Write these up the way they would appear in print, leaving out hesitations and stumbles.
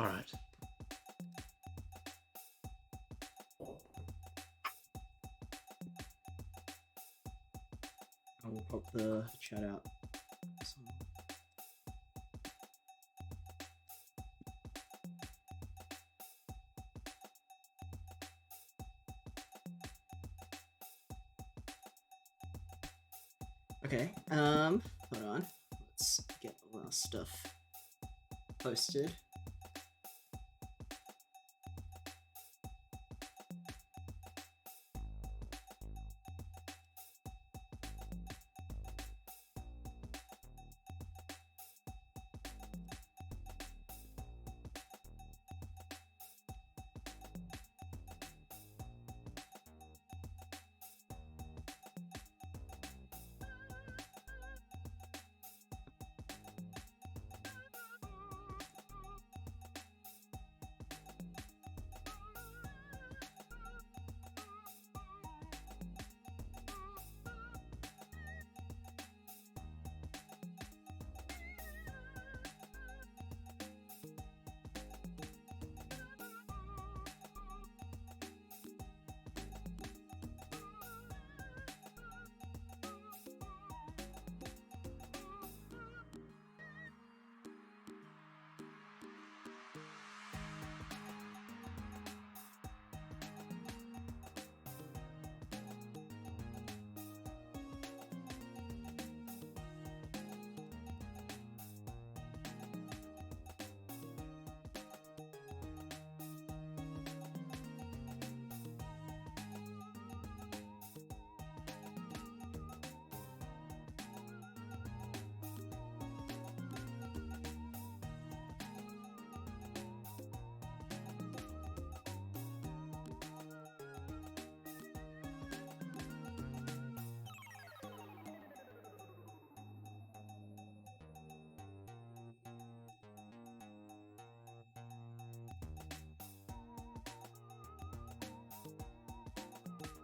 Alright. I will pop the chat out. Okay, hold on. Let's get all our stuff posted.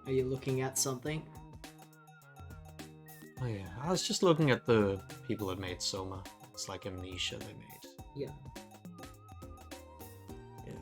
Are you looking at something? Oh yeah, I was just looking at the people that made SOMA. It's like Amnesia they made. Yeah. Yeah.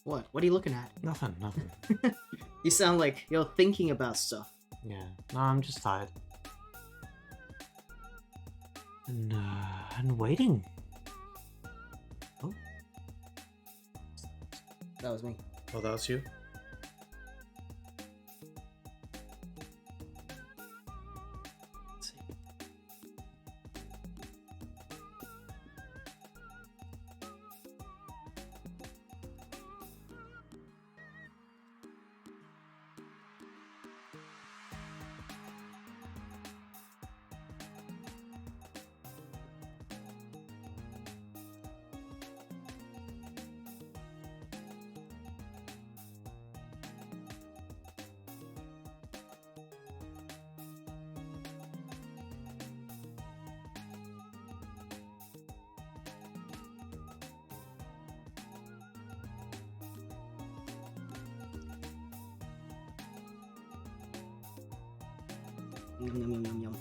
What? What are you looking at? Nothing. You sound like you're thinking about stuff. Yeah. No, I'm just tired. And waiting. Oh. That was me. Oh, that was you? Let's see. Yum, yum, yum, yum, yum.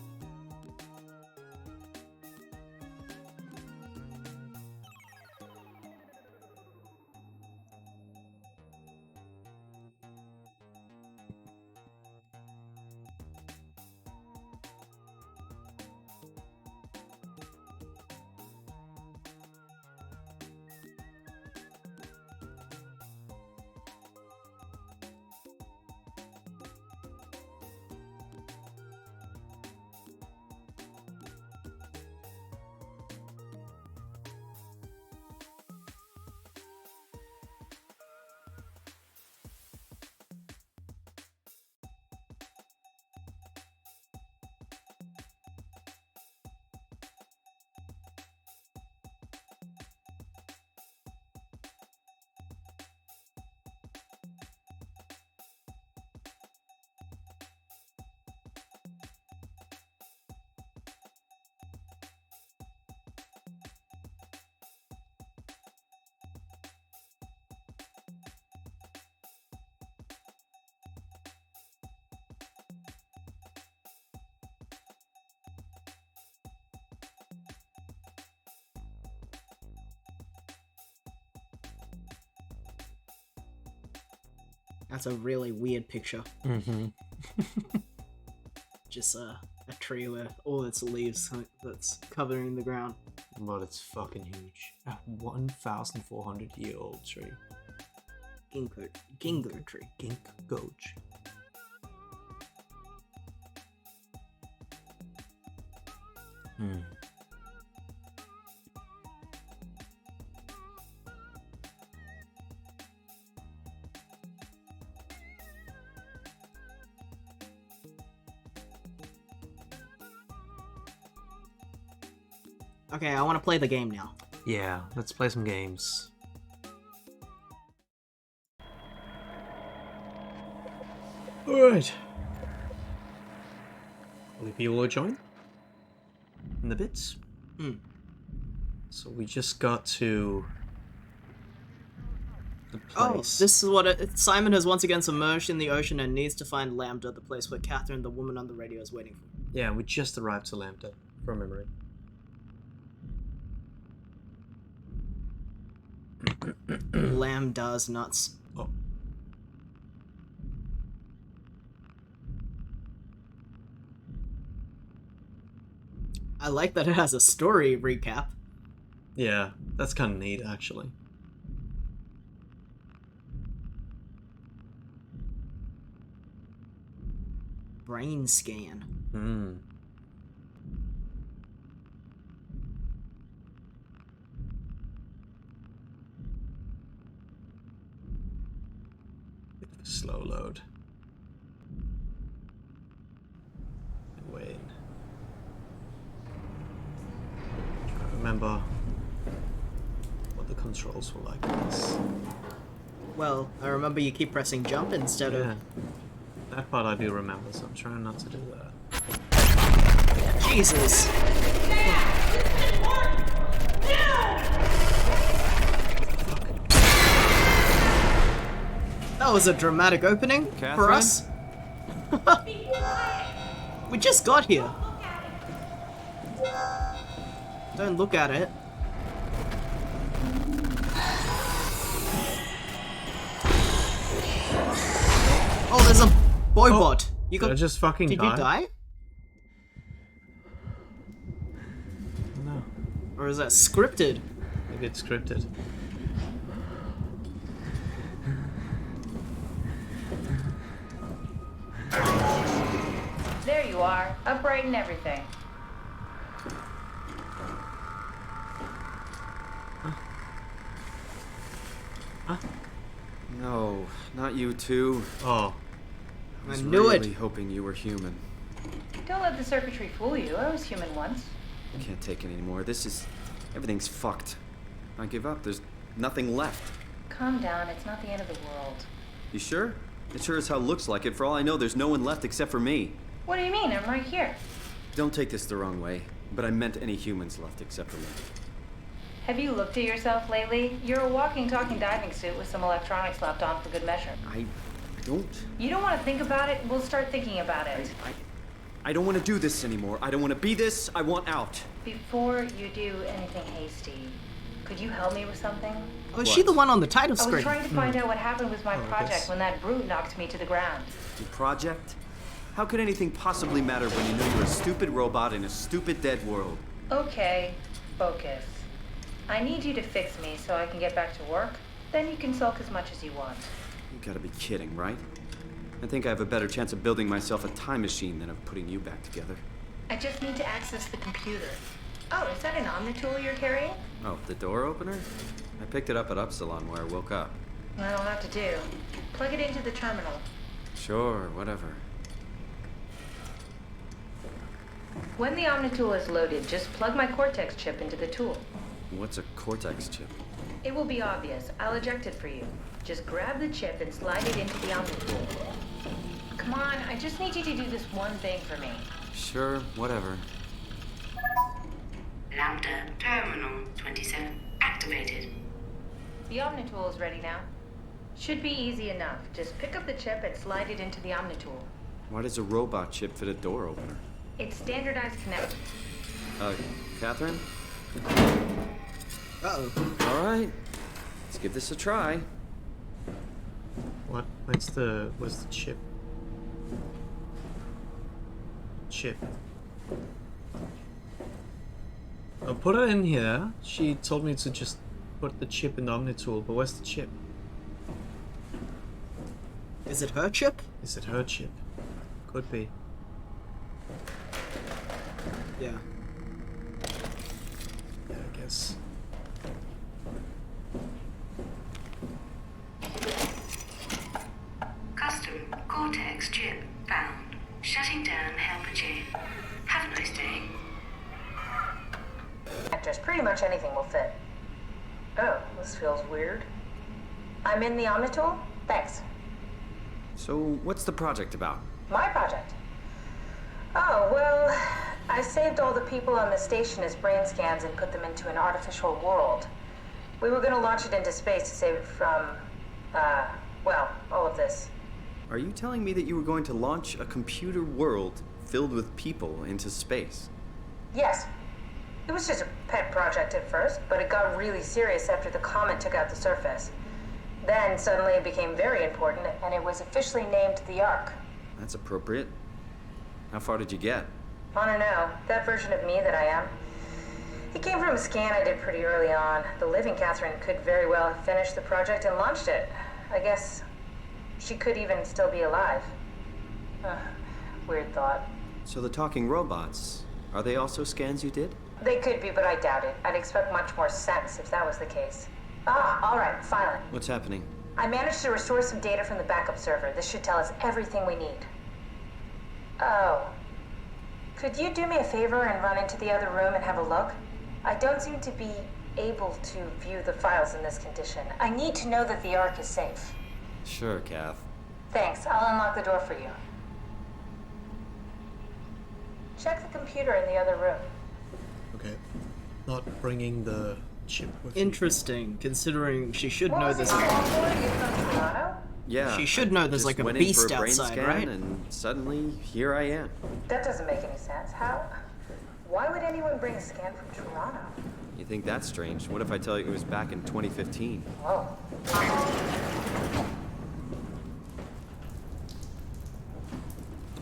That's a really weird picture. Mm-hmm. Just a tree with all its leaves that's covering the ground. But it's fucking huge. A 1,400-year-old tree. Ginkgo tree. Ginkgo. Hmm. Okay, I want to play the game now. Yeah, let's play some games. Alright. Will people will join? In the bits? So we just got to the place. Oh, this is what Simon has once again submerged in the ocean and needs to find Lambda, the place where Catherine, the woman on the radio, is waiting for him. Yeah, we just arrived to Lambda, from memory. Lambda's nuts. Oh. I like that it has a story recap. Yeah, that's kind of neat, actually. Brain scan. Hmm. Bit of a slow load. Wait. Trying to remember what the controls were like in this. Well, I remember you keep pressing jump instead Yeah. of... That part I do remember, so I'm trying not to do that. Jesus! That was a dramatic opening for Catherine? us. We just got here. Don't look at it. Oh, there's a boy bot. You Did I just fucking Did die? you die? No. Or is that scripted? Maybe it's scripted. There you are, upright and everything. No, not you two. Oh. I was knew it. really hoping you were human. Don't let the circuitry fool you. I was human once. I can't take it anymore. Everything's fucked. I give up. There's nothing left. Calm down. It's not the end of the world. You sure? It sure as hell looks like it. For all I know, there's no one left except for me. What do you mean? I'm right here. Don't take this the wrong way, but I meant any humans left except for me. Have you looked at yourself lately? You're a walking, talking diving suit with some electronics slapped on for good measure. I don't. You don't want to think about it? We'll start thinking about it. I don't want to do this anymore. I don't want to be this. I want out. Before you do anything hasty, could you help me with something? Oh, is she the one on the title I was screen? trying to find out what happened with my Oh, I project guess. when that brute knocked me to the ground. Your project? How could anything possibly matter when you know you're a stupid robot in a stupid dead world? Okay, focus. I need you to fix me so I can get back to work. Then you can sulk as much as you want. You gotta be kidding, right? I think I have a better chance of building myself a time machine than of putting you back together. I just need to access the computer. Oh, is that an Omnitool you're carrying? Oh, the door opener? I picked it up at Upsilon where I woke up. That'll have to do. Plug it into the terminal. Sure, whatever. When the Omnitool is loaded, just plug my Cortex chip into the tool. What's a Cortex chip? It will be obvious. I'll eject it for you. Just grab the chip and slide it into the Omnitool. Come on, I just need you to do this one thing for me. Sure, whatever. Lambda Terminal 27 activated. The Omnitool is ready now. Should be easy enough. Just pick up the chip and slide it into the Omnitool. Why does a robot chip fit a door opener? It's standardized connect. Catherine? Uh-oh. All right. Let's give this a try. What? Where's the chip? Chip. I'll put it in here. She told me to just put the chip in the Omnitool, but where's the chip? Is it her chip? Is it her chip? Could be. Yeah. Yeah, I guess. Custom Cortex chip found. Shutting down helper chain. Have a nice day. Actors, pretty much anything will fit. Oh, this feels weird. I'm in the Omnitool? Thanks. So, what's the project about? My project? Oh, well, I saved all the people on the station as brain scans and put them into an artificial world. We were gonna launch it into space to save it from, well, all of this. Are you telling me that you were going to launch a computer world filled with people into space? Yes. It was just a pet project at first, but it got really serious after the comet took out the surface. Then suddenly it became very important, and it was officially named the Ark. That's appropriate. How far did you get? I don't know, that version of me that I am. It came from a scan I did pretty early on. The living Catherine could very well have finished the project and launched it. I guess she could even still be alive. Weird thought. So the talking robots, are they also scans you did? They could be, but I doubt it. I'd expect much more sense if that was the case. All right, finally. What's happening? I managed to restore some data from the backup server. This should tell us everything we need. Oh. Could you do me a favor and run into the other room and have a look? I don't seem to be able to view the files in this condition. I need to know that the Ark is safe. Sure, Kath. Thanks. I'll unlock the door for you. Check the computer in the other room. Okay. Not bringing the chip with me. Interesting, considering she should know there's Are a... you from Toronto? Yeah. She should know there's just like a went in beast for a brain outside, scan, right? And suddenly, here I am. That doesn't make any sense. How? Why would anyone bring a scan from Toronto? You think that's strange? What if I tell you it was back in 2015? Whoa.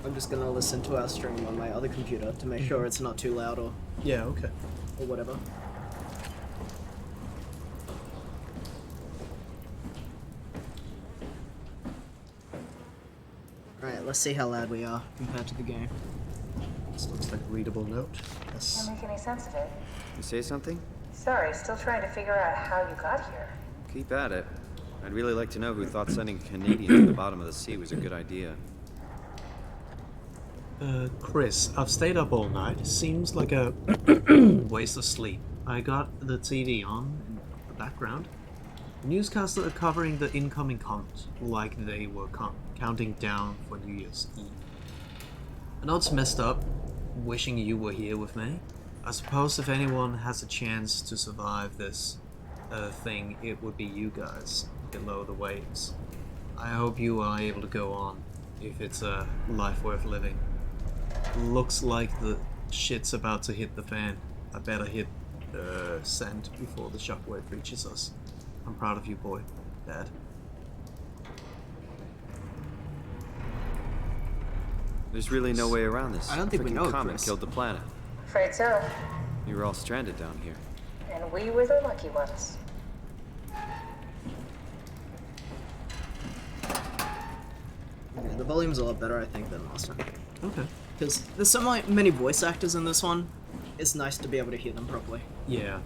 I'm just gonna listen to our stream on my other computer to make sure it's not too loud or Yeah, okay. whatever. Alright, let's see how loud we are compared to the game. This looks like a readable note. Can't Yes. make any sense of it. You say something? Sorry, still trying to figure out how you got here. Keep at it. I'd really like to know who thought sending a Canadian to the bottom of the sea was a good idea. Chris, I've stayed up all night. Seems like a waste of sleep. I got the TV on in the background. Newscasters are covering the incoming comet, like they were counting down for New Year's Eve. I know it's messed up, wishing you were here with me. I suppose if anyone has a chance to survive this thing, it would be you guys below the waves. I hope you are able to go on, if it's a life worth living. Looks like the shit's about to hit the fan. I better hit send before the shockwave reaches us. I'm proud of you, boy. Dad. There's really no way around this. I don't think we Freaking know, comet Chris. killed the planet. Afraid so. You were all stranded down here. And we were the lucky ones. Okay, the volume's a lot better, I think, than last time. Okay. Because there's so many voice actors in this one, it's nice to be able to hear them properly. Yeah.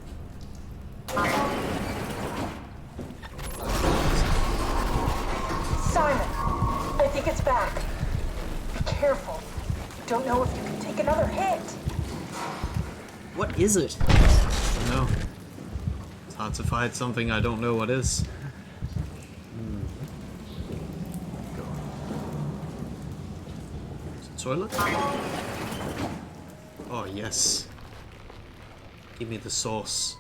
Simon, I think it's back. Be careful. Don't know if you can take another hit. What is it? No. It's hard to fight something I don't know what is. Go. Is it toilet? Oh yes. Give me the sauce.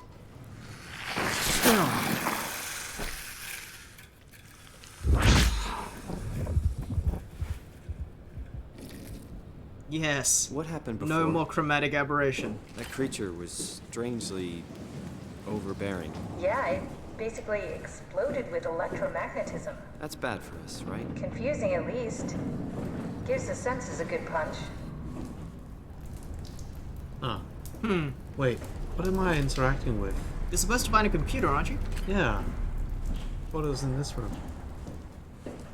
Yes. What happened before? No more chromatic aberration. That creature was strangely overbearing. Yeah, basically exploded with electromagnetism. That's bad for us, right? Confusing at least. Gives the senses a good punch. Ah. Hmm. Wait, what am I interacting with? You're supposed to find a computer, aren't you? Yeah. What is in this room?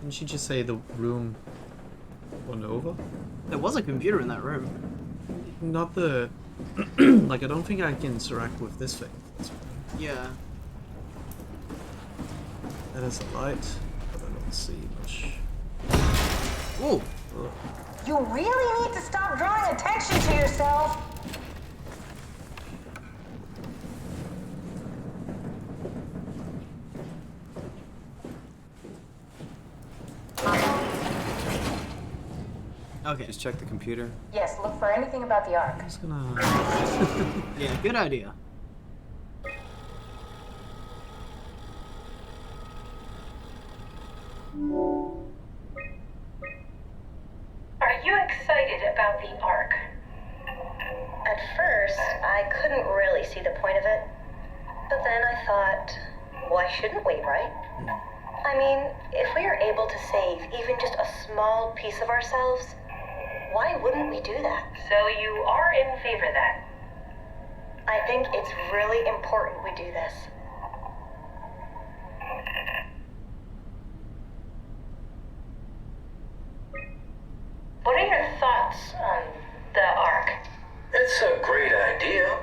Didn't you just say the room went over? There was a computer in that room. Not the... like, I don't think I can interact with this thing. Yeah. That is a light, but I don't see much. Ooh. Ugh. You really need to stop drawing attention to yourself! Okay. Just check the computer. Yes, look for anything about the Ark. I'm just gonna... Yeah, good idea. Are you excited about the Ark? At first, I couldn't really see the point of it. But then I thought, why shouldn't we, right? I mean, if we are able to save even just a small piece of ourselves, why wouldn't we do that? So you are in favor then? I think it's really important we do this. What are your thoughts on the Ark? It's a great idea.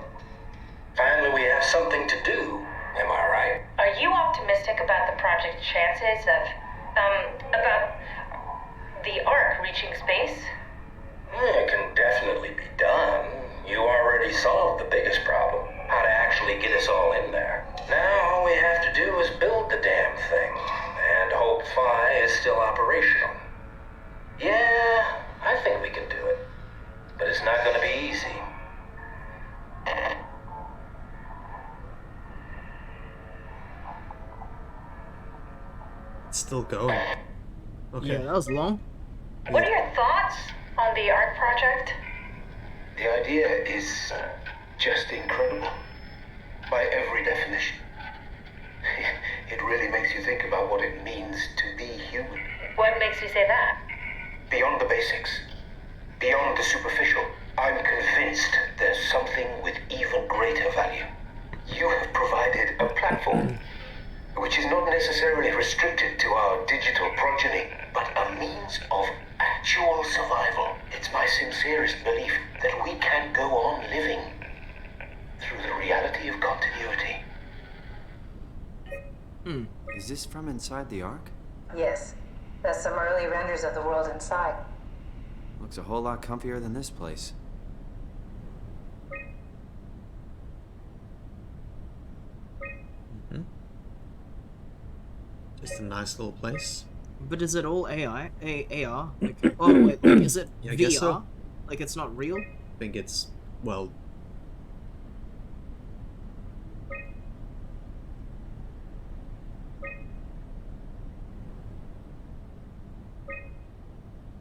Finally, we have something to do. Am I right? Are you optimistic about the project's chances of, about the Ark reaching space? It can definitely be done. You already solved the biggest problem, how to actually get us all in there. Now all we have to do is build the damn thing, and hope Phi is still operational. Yeah, I think we can do it. But it's not going to be easy. It's still going. Okay. Yeah, that was long. What are your thoughts on the Ark project? The idea is just incredible. By every definition. It really makes you think about what it means to be human. What makes you say that? Beyond the basics. Beyond the superficial. I'm convinced there's something with even greater value. You have provided a platform, which is not necessarily restricted to our digital progeny, but a means of actual survival. It's my sincerest belief that we can go on living through the reality of continuity. Is this from inside the Ark? Yes, that's some early renders of the world inside. Looks a whole lot comfier than this place. Just a nice little place. But is it all AI? AR? Like, oh, wait, like, is it Yeah, I VR? guess so. Like, it's not real? I think it's, well...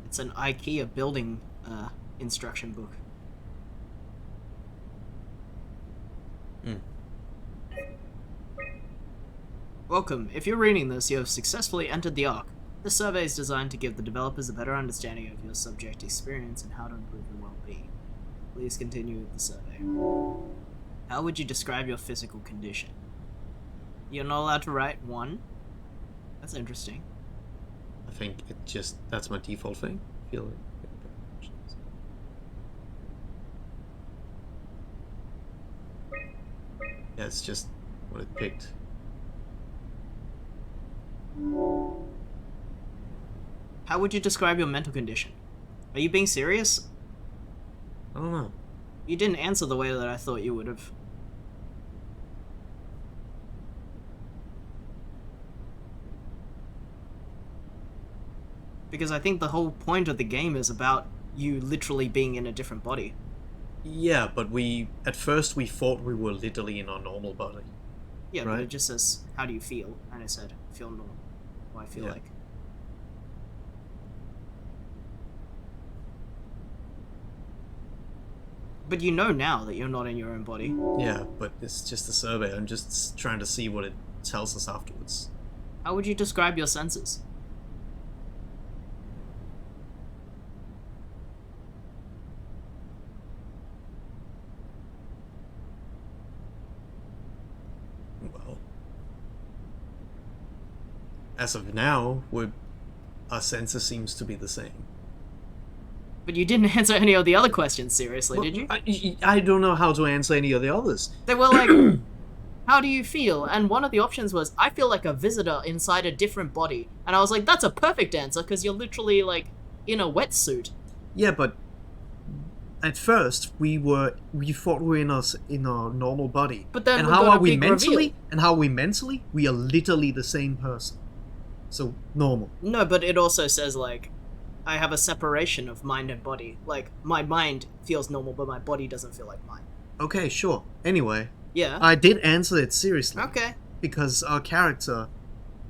It's an IKEA building instruction book. Welcome. If you're reading this, you have successfully entered the Ark. This survey is designed to give the developers a better understanding of your subject experience and how to improve your well-being. Please continue with the survey. How would you describe your physical condition? You're not allowed to write 1. That's interesting. I think it just... that's my default thing. I feel like... Yeah, it's just what it picked. How would you describe your mental condition? Are you being serious? I don't know. You didn't answer the way that I thought you would have. Because I think the whole point of the game is about you literally being in a different body. Yeah, but we... at first we thought we were literally in our normal body. Yeah, but Right. it just says, how do you feel? And I said, feel normal. What I feel Yeah. like. But you know now that you're not in your own body. Yeah, but it's just a survey. I'm just trying to see what it tells us afterwards. How would you describe your senses? Well, as of now, our senses seems to be the same. But you didn't answer any of the other questions seriously, did you? I don't know how to answer any of the others. They were like, how do you feel? And one of the options was, I feel like a visitor inside a different body. And I was like, that's a perfect answer, because you're literally, like, in a wetsuit. Yeah, but at first we thought we were in our normal body. But then and we how got are a we big mentally? reveal. And how are we mentally? We are literally the same person. So normal. No, but it also says, like, I have a separation of mind and body. Like, my mind feels normal, but my body doesn't feel like mine. Okay, sure. Anyway, Yeah. I did answer it seriously. Okay. Because our character...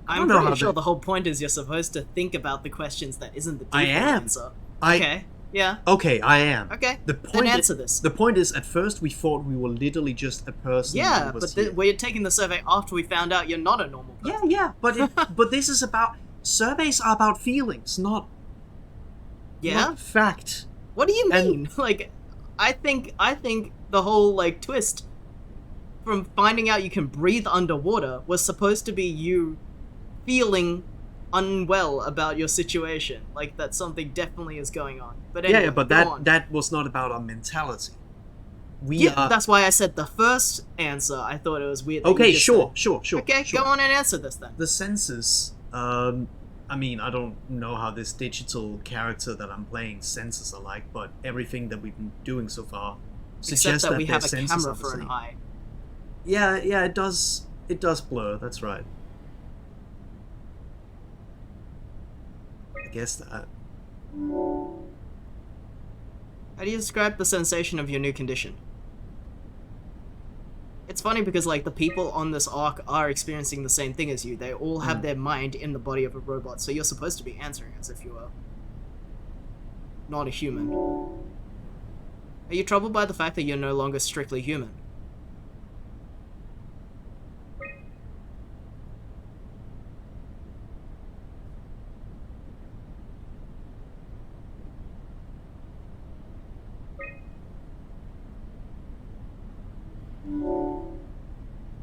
I'm pretty sure the whole point is you're supposed to think about the questions that isn't the default answer. Okay. Yeah. Okay, I am. Okay. The point then answer this. The point is, at first we thought we were literally just a person. Yeah, who was but here. we're taking the survey after we found out you're not a normal person. Yeah, but this is about... Surveys are about feelings, not fact. What do you mean? Like, I think the whole, like, twist from finding out you can breathe underwater was supposed to be you feeling unwell about your situation. Like, that something definitely is going on. But anyway, But that was not about our mentality. That's why I said the first answer. I thought it was weird. Okay, sure. Okay, go on and answer this then. The senses, I mean, I don't know how this digital character that I'm playing senses are like, but everything that we've been doing so far suggests Except that we their have a senses camera are the for an same. eye. Yeah, it does blur, that's right. I guess that. How do you describe the sensation of your new condition? It's funny because, like, the people on this arc are experiencing the same thing as you. They all have their mind in the body of a robot, so you're supposed to be answering as if you were not a human. Are you troubled by the fact that you're no longer strictly human?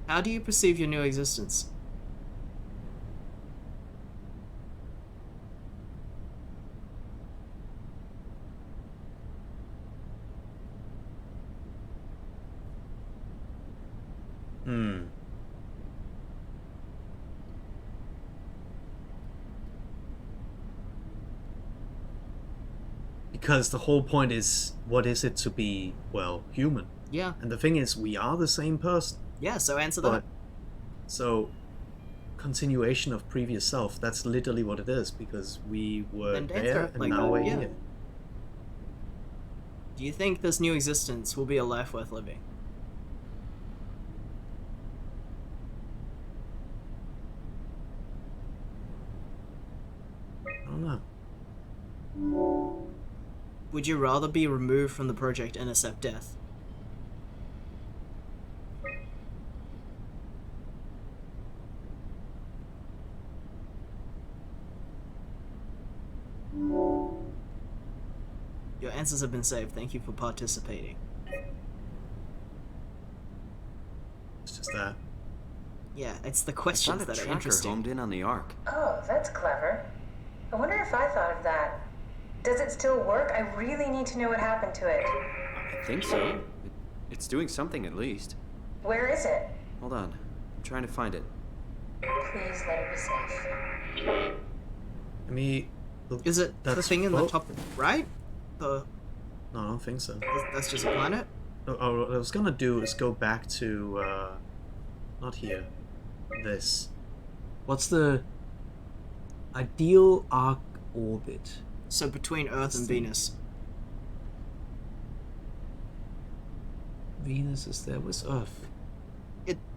How do you perceive your new existence? Because the whole point is, what is it to be, well, human? Yeah. And the thing is, we are the same person. Yeah, so answer that. So, continuation of previous self, that's literally what it is, because we were And answer there, it and like now that, we're yeah. here. Do you think this new existence will be a life worth living? I don't know. Would you rather be removed from the project and accept death? Your answers have been saved. Thank you for participating. It's just that. Yeah, it's the I questions found a that are tracker interesting. homed in on the Ark. Oh, that's clever. I wonder if I thought of that. Does it still work? I really need to know what happened to it. I think so. It's doing something at least. Where is it? Hold on. I'm trying to find it. Please let it be safe. I mean, Is it the thing in the top right? No, I don't think so. That's just a planet? What I was gonna do is go back to, not here. This. What's the ideal arc orbit? So between Earth and Venus. Venus is there. Where's Earth?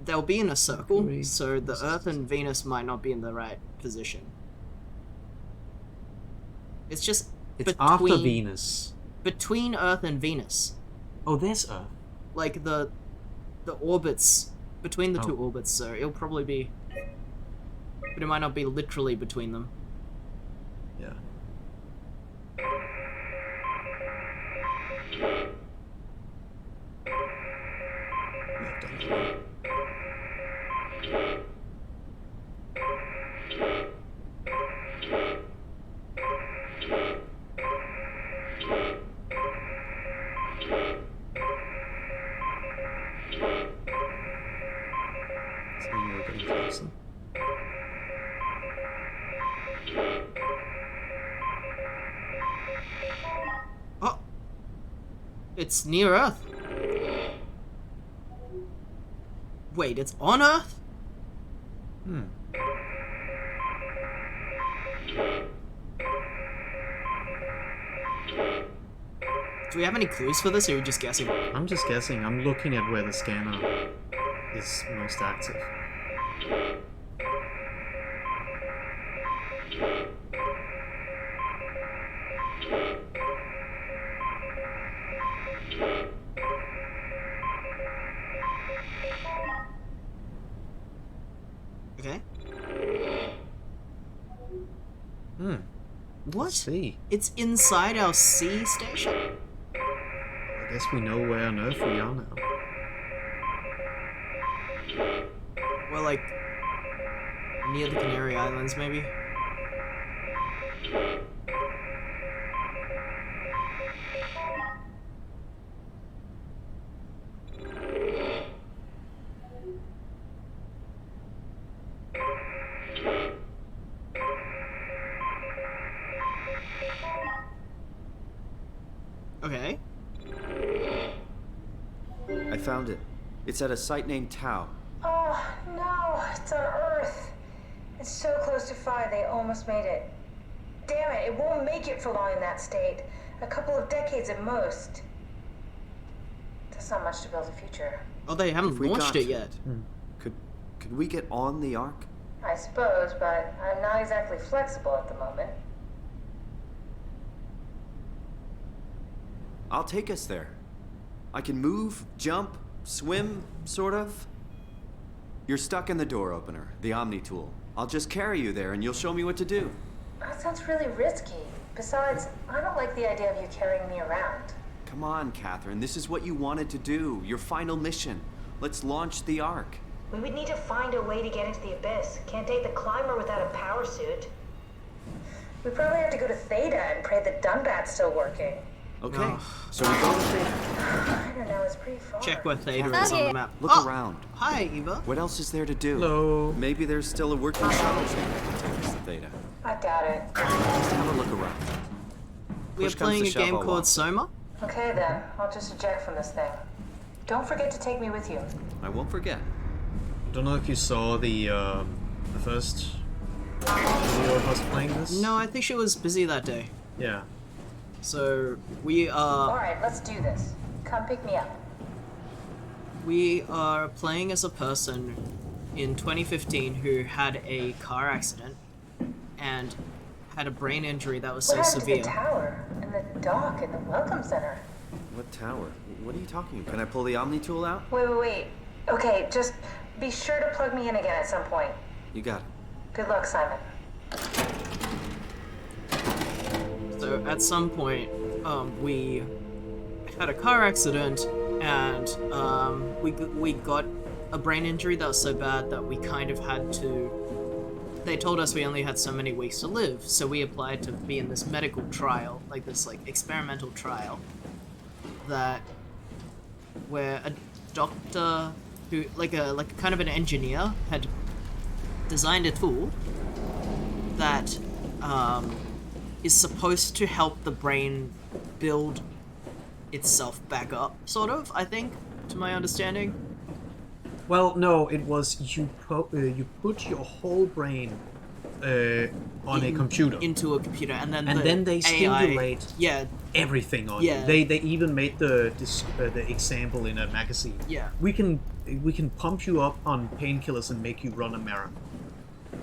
They'll be in a circle, Mercury. so the Earth and Venus might not be in the right position. It's just It's after Venus. between Earth and Venus. Oh, there's Earth. Like the orbits between the two Oh. orbits, so it'll probably be But it might not be literally between them. Yeah. I've done that. So you're getting closer. Oh! It's near Earth. Wait, it's on Earth? Hmm. Do we have any clues for this, or are you just guessing? I'm just guessing. I'm looking at where the scanner is most active. Okay. Hmm. What? Let's see. It's inside our sea station? I guess we know where on Earth we are now. Well, like, near the Canary Islands, maybe? Okay. I found it. It's at a site named Tau. Oh, no, it's on Earth. It's so close to 5, they almost made it. Damn it, it won't make it for long in that state. A couple of decades at most. That's not much to build a future. Oh, they haven't If we launched got it to yet. Could we get on the Ark? I suppose, but I'm not exactly flexible at the moment. I'll take us there. I can move, jump, swim, sort of. You're stuck in the door opener, the Omni tool. I'll just carry you there and you'll show me what to do. That sounds really risky. Besides, I don't like the idea of you carrying me around. Come on, Catherine. This is what you wanted to do. Your final mission. Let's launch the Ark. We would need to find a way to get into the Abyss. Can't take the climber without a power suit. We probably have to go to Theta and pray that Dunbat's still working. Okay, No. so we go to Theta. I don't know, it's pretty far. Check where Theta is on the map. Look Oh, around. hi, Eva. What else is there to do? Hello. Maybe there's still a working shuttle chain that can take us to Theta. I doubt it. Let's have a look around. We are Push comes playing to a shove, game I'll called walk. SOMA. Okay then, I'll just eject from this thing. Don't forget to take me with you. I won't forget. I don't know if you saw the first video of us playing this. No, I think she was busy that day. Yeah. So we are Alright, let's do this. Come pick me up. playing as a person in 2015 who had a car accident and had a brain injury that was What so happened severe. to the tower, and the dock, and the welcome center? What tower? What are you talking about? Can I pull the Omni tool out? Wait. Okay, just be sure to plug me in again at some point. You got it. Good luck, Simon. So at some point, we had a car accident, and we got a brain injury that was so bad that we kind of had to. They told us we only had so many weeks to live, so we applied to be in this medical trial, like this experimental trial, where a doctor who like a kind of an engineer had designed a tool that is supposed to help the brain build itself back up, sort of, I think, to my understanding. Well, no, it was you put your whole brain on a computer. Into a computer, and then they AI, stimulate yeah, everything on Yeah. you. They even made the example in a magazine. yeah. We can pump you up on painkillers and make you run a marathon.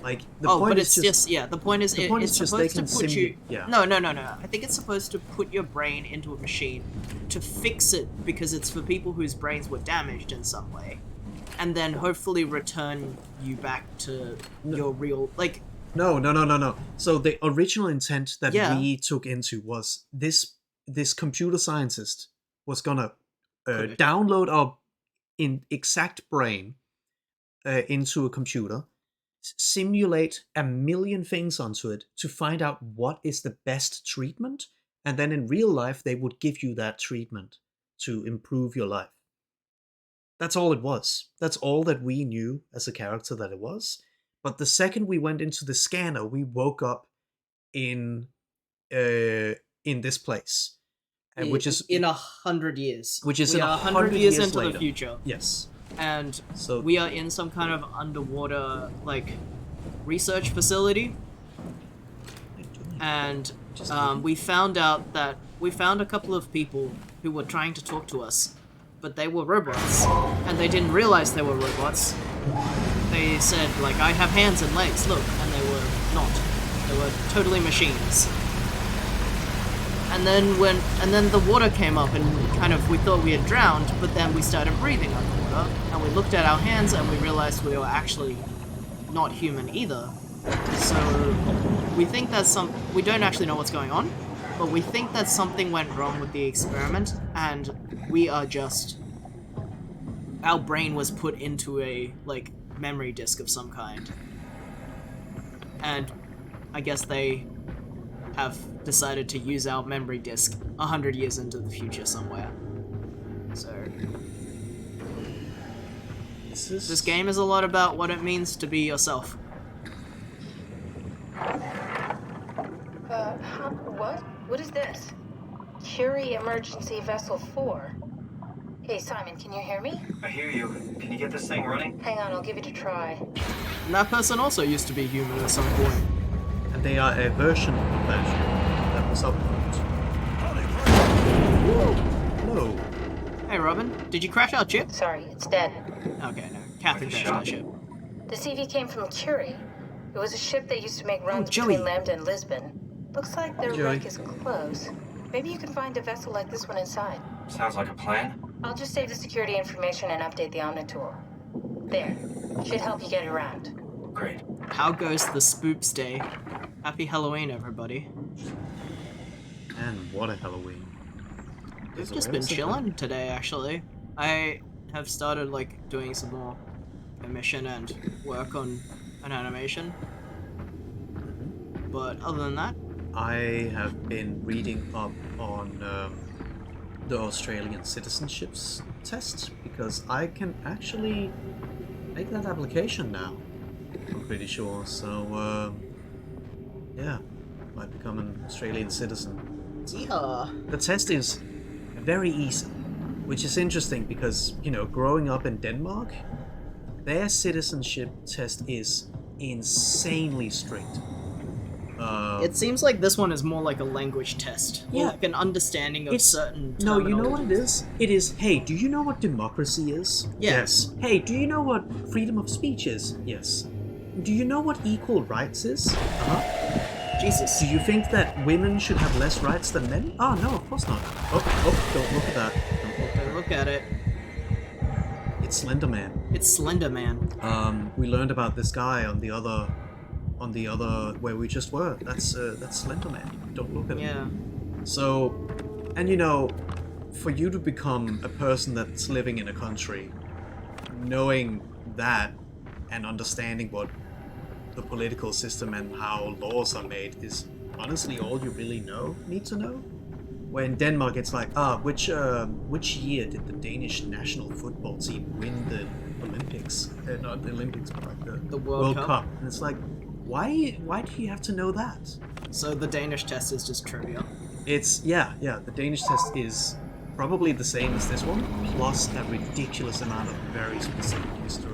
Like the Oh, point but is it's just yeah. The point is the point it's is just they supposed to can put you. yeah. No. I think it's supposed to put your brain into a machine to fix it because it's for people whose brains were damaged in some way. and then hopefully return you back to your real, like... No. So the original intent that Yeah. we took into was this computer scientist was gonna download our exact brain into a computer, simulate a million things onto it to find out what is the best treatment, and then in real life they would give you that treatment to improve your life. That's all it was. That's all that we knew as a character that it was. But the second we went into the scanner, we woke up in this place, and which is in 100 years. Which is we in are 100 years years into later. the future. Yes. And So we are in some kind of underwater, like, research facility. And we found out that we found a couple of people who were trying to talk to us, but they were robots, and they didn't realize they were robots. They said, like, I have hands and legs, look, and they were not. They were totally machines. And then the water came up, and we thought we had drowned, but then we started breathing underwater, and we looked at our hands, and we realized we were actually not human either. So we think that we don't actually know what's going on, but we think that something went wrong with the experiment, and we are just... Our brain was put into a, like, memory disk of some kind. And I guess they have decided to use our memory disk 100 years into the future somewhere. So... This game is a lot about what it means to be yourself. What? What is this? Curie Emergency Vessel 4. Hey, Simon, can you hear me? I hear you. Can you get this thing running? Hang on, I'll give it a try. And that person also used to be human at some point. And they are a version of that that was uploaded. Hello. Hey, Robin, did you crash our ship? Sorry, it's dead. Okay, no. Catherine crashed our ship. The CV came from Curie. It was a ship that used to make runs Joey. between Lambda and Lisbon. Looks like their Joey. wreck is close. Maybe you can find a vessel like this one inside. Sounds like a plan. I'll just save the security information and update the Omni tool. There. Should help you get around. Great. How goes the Spoops Day? Happy Halloween, everybody. And what a Halloween. We've just been chilling today, actually. I have started, like, doing some more commission and work on an animation. But other than that... I have been reading up on the Australian citizenships test, because I can actually make that application now, I'm pretty sure. So, yeah, might become an Australian citizen. Yeah. The test is very easy, which is interesting because, you know, growing up in Denmark, their citizenship test is insanely strict. It seems like this one is more like a language test. Or Yeah. like an understanding of certain No, you know what it terminologies. is? It is, hey, do you know what democracy is? Yeah. Yes. Hey, do you know what freedom of speech is? Yes. Do you know what equal rights is? Uh-huh. Jesus. Do you think that women should have less rights than men? Oh, no, of course not. Oh, don't look at that. Okay, look at it. It's Slender Man. It's Slender Man. We learned about this guy on the other where we just were. That's Slender Man. Don't look at him. Yeah. So, and you know, for you to become a person that's living in a country, knowing that and understanding what the political system and how laws are made is honestly all you really need to know. Where in Denmark it's like, which year did the Danish national football team win the Olympics? Not the Olympics, but like the World Cup. And it's like, why do you have to know that? So the Danish test is just trivia. It's yeah. The Danish test is probably the same as this one, plus a ridiculous amount of very specific history.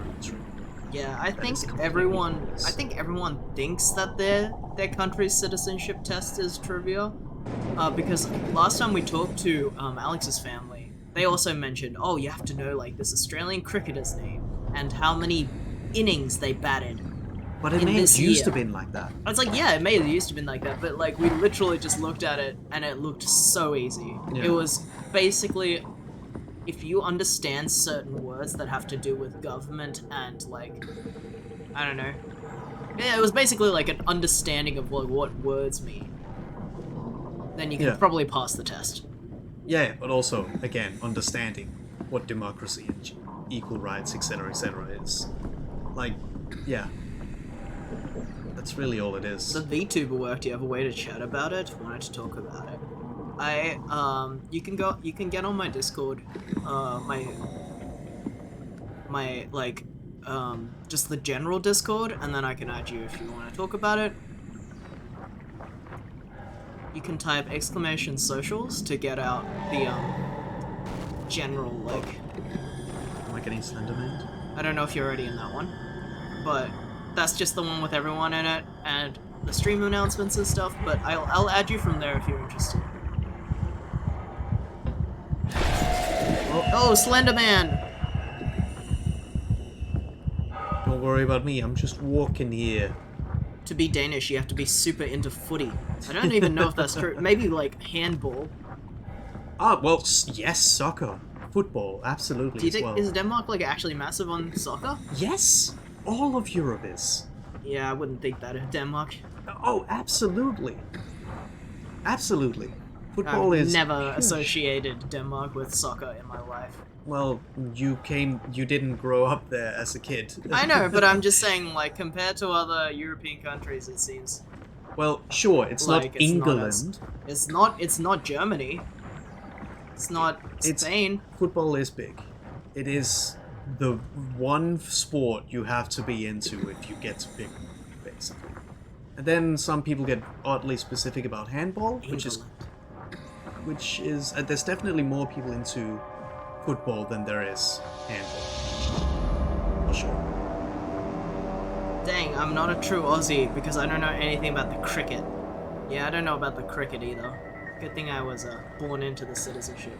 Yeah, I think is completely everyone pointless. thinks that their country's citizenship test is trivia. Because last time we talked to Alex's family, they also mentioned, oh, you have to know like this Australian cricketer's name and how many innings they batted. But it in may have this used to year. been like that. I was like, yeah, it may have used to been like that, but like we literally just looked at it and it looked so easy. Yeah. It was basically if you understand certain words that have to do with government and like, I don't know. Yeah, it was basically like an understanding of like what words mean. Then you can probably pass the test. Yeah, but also, again, understanding what democracy and equal rights, etc., is. Like, yeah. That's really all it is. The VTuber work, do you have a way to chat about it? I wanted to talk about it. You can get on my Discord, just the general Discord, and then I can add you if you want to talk about it. You can type !socials to get out the, general, like... Am I getting Slenderman? I don't know if you're already in that one, but that's just the one with everyone in it, and the stream announcements and stuff, but I'll add you from there if you're interested. Oh, Slenderman! Don't worry about me, I'm just walking here. To be Danish, you have to be super into footy. I don't even know if that's true. Maybe, like, handball. Ah, well, yes, soccer. Football, absolutely. Do you think, well. is Denmark, like, actually massive on soccer? Yes! All of Europe is. Yeah, I wouldn't think that of Denmark. Oh, absolutely. Absolutely. Football is... I've never associated Denmark with soccer in my life. Well, you didn't grow up there as a kid. I know, but I'm just saying, like, compared to other European countries, it seems... Well, sure, it's like not England. It's not Germany. It's not Spain. Football is big. It is the one sport you have to be into if you get to pick, basically. And then some people get oddly specific about handball, which is there's definitely more people into football than there is handball. For sure. Dang, I'm not a true Aussie because I don't know anything about the cricket. Yeah, I don't know about the cricket either. Good thing I was born into the citizenship.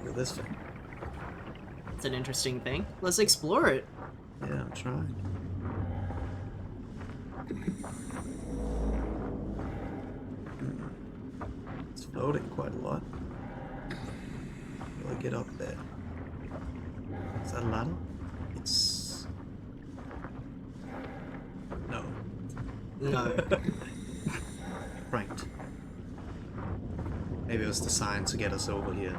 Look at this thing. It's an interesting thing. Let's explore it. Yeah, I'm trying. It's floating quite a lot. Will I get up there? Is that a ladder? It's... No. No. Right. Maybe it was designed to get us over here.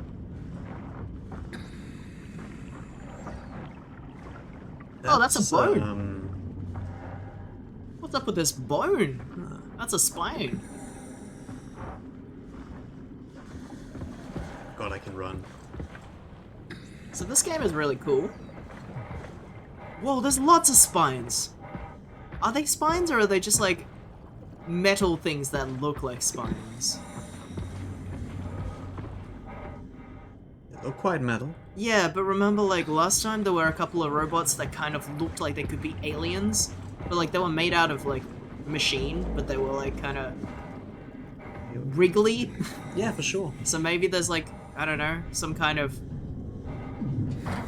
Oh, that's a bone! What's up with this bone? That's a spine. God, I can run. So this game is really cool. Whoa, there's lots of spines! Are they spines or are they just like metal things that look like spines? They look quite metal. Yeah, but remember like last time there were a couple of robots that kind of looked like they could be aliens? But like they were made out of like machine, but they were like kind of wriggly. Yeah, for sure. So maybe there's like, I don't know, some kind of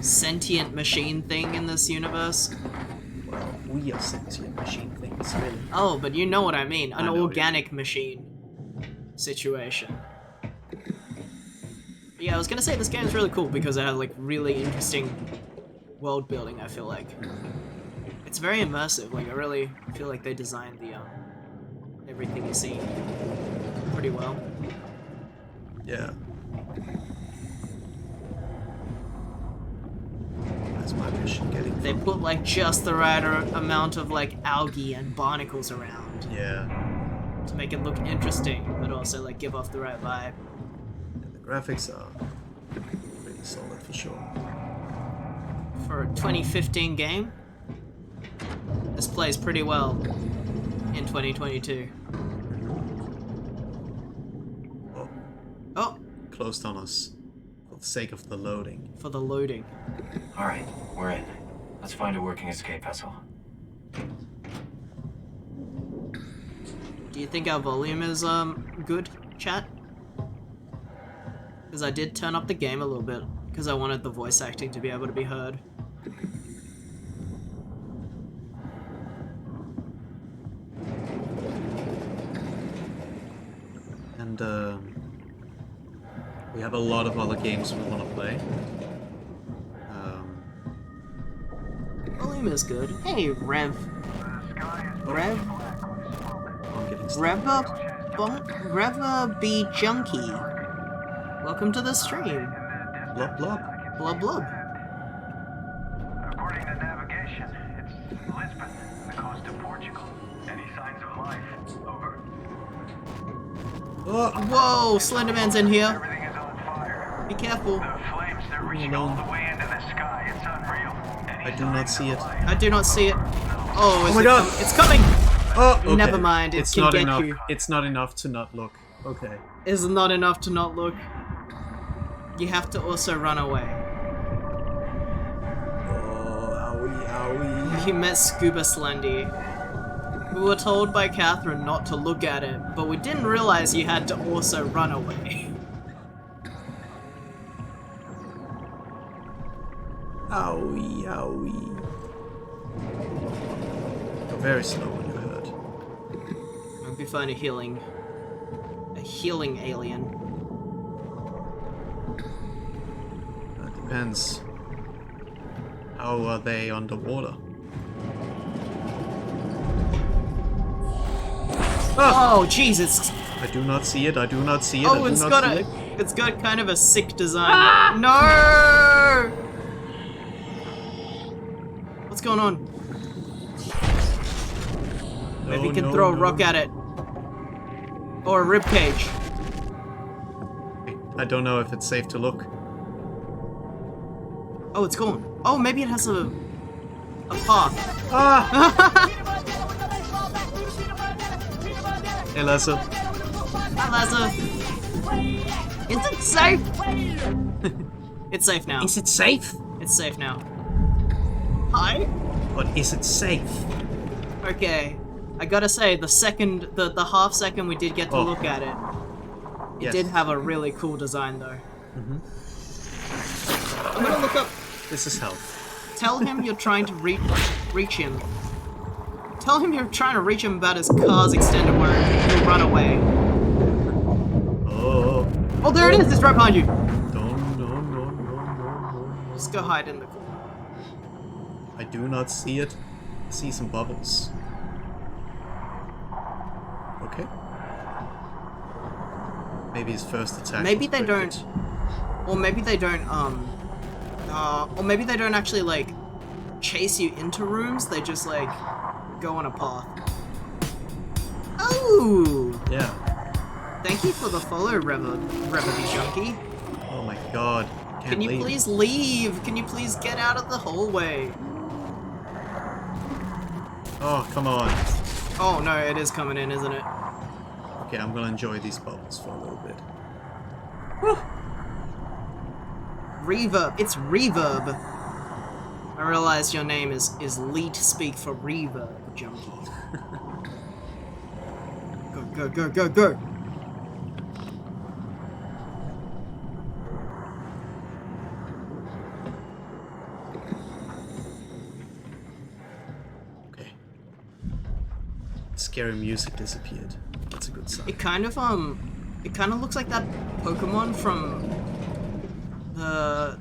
sentient machine thing in this universe. Well, we are sentient machine things, really. Oh, but you know what I mean. An organic machine situation. Yeah, I was gonna say this game is really cool because it has like really interesting world building, I feel like. It's very immersive, like I really feel like they designed the everything you see pretty well. Yeah. That's my mission, getting They put like just the right amount of like algae and barnacles around. Yeah. To make it look interesting, but also like give off the right vibe. And the graphics are pretty solid for sure. For a 2015 game, this plays pretty well in 2022. Oh. Oh! Closed on us. For the sake of the loading. For the loading. Alright, we're in. Let's find a working escape vessel. Do you think our volume is good, chat? Because I did turn up the game a little bit, because I wanted the voice acting to be able to be heard. And We have a lot of other games we want to play. Volume is good. Hey, Rev. Rev? I'm getting stuck. Reva B Junkie. Welcome to the stream. Blub blub. Blub blub. According to navigation, it's Lisbon, the coast of Portugal. Any signs of life? Over. Oh, Whoa, Slenderman's in here. Everything is on fire. Be careful. The flames, they're reaching all the way into the sky. It's unreal. I do not see it. I do not see it. Oh, Oh my god! It's coming! Oh, okay. Never mind, it It's can not get enough. you. It's not enough to not look. Okay. It's not enough to not look. You have to also run away. Oh, owie, owie. You met Scuba Slendy. We were told by Catherine not to look at it, but we didn't realize you had to also run away. Owie, owie. You're very slow when you hurt. Hope you find a healing alien. That depends. How are they underwater? Oh, Jesus! I do not see it. I do not see it. Oh, I do it's not got see a, it. it's got kind of a sick design. No! What's going on? Maybe you can throw a rock at it. Or a ribcage. I don't know if it's safe to look. Oh, it's gone. Oh, maybe it has a path. Ah! Hey, Lessa. Hi, Lazza. Is it safe? It's safe now. Is it safe? It's safe now. Hi? But is it safe? Okay. I gotta say, the half second we did get to look at it, it Yes. did have a really cool design though. I'm gonna look up. This is health. Tell him you're trying to reach him. Tell him you're trying to reach him about his car's extended warranty. He'll run away. Oh. Oh, there it is! It's right behind you! No. Just go hide in the corner. I do not see it. I see some bubbles. Okay. Maybe his first attack. Maybe was they pretty don't. Or maybe they don't, or maybe they don't actually, like, chase you into rooms, they just, like, go on a path. Oh! good. Yeah. Thank you for the follow, Reva Junkie. Oh my god. Can't Can you leave. please leave? Can you please get out of the hallway? Oh, come on. Oh no, it is coming in, isn't it? Okay, I'm gonna enjoy these bubbles for a little bit. Reverb. It's Reverb. I realized your name is leet speak for Reverb, Junkie. Go. Okay. Scary music disappeared. That's a good sign. It kind of looks like that Pokemon from the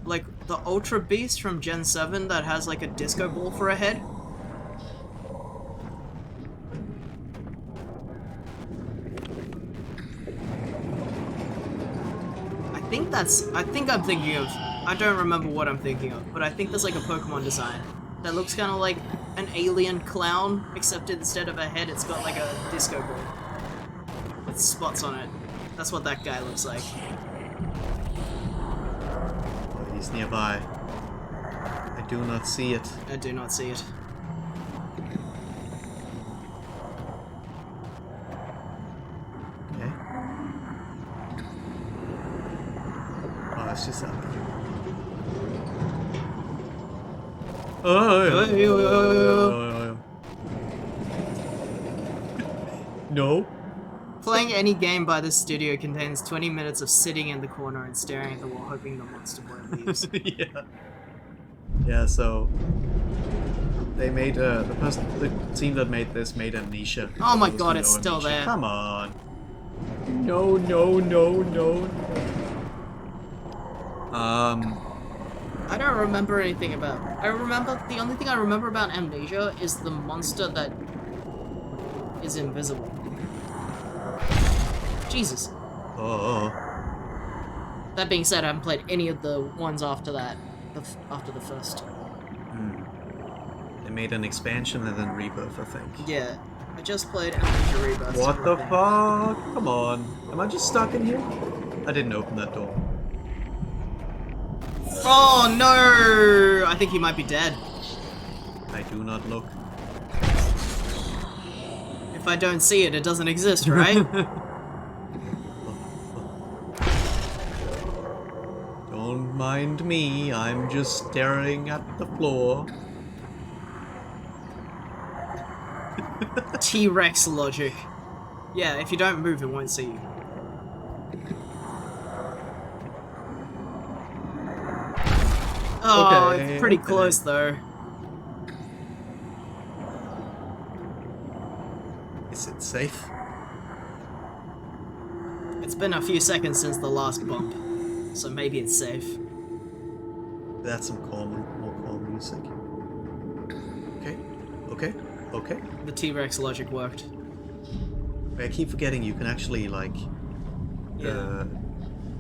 Ultra Beast from Gen 7 that has like a disco ball for a head. I think I'm thinking of, I don't remember what I'm thinking of, but I think there's like a Pokemon design that looks kind of like an alien clown, except instead of a head, it's got like a disco ball with spots on it. That's what that guy looks like. Oh, he's nearby. I do not see it. I do not see it. Okay. Oh, it's just up there. Oh. No. Playing any game by this studio contains 20 minutes of sitting in the corner and staring at the wall, hoping the monster boy leaves. Yeah. Yeah. So they made the team that made this made Amnesia. Oh my Those god, who it's know still Amnesia. there. Come on. No. I don't remember anything about. The only thing I remember about Amnesia is the monster that is invisible. Jesus. Oh. That being said, I haven't played any of the ones after that. After the first. They made an expansion and then Rebirth, I think. Yeah, I just played Amnesia Rebirth. What the fuck? Come on. Am I just stuck in here? I didn't open that door. Oh no! I think he might be dead. I do not look. If I don't see it, it doesn't exist, right? Don't mind me, I'm just staring at the floor. T-Rex logic. Yeah, if you don't move, it won't see you. Oh, Okay, it's pretty okay. close though. Is it safe? It's been a few seconds since the last bump, so maybe it's safe. That's some more calm music. Okay. The T-Rex logic worked. I keep forgetting you can actually, like... Yeah.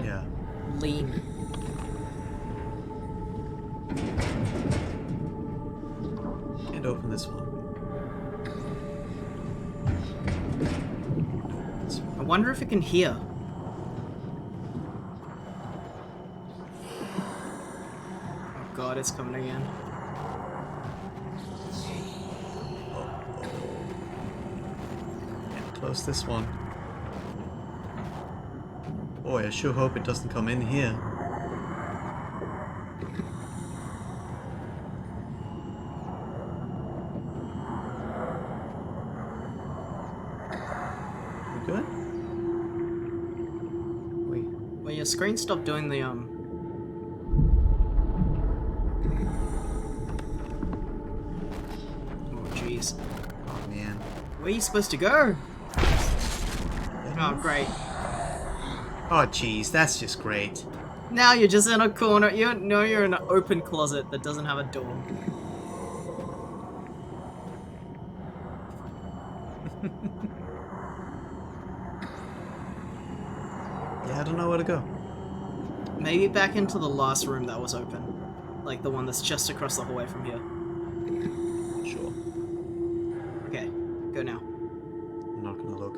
Yeah. Lean. Can't open this one. I wonder if it can hear. Oh god, it's coming again. Can't close this one. Boy, I sure hope it doesn't come in here. You good? Wait. Well, your screen stopped doing the Oh jeez. Oh man. Where are you supposed to go? Oh great. Oh jeez, that's just great. Now you're just in a corner. You know you're in an open closet that doesn't have a door. Yeah, I don't know where to go. Maybe back into the last room that was open. Like the one that's just across the hallway from here. Sure. Okay, go now. I'm not gonna look.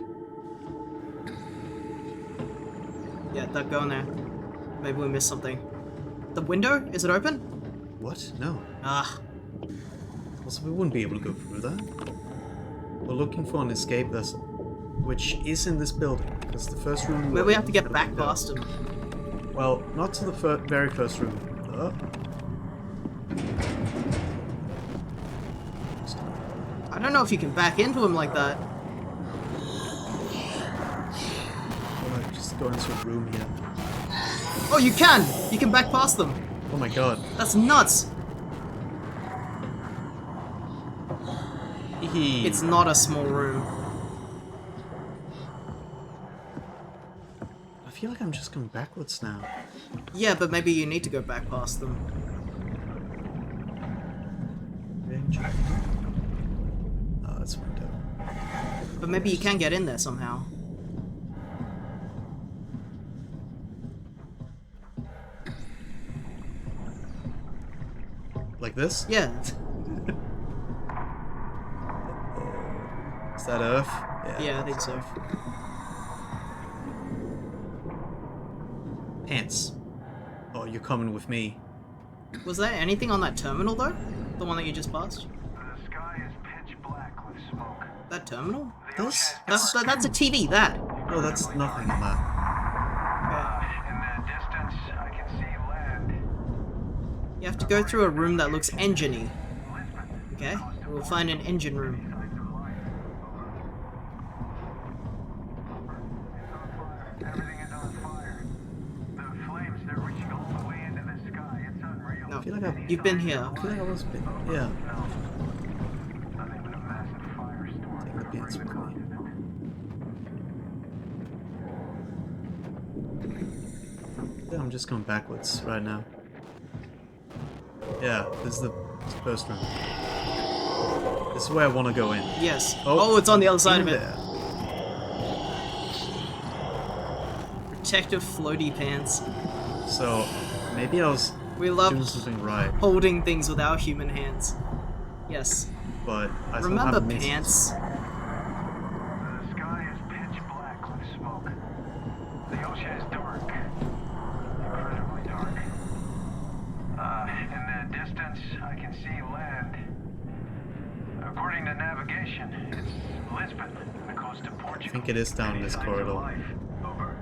Yeah, go in there. Maybe we missed something. The window? Is it open? What? No. Ah. Also, we wouldn't be able to go through that. We're looking for an escape vessel, which is in this building, because the first room... Maybe we have to get had a back window. past him. Well, not to the very first room. I don't know if you can back into him like that. Alright, just go into a room here. Oh, you can! You can back past them. Oh my god. That's nuts. Hee. It's not a small room. I feel like I'm just going backwards now. Yeah, but maybe you need to go back past them. Oh, that's a window. But maybe you can get in there somehow. Like this? Yeah. Is that Earth? Yeah, I think so. Pants. Oh, you're coming with me. Was there anything on that terminal though? The one that you just passed? The sky is pitch black with smoke. That terminal? This? That's a TV, that. No, that's nothing on that. In the distance, I can see land. You have to go through a room that looks engine-y. Okay? We'll find an engine room. Everything is on fire. The flames, they're reaching all the way into the sky. It's unreal. No, I feel like you've been here. I feel like I was been. Yeah. Nothing but a massive firestorm. Take the beats with me. Yeah, I'm just going backwards right now. Yeah, this is the first room. This is where I want to go in. Yes. Oh, it's on the other side of it. There. Protective floaty pants. So, maybe I was We love doing something right, holding things with our human hands. Yes. but I Remember somehow missed. pants? The sky is pitch black with smoke. The ocean is dark. Incredibly dark. In the distance, I can see land. According to navigation, it's Lisbon, the coast of Portugal. I think it is down Any this signs of corridor. life? Over.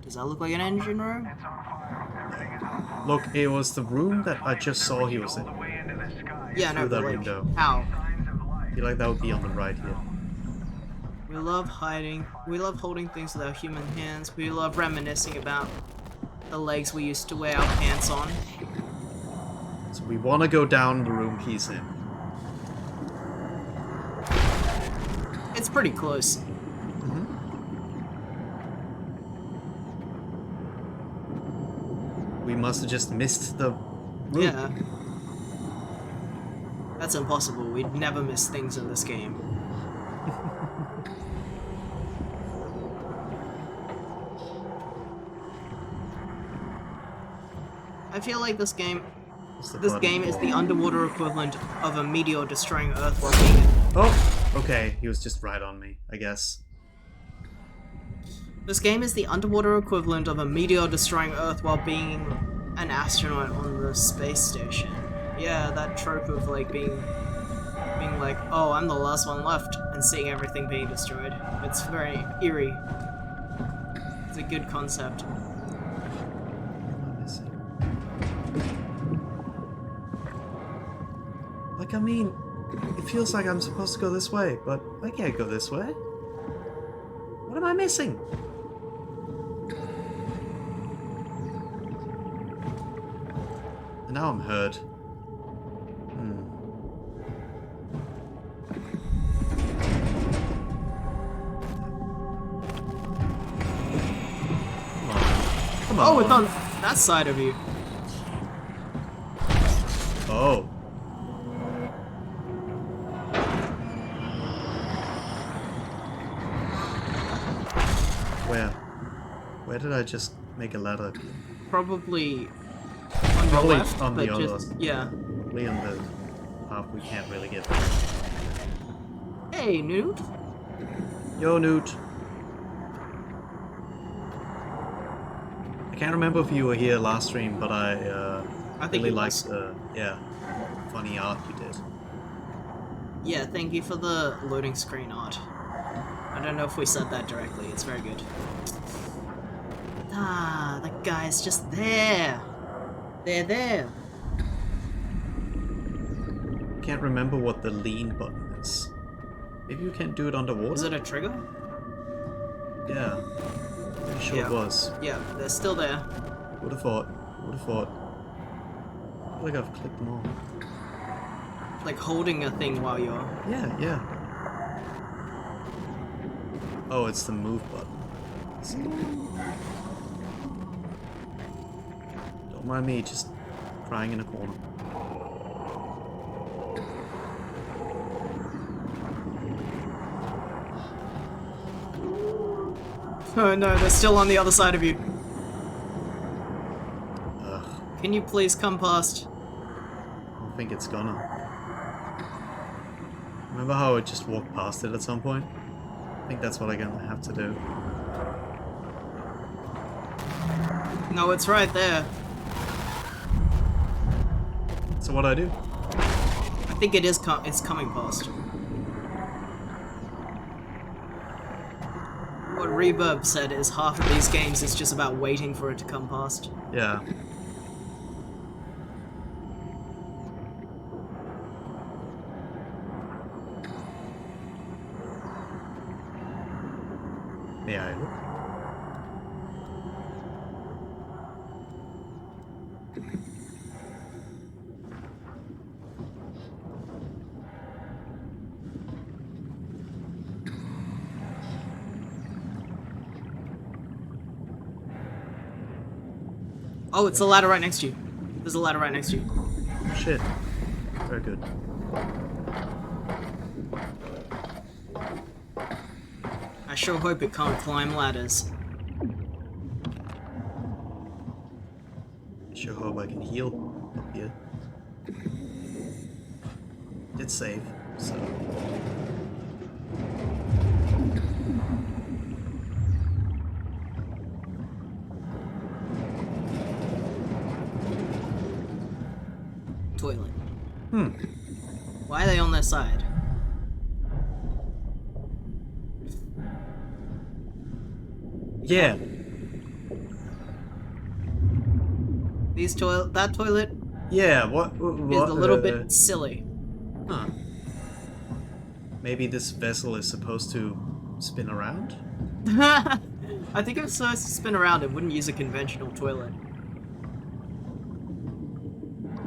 Does that look like an engine room? It's on fire. Everything is on fire. Look, it was the room that I just saw he was in. All the way into the sky. Yeah, no, Through that but like, window. how? Signs of life. I feel like that would be on the right here. We love hiding. We love holding things with our human hands. We love reminiscing about the legs we used to wear our pants on. So we want to go down the room he's in. It's pretty close. We must have just missed the room. Yeah. That's impossible. We'd never miss things in this game. I feel like this game What's the This button? game is the underwater equivalent of a meteor destroying Earth while being Oh, okay. He was just right on me, I guess. This game is the underwater equivalent of a meteor destroying Earth while being an astronaut on the space station. Yeah, that trope of like being like, oh, I'm the last one left, and seeing everything being destroyed. It's very eerie. It's a good concept. What am I missing? Like, I mean, it feels like I'm supposed to go this way, but I can't go this way. What am I missing? And now I'm hurt. Come on. Oh, it's on that side of you. Oh. Where? Where did I just make a ladder? Probably on your Probably left, on but the other. just yeah. Probably on the path we can't really get. Hey, Newt. Yo, Newt. I can't remember if you were here last stream, but I think really he liked was. the funny art you did. Yeah, thank you for the loading screen art. I don't know if we said that directly. It's very good. Ah, that guy's just there. They're there. Can't remember what the lean button is. Maybe you can do it underwater? Is it a trigger? Yeah. Pretty sure Yeah. it was. Yeah, they're still there. Would have thought. Would have thought. I feel like I've clicked them all. Like holding a thing while you're... Yeah, yeah. Oh, it's the move button. Let's see. Don't mind me, just crying in a corner. Oh no, they're still on the other side of you. Ugh, Can you please come past? I don't think it's gonna. Remember how I just walked past it at some point? I think that's what I'm gonna have to do. No, it's right there. So what do I do? I think it is it's coming past. What Reverb said is half of these games is just about waiting for it to come past. Yeah. May I look? Oh, it's a ladder right next to you. There's a ladder right next to you. Shit. Very good. I sure hope it can't climb ladders. Sure hope I can heal up here. It's safe, so. Toilet. Hmm. Why are they on their side? Yeah. That toilet Yeah, what is a little bit silly. Huh. Maybe this vessel is supposed to spin around? I think if it's supposed to spin around, it wouldn't use a conventional toilet.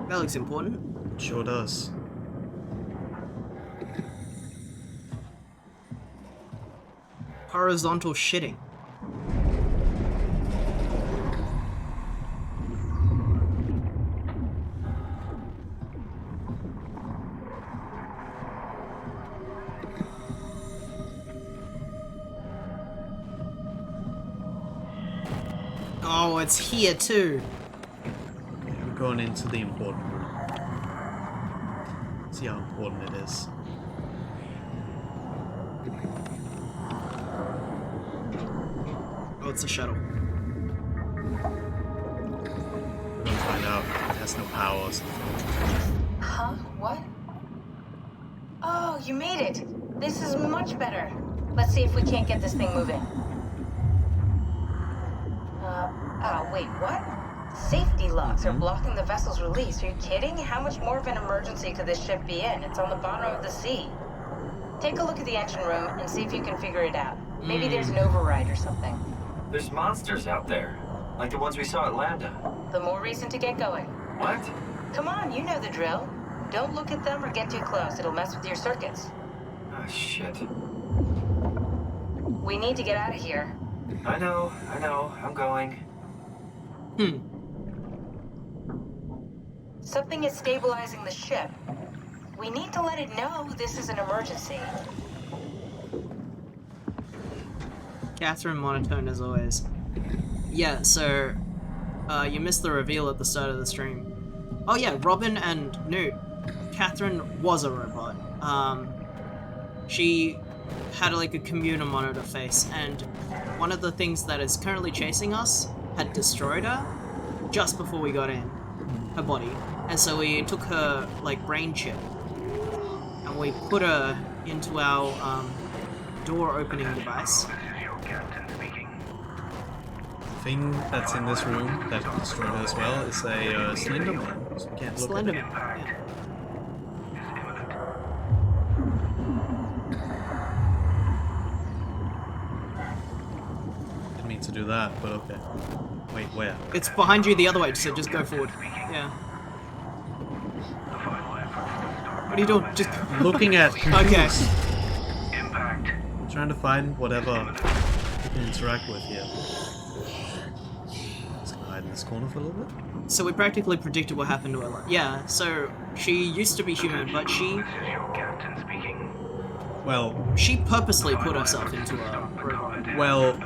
That looks important. It sure does. Horizontal shitting. Oh, it's here too. Okay, we're going into the important room. See how important it is. Oh, it's a shuttle. We're gonna find out it has no power or something. Huh? What? Oh, you made it. This is much better. Let's see if we can't get this thing moving. Wait, what? Safety locks are blocking the vessel's release. Are you kidding? How much more of an emergency could this ship be in? It's on the bottom of the sea. Take a look at the engine room and see if you can figure it out. Maybe there's an override or something. There's monsters out there, like the ones we saw at Lambda. The more reason to get going. What? Come on, you know the drill. Don't look at them or get too close. It'll mess with your circuits. Oh, shit. We need to get out of here. I know, I'm going. Something is stabilizing the ship. We need to let it know this is an emergency. Catherine monotone as always. Yeah, so you missed the reveal at the start of the stream. Oh yeah, Robin and Newt. Catherine was a robot. She had like a computer monitor face, and one of the things that is currently chasing us had destroyed her just before we got in, her body. And so we took her like brain chip and we put her into our door opening device. The thing that's in this room that destroyed her as well is a Slender Man, so we can't look at it. Slenderman. Yeah. Didn't mean to do that, but okay. Wait, where? It's behind you the other way, so just go forward. Yeah. What are you doing? Just Looking at computers. Okay. Impact. I'm trying to find whatever we can interact with here. Let's go hide in this corner for a little bit. So we practically predicted what happened to her. Yeah, so she used to be human, but This is your captain speaking. Well, she purposely put herself into a robot. well,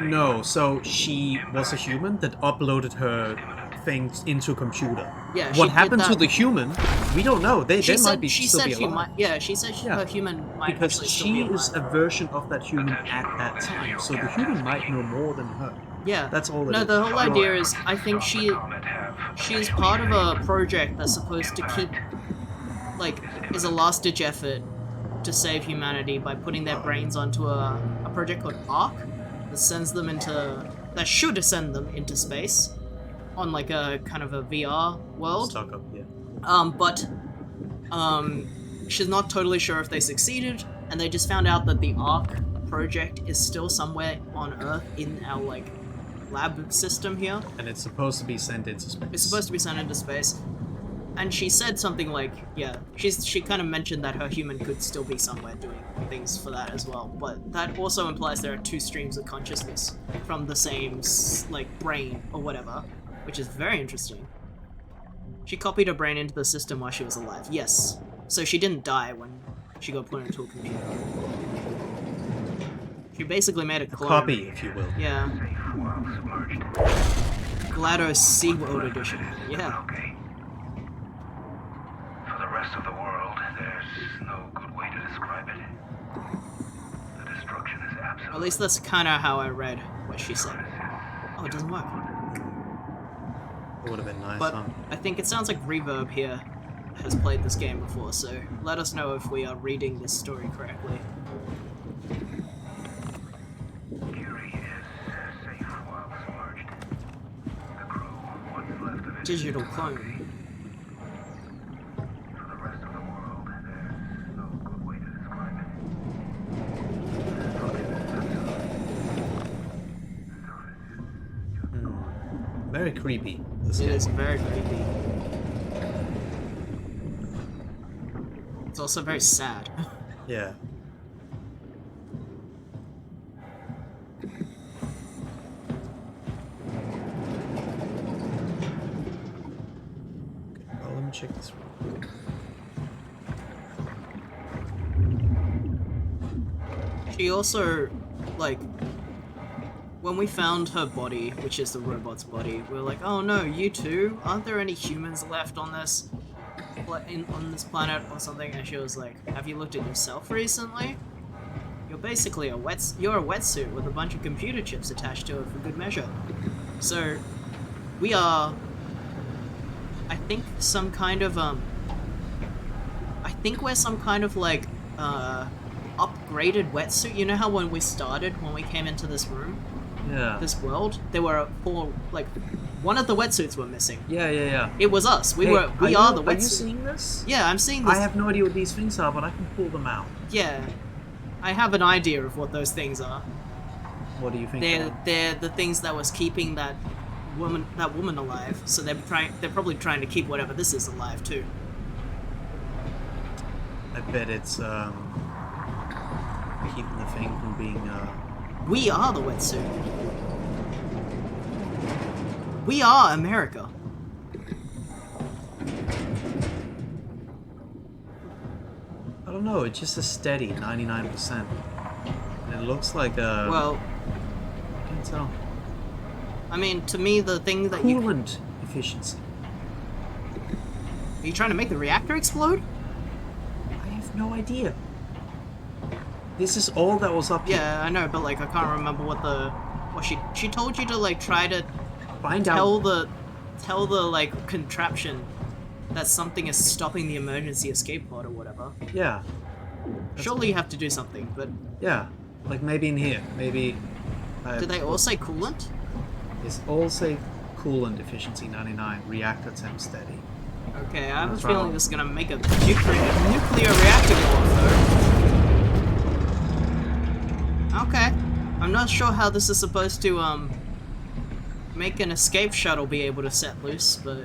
no. So she was a human that uploaded her things into a computer. Yeah, she What did happened to that. the human? We don't know. They might be she still said be she alive. might. Yeah, she said Yeah. her human might Because actually still she be is a alive. version of that human at that time, so the human might know more than her. Yeah, That's all it No, is. the whole idea is, I think she She is part of a project that's supposed to keep, like, is a last-ditch effort to save humanity by putting their brains onto a project called ARC that sends them into, that should send them into space on like a kind of a VR world. Stuck up here. But she's not totally sure if they succeeded, and they just found out that the ARC project is still somewhere on Earth in our like lab system here. And it's supposed to be sent into space. It's supposed to be sent into space. And she said something like, yeah, she kind of mentioned that her human could still be somewhere doing things for that as well. But that also implies there are two streams of consciousness from the same, like, brain or whatever. which is very interesting. She copied her brain into the system while she was alive. Yes. So she didn't die when she got put into a computer. She basically made a clone. Copy, if you will. Yeah. Safe while submerged. GLaDOS SeaWorld edition. Yeah. Okay. For the rest of the world, there's no good way to describe it. The destruction is absolute. At least that's kind of how I read what she said. Oh, it doesn't work. It would have been nice, But huh? I think it sounds like Reverb here has played this game before, so let us know if we are reading this story correctly. Curie is safe while submerged. The crew, what's left of it. Digital clone. For the rest of the world, there's no good way to describe it. The destruction is absolute. The surface is Very creepy. This It game. is very creepy. It's also very sad. Yeah. Okay, well, let me check this real quick. She also, like, when we found her body, which is the robot's body, we were like, oh no, you two? Aren't there any humans left on this on this planet or something? And she was like, have you looked at yourself recently? You're basically you're a wetsuit with a bunch of computer chips attached to it for good measure. So, we are, I think, some kind of, I think we're some kind of, like, upgraded wetsuit. You know how when we came into this room, Yeah. this world, there were four, like, one of the wetsuits were missing. Yeah. It was us. We Hey, are the wetsuit. Are you seeing this? Yeah, I'm seeing this. I have no idea what these things are, but I can pull them out. Yeah, I have an idea of what those things are. What do you think? they are? They're the things that was keeping that woman alive. So they're probably trying to keep whatever this is alive too. I bet it's keeping the thing from being We are the wetsuit. We are America. I don't know, it's just a steady 99%. And it looks like a Well, I can't tell. I mean, to me, the thing that you Coolant efficiency. are you trying to make the reactor explode? I have no idea. This is all that was up here. Yeah, I know, but like I can't remember what she told you to like try to Find out. tell the like contraption that something is stopping the emergency escape pod or whatever. Yeah. Surely you have to do something, but Yeah. Like maybe in here. Maybe. did they all say coolant? It's all say coolant efficiency 99, reactor temp steady. Okay, I have a That's feeling right. this is gonna make a nuclear reactor go off though. Okay. I'm not sure how this is supposed to make an escape shuttle be able to set loose, but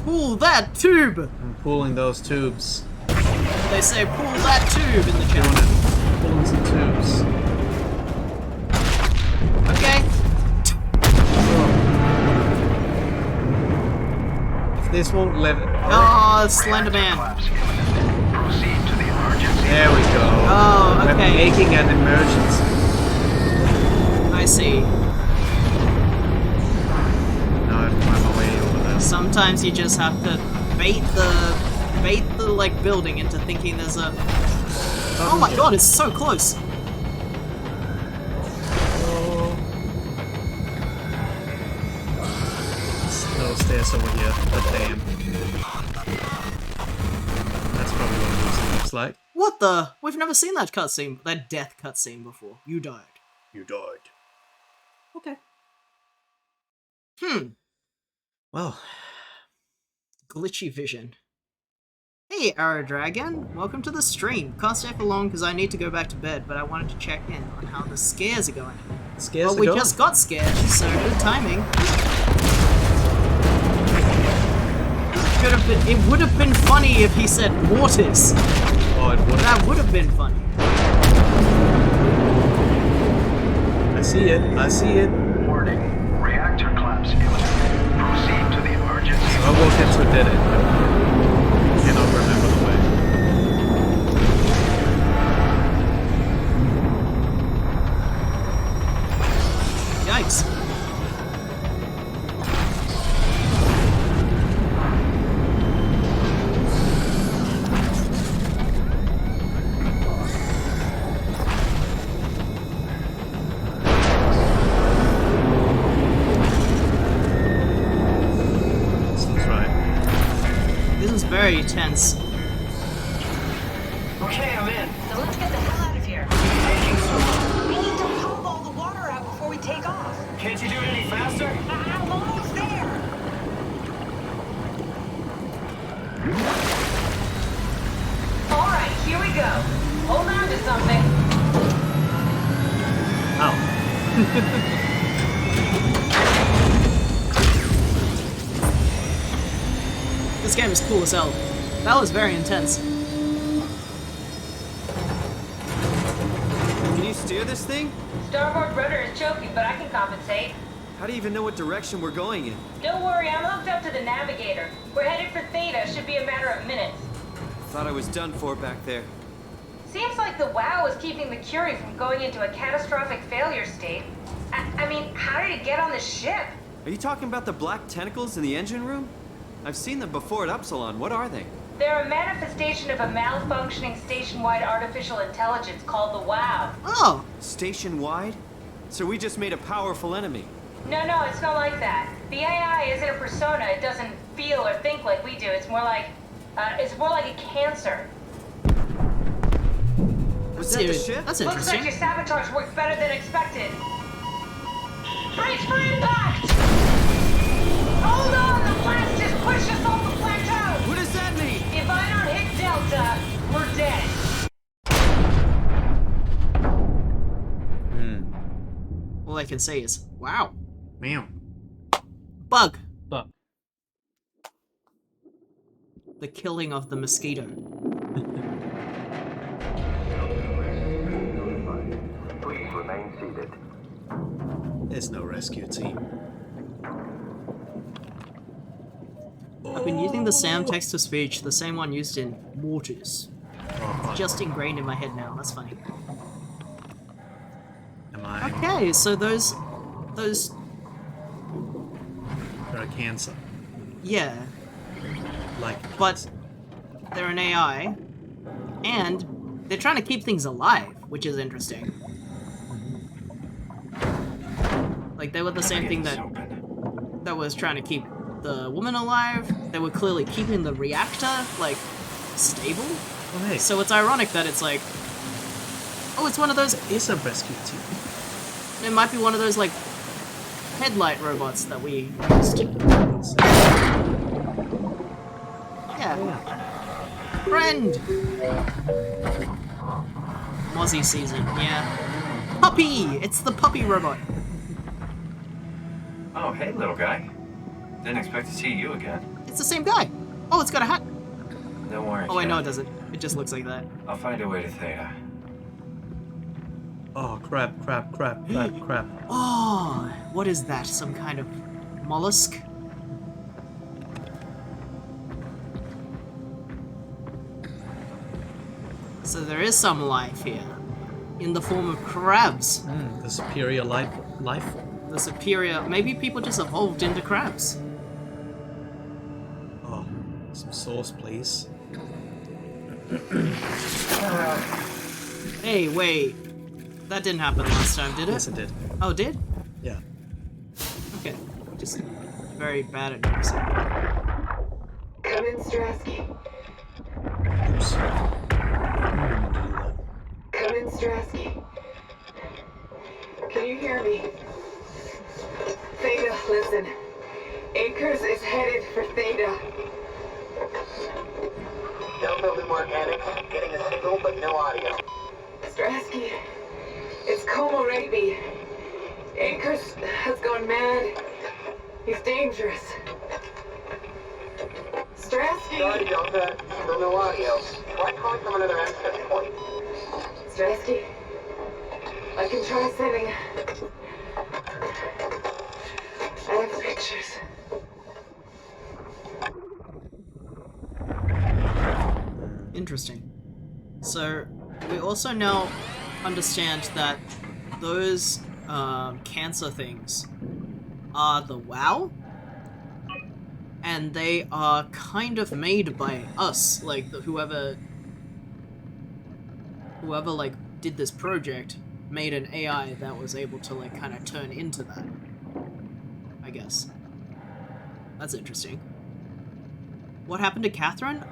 pull that tube! I'm pulling those tubes. They say pull that tube in the Doing chat. it. Pulling some tubes. Okay. If this won't let it. Oh, Slender Man. collapse imminent. Proceed to the emergency. There we go. Oh, We're okay. making an emergency. I see. Now I have to find my way over there. Sometimes you just have to bait the like building into thinking there's a. Oh my god, it's so close. No stairs over here. But damn. That's probably what it looks like. What the? We've never seen that cutscene, that death cutscene before. You died. You died. Okay. Well, Glitchy vision. Hey, Arrow Dragon. Welcome to the stream. Can't stay for long because I need to go back to bed, but I wanted to check in on how the scares are going. scares Well, the we goal. just got scared, so good timing. It would have been funny if he said mortars. Oh, it would. That would have been funny. I see it. I see it. Warning. Reactor I walked into a dead end. Cannot remember the way. Yikes. Seems right. This is very tense. Okay, I'm in. So let's get the hell out of here. Taking so long. We need to pump all the water out before we take off. Can't you do it any faster? I'm almost there. All right, here we go. Hold on to something. Ow. This game is cool as hell. That was very intense. Can you steer this thing? Starboard rudder is choking, but I can compensate. How do you even know what direction we're going in? Don't worry, I'm hooked up to the navigator. We're headed for Theta. Should be a matter of minutes. Thought I was done for back there. Seems like the WOW is keeping the Curie from going into a catastrophic failure state. I mean, how did it get on the ship? Are you talking about the black tentacles in the engine room? I've seen them before at Upsilon. What are they? They're a manifestation of a malfunctioning station-wide artificial intelligence called the WOW. Oh, Station-wide? So we just made a powerful enemy. No, it's not like that. The AI isn't a persona. It doesn't feel or think like we do. It's more like a cancer. Was that the ship? That's Looks like interesting. your sabotage worked better than expected. Brace for impact! Hold on, the blast just pushed us off the plateau! What does that mean? If I don't hit Delta, we're dead. All I can say is, wow. Meow. Bug. Bug. The killing of the mosquito. Please remain seated. There's no rescue team. I've been using the SAM text-to-speech, the same one used in Mortars. Oh, Just ingrained in my head now, that's funny. am I? Okay, so those, They're a cancer. yeah, Like, but they're an AI, and they're trying to keep things alive, which is interesting. Like, they were the same thing that was trying to keep the woman alive. They were clearly keeping the reactor, like, stable. oh, hey, So it's ironic that it's like, oh, it's one of those, it's a rescue team. it might be one of those, like, headlight robots that we used. Yeah. Friend! Mozzie season, yeah. Puppy! It's the puppy robot. Oh, hey, little guy. Didn't expect to see you again. It's the same guy. Oh, it's got a hat. Don't worry. Oh, wait, no, it kid. doesn't. It just looks like that. I'll find a way to Theta. Oh, crap. Oh, what is that? Some kind of mollusk? So there is some life here, in the form of crabs. The superior life form. The superior, maybe people just evolved into crabs. Oh, some sauce, please. Hey, wait. That didn't happen last time, did it? Yes, it did. Oh, it did? Yeah. Okay. Just very bad at noticing. Come in, Strasky. Oops. Come in, Strasky. Can you hear me? Theta, listen. Akers is headed for Theta. Delta Luma Organics, getting a signal but no audio. Strasky, it's Como Raby. Akers has gone mad. He's dangerous. Strasky! Sorry, Delta, still no audio. Try calling from another access point. Strasky, I can try sending. I have pictures. Interesting. So, we also now understand that those cancer things are the WoW, and they are kind of made by us, like whoever like did this project made an AI that was able to like kind of turn into that, I guess. That's interesting. What happened to Catherine?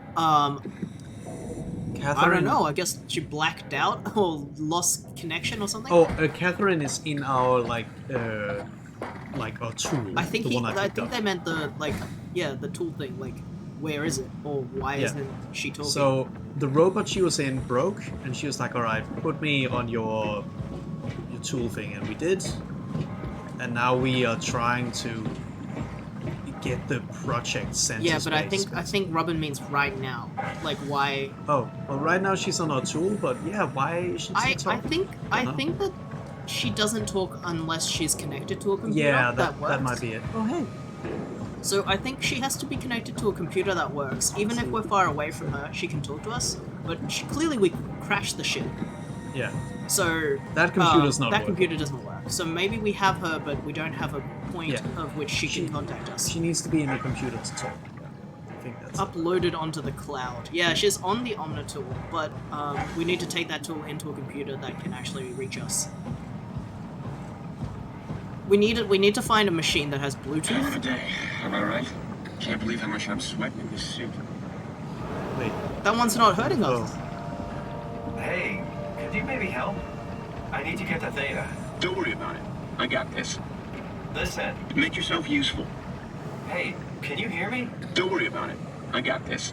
Catherine... I don't know. I guess she blacked out or lost connection or something. Oh, Catherine is in our like our tool. I think I think they meant the the tool thing. Like, where is it, or why isn't she talking? So the robot she was in broke, and she was like, "All right, put me on your tool thing," and we did. And now we are trying to get the project sent. Yeah, but I think Robin means right now. Like, why? Oh, well, right now she's on our tool, but yeah, why should she talk? I think that she doesn't talk unless she's connected to a computer. Yeah, that works. that might be it. Oh, hey. So I think she has to be connected to a computer that works. Even if we're far away from her, she can talk to us. But clearly we crashed the ship. Yeah. So that computer's not that working. computer doesn't work. So maybe we have her, but we don't have a point of which she can contact us. She needs to be in the computer to talk. I think that's uploaded onto the cloud. Yeah, she's on the Omni tool, but we need to take that tool into a computer that can actually reach us. We need to find a machine that has Bluetooth. Hell of a day, am I right? Can't believe how much I'm sweating in this suit. Wait. That one's not hurting us. Hey, could you maybe help? I need to get the theta. Don't worry about it. I got this. Listen. Make yourself useful. Hey, can you hear me? Don't worry about it. I got this.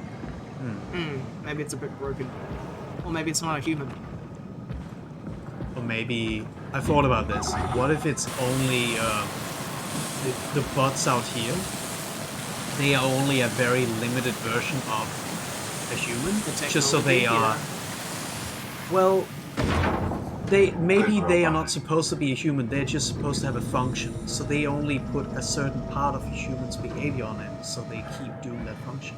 Maybe it's a bit broken. Or maybe it's not a human. Or maybe... I thought about this. What if it's only the bots out here? They are only a very limited version of a human, just so they are. Well, they are not supposed to be a human. They're just supposed to have a function. So they only put a certain part of a human's behavior on it, so they keep doing that function.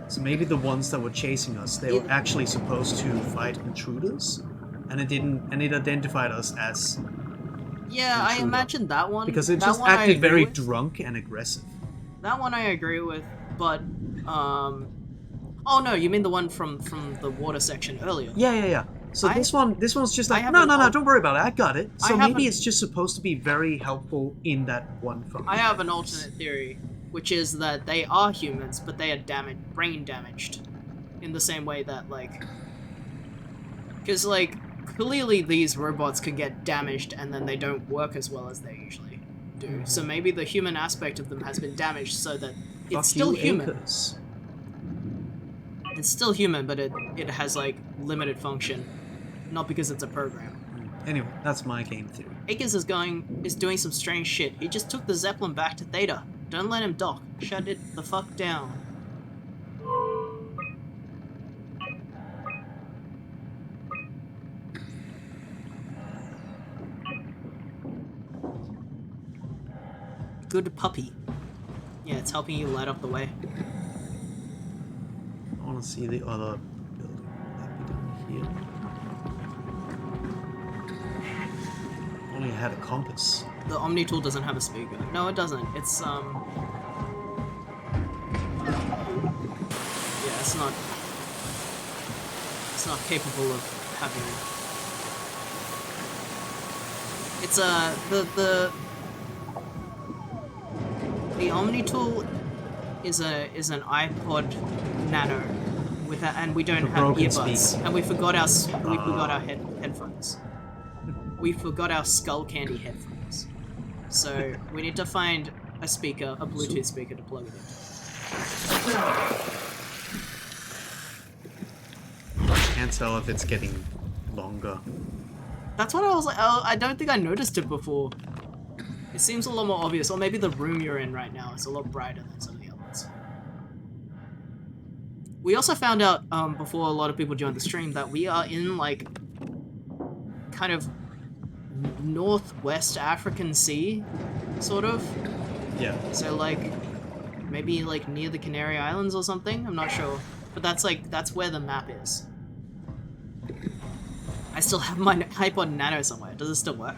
So maybe the ones that were chasing us, they were actually supposed to fight intruders. And it didn't, and it identified us as. Yeah, I imagine that one because it just acted very drunk and aggressive. That one I agree with, but oh no, you mean the one from the water section earlier? Yeah. So this one's just like no, don't worry about it. I got it. So maybe it's just supposed to be very helpful in that one function. I have an alternate theory, which is that they are humans, but they are brain damaged, in the same way that because clearly these robots could get damaged and then they don't work as well as they usually do. So maybe the human aspect of them has been damaged so that it's still human. Acres. It's still human, but it has limited function, not because it's a program. Anyway, that's my game theory. Akers is doing some strange shit. He just took the Zeppelin back to Theta. Don't let him dock. Shut it the fuck down. Good puppy. Yeah, it's helping you light up the way. I want to see the other building. That be down here. Only had a compass. The Omni tool doesn't have a speaker. No, it doesn't. It's yeah, it's not capable of having. It's the Omni tool is an iPod Nano and we don't have earbuds, and we forgot our headphones. We forgot our Skull Candy headphones, so we need to find a speaker, a Bluetooth speaker to plug it in. Can't tell if it's getting longer. That's what I was like. I don't think I noticed it before. It seems a lot more obvious, or maybe the room you're in right now is a lot brighter than some of the others. We also found out, before a lot of people joined the stream, that we are in, kind of northwest African Sea, sort of. Yeah. So, maybe, near the Canary Islands or something? I'm not sure. But that's where the map is. I still have my iPod Nano somewhere. Does it still work?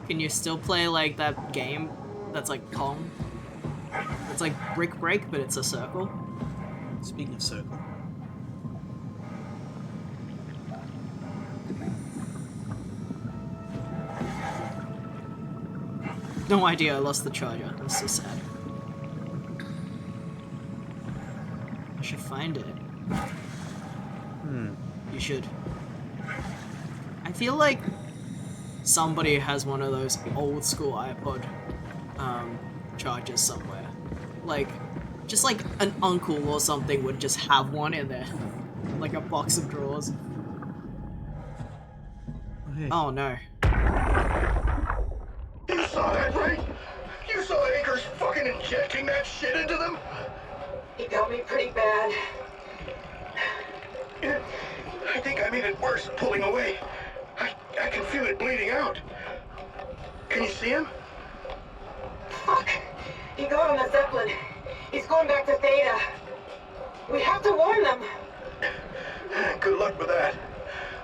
Can you still play like that game that's like Pong? It's like Brick Break, but it's a circle. Speaking of circle. No idea, I lost the charger. I'm so sad. I should find it. You should. I feel like somebody has one of those old school iPod chargers somewhere. Like, just like an uncle or something would just have one in there. Like a box of drawers. Hey. Oh no. You saw that, right? You saw Akers fucking injecting that shit into them? He got me pretty bad. I think I made it worse pulling away. I can feel it bleeding out. Can you see him? Fuck! He got on the Zeppelin. He's going back to Theta. We have to warn them. Good luck with that.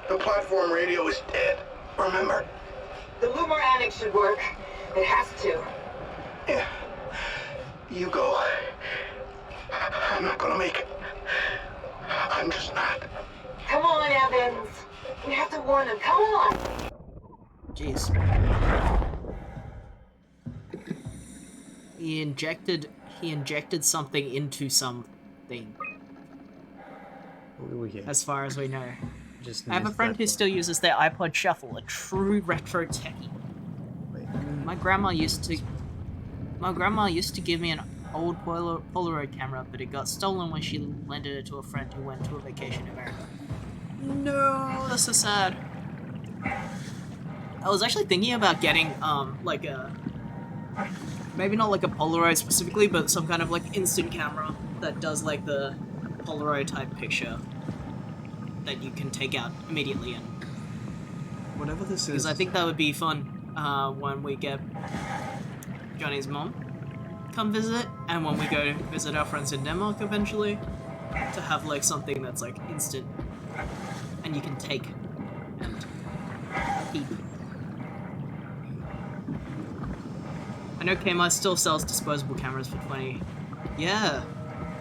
The platform radio is dead. Remember? The Lumar Annex should work. It has to. Yeah. You go. I'm not gonna make it. I'm just not. Come on, Evans. We have to warn them. Come on. Jeez. He injected something into something. What do we get? As far as we know. Just I have a friend who still uses their iPod Shuffle, a true retro techie. Wait, My grandma used to give me an old Polaroid camera, but it got stolen when she lended it to a friend who went to a vacation in America. No, that's so sad. I was actually thinking about getting like a, maybe not like a Polaroid specifically, but some kind of like instant camera that does like the Polaroid type picture that you can take out immediately. And whatever this is. because I think that would be fun when we get Johnny's mom come visit, and when we go to visit our friends in Denmark eventually, to have like something that's like instant and you can take and keep. I know Kmart still sells disposable cameras for 20. Yeah,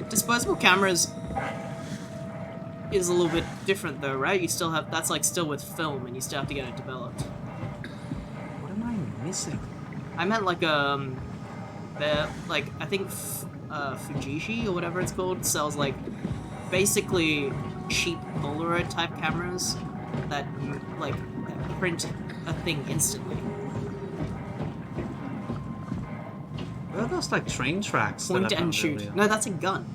disposable cameras is a little bit different though, right? You still have, that's like still with film and you still have to get it developed. What am I missing? I meant like they're like, I think Fujishi or whatever it's called sells like basically cheap Polaroid type cameras that like that print a thing instantly. What are those like train tracks? that I Point and found shoot. earlier? No, that's a gun.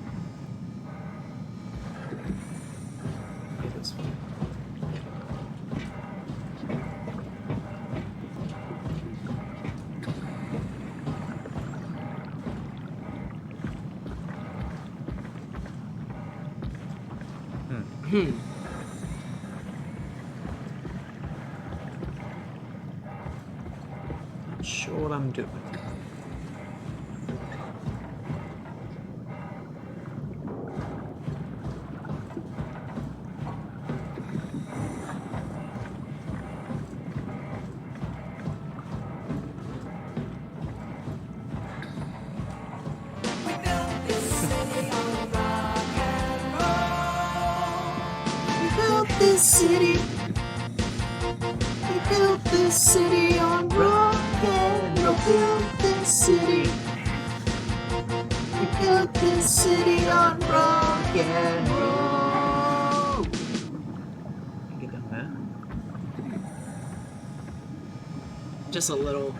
Okay, this one. Not sure what I'm doing. This city, we built this city on rock and roll. Built this city, we built this city on rock and roll. Get down there. Just a little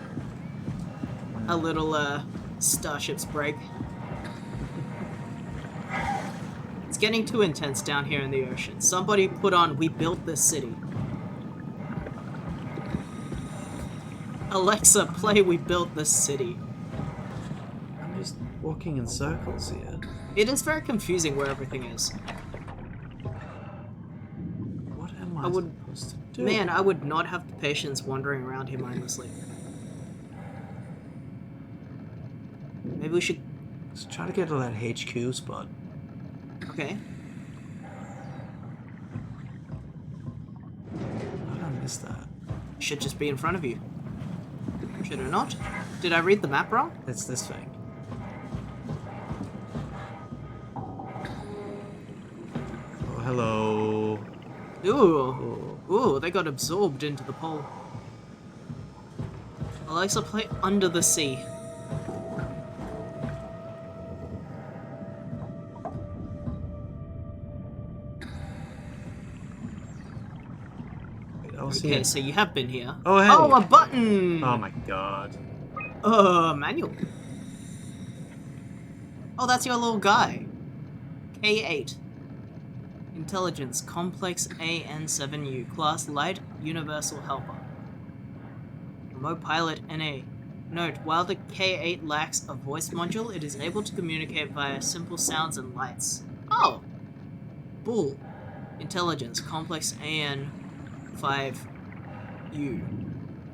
Starship's break. It's getting too intense down here in the ocean. Somebody put on "We Built This City." Alexa, play "We Built This City." I'm just walking in circles here. It is very confusing where everything is. What am I I would- supposed to do? Man, I would not have the patience wandering around here mindlessly. Maybe we should... Let's try to get to that HQ spot. Okay. is that? Should just be in front of you. Should it not? Did I read the map wrong? It's this thing. Oh, hello. Ooh. Ooh, they got absorbed into the pole. Alexa, play Under the Sea. Okay, so you have been here. Oh, hey. Oh, a button! Oh my god. Manual. Oh, that's your little guy. K8. Intelligence, Complex AN7U, Class Light Universal Helper. Remote Pilot NA. Note, while the K8 lacks a voice module, it is able to communicate via simple sounds and lights. Oh! Bull. Intelligence, Complex AN5U.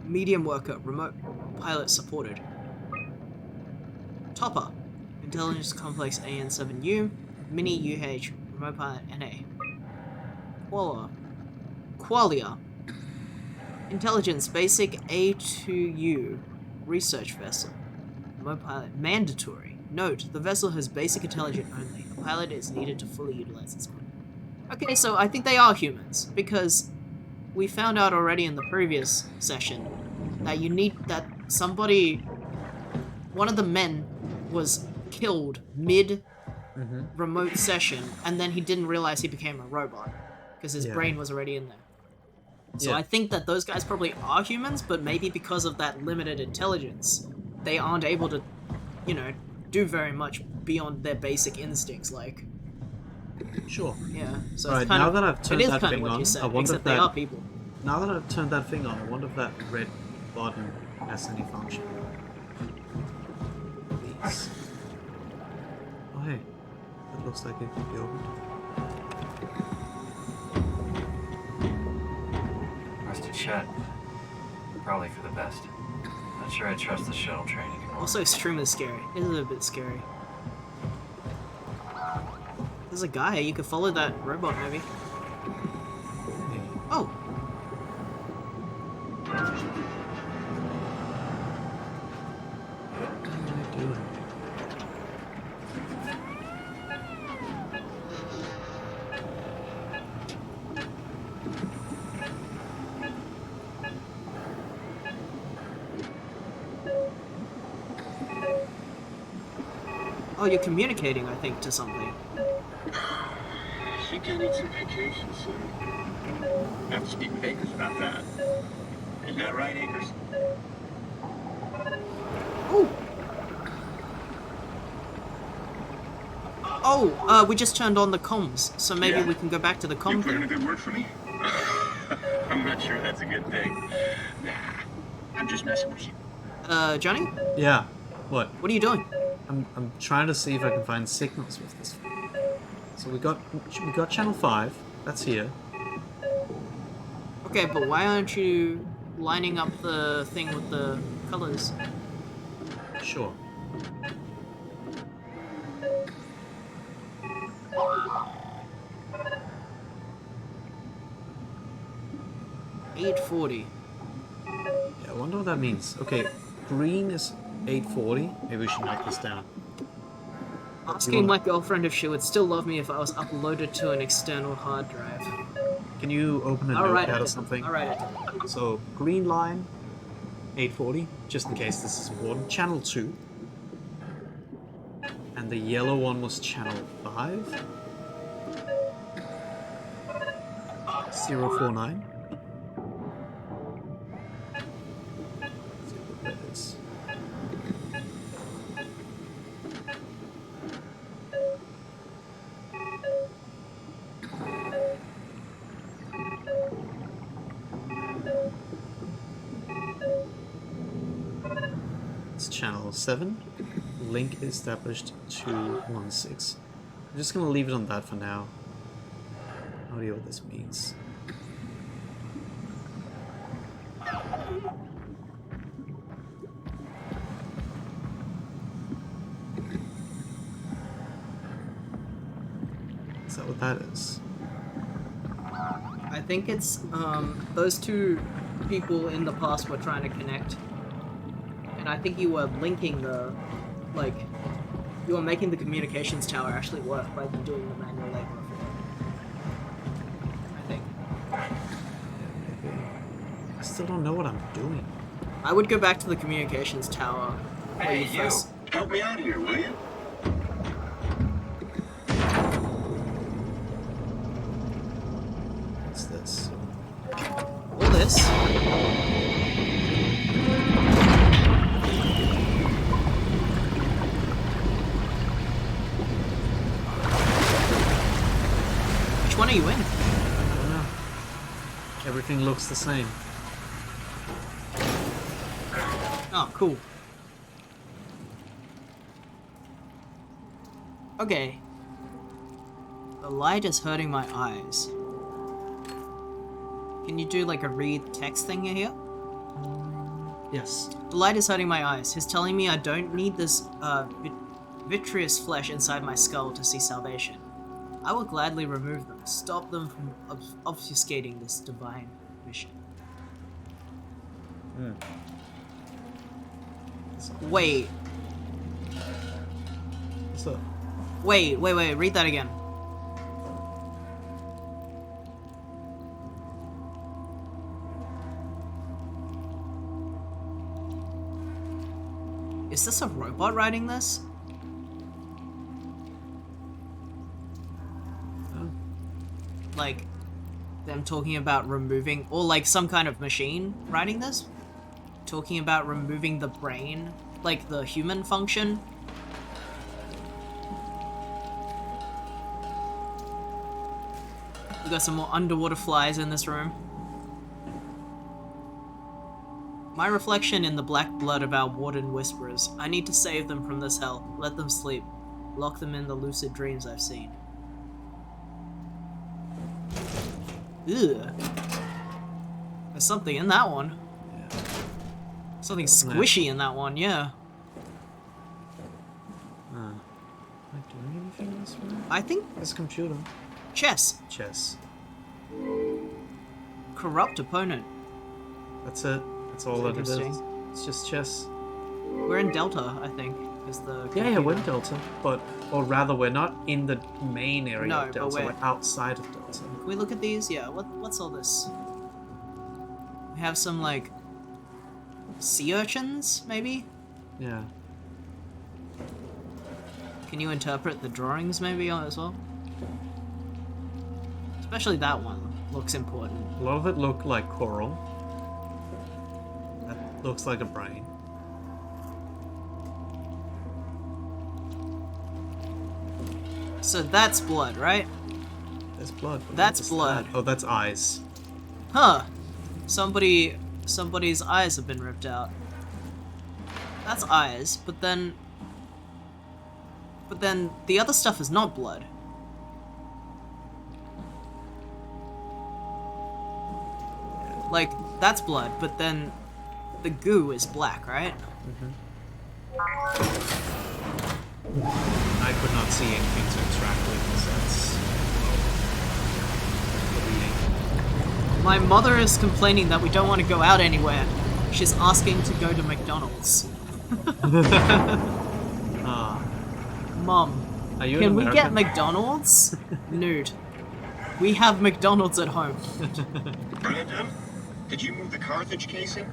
Medium Worker, Remote Pilot Supported. Topper. Intelligence Complex AN7U, Mini UH, Remote Pilot NA. Qualia. Intelligence Basic A2U, Research Vessel. Remote Pilot Mandatory. Note, the vessel has basic intelligence only. A pilot is needed to fully utilize its equipment. Okay, so I think they are humans, because we found out already in the previous session that one of the men was killed mid remote session, and then he didn't realize he became a robot because his brain was already in there. So I think that those guys probably are humans, but maybe because of that limited intelligence, they aren't able to, do very much beyond their basic instincts, like. Sure. Yeah. So Right, it's kind now of, that I've turned it is that kind thing of what on, you said, I wonder except if they that, are people. Now that I've turned that thing on, I wonder if that red button has any function. Please. Oh hey, that looks like it could be opened. Arrested Chet. Probably for the best. Not sure I trust the shuttle train anymore. Also, extremely scary. It is a bit scary. There's a guy. You could follow that robot, maybe. Oh. What am I doing? Oh, you're communicating, I think, to something. She can need some vacation soon. I have to speak with Akers about that. Isn't that right, Akers? Oh, we just turned on the comms, so maybe we can go back to the comm You put in thing. a good word for me? I'm not sure that's a good thing. Nah, I'm just messing with you. Johnny? Yeah. What? What are you doing? I'm trying to see if I can find signals with this. So we got channel 5. That's here. Okay, but why aren't you lining up the thing with the colors? Sure. $840. Yeah, I wonder what that means. Okay, green is 840. Maybe we should note this down. Asking my girlfriend if she would still love me if I was uploaded to an external hard drive. Can you open a notepad or something? Alright. So, green line, 840, just in case this is important. Channel 2. And the yellow one was channel 5. 049. Let's see what that is. It's channel 7. Link established 216. I'm just gonna leave it on that for now. No idea what this means. Is that what that is? I think it's those two people in the past were trying to connect, and I think you were linking the, like, you were making the communications tower actually work by doing the manual labor for it. I think. I still don't know what I'm doing. I would go back to the communications tower. Hey, you! Help me out here, will you? What's this? All this. Which one are you in? I don't know. Everything looks the same. Oh, cool. Okay. The light is hurting my eyes. Can you do like a read text thing here? Yes. The light is hurting my eyes. He's telling me I don't need this vitreous flesh inside my skull to see salvation. I will gladly remove them, stop them from obfuscating this divine mission. Wait. What's up? Wait, read that again. Is this a robot writing this? Oh. Like, them talking about removing, or like some kind of machine writing this? Talking about removing the brain, like the human function? We got some more underwater flies in this room. My reflection in the black blood of our warden whisperers. I need to save them from this hell. Let them sleep. Lock them in the lucid dreams I've seen. Ugh. There's something in that one. Yeah. Something squishy in that one, yeah. Am I doing anything in this room? I think It's a computer. chess. Chess. Corrupt opponent. That's it. That's all that it is. Interesting. It's just chess. We're in Delta, I think, is the Yeah, we're in computer. Delta, or rather, we're not in the main area No, of but Delta. we're- We're outside of Delta. Can we look at these? Yeah, what's all this? We have some, like, sea urchins, maybe? Yeah. Can you interpret the drawings, maybe, as well? Especially that one looks important. A lot of it look like coral. That looks like a brain. So that's blood, right? There's blood. But That's what is blood. that? Oh, that's eyes. Huh. Somebody's eyes have been ripped out. That's eyes, but then the other stuff is not blood. Like, that's blood, but then the goo is black, right? I could not see anything to interact with, so that's... My mother is complaining that we don't want to go out anywhere. She's asking to go to McDonald's. Ah. Mom, Are you an can we get American? McDonald's? Nude. We have McDonald's at home. Brandon, did you move the Carthage casing?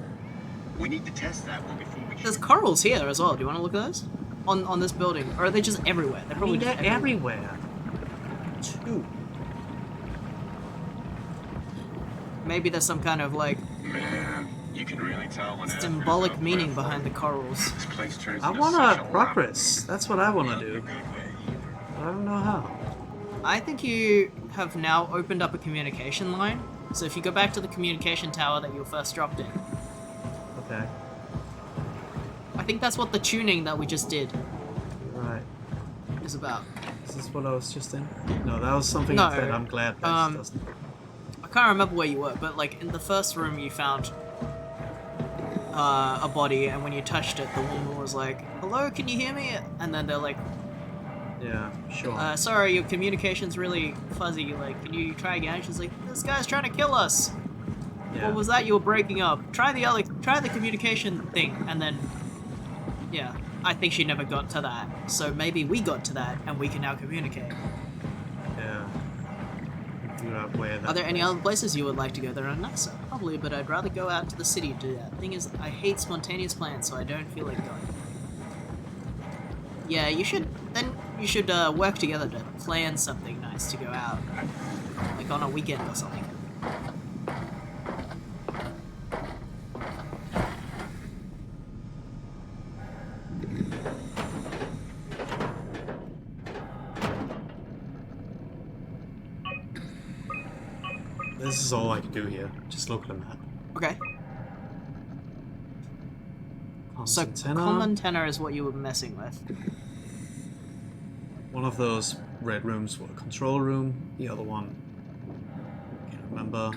We need to test that one before we... There's corals here as well. Do you want to look at those? On this building. Or are they just everywhere? They're probably They're just everywhere. Two. Maybe there's some kind of, like, Man, you can really tell when... symbolic meaning behind the corals. This place turns I into want such to a progress. That's what I want to do. But I don't know how. I think you have now opened up a communication line. So if you go back to the communication tower that you first dropped in, Okay. I think that's what the tuning that we just did Right. is about. Is this what I was just in? No, that was something No, that I'm glad that doesn't. I can't remember where you were, but like in the first room you found a body, and when you touched it, the woman was like, "Hello, can you hear me?" And then they're like, Yeah, sure. Sorry, your communication's really fuzzy. Like, can you try again? She's like, this guy's trying to kill us. Yeah. What was that you were breaking up? Try the communication thing, and then, yeah, I think she never got to that. So maybe we got to that, and we can now communicate. Yeah. Figure out where that Are there any is. other places you would like to go that are nicer? Probably, but I'd rather go out to the city to do that. Thing is, I hate spontaneous plans, so I don't feel like going. Yeah, you should work together to plan something nice to go out, like on a weekend or something. This is all I can do here. Just look at a map. Okay. Comms So antenna. common tenor is what you were messing with. One of those red rooms was a control room. The other one, can't remember.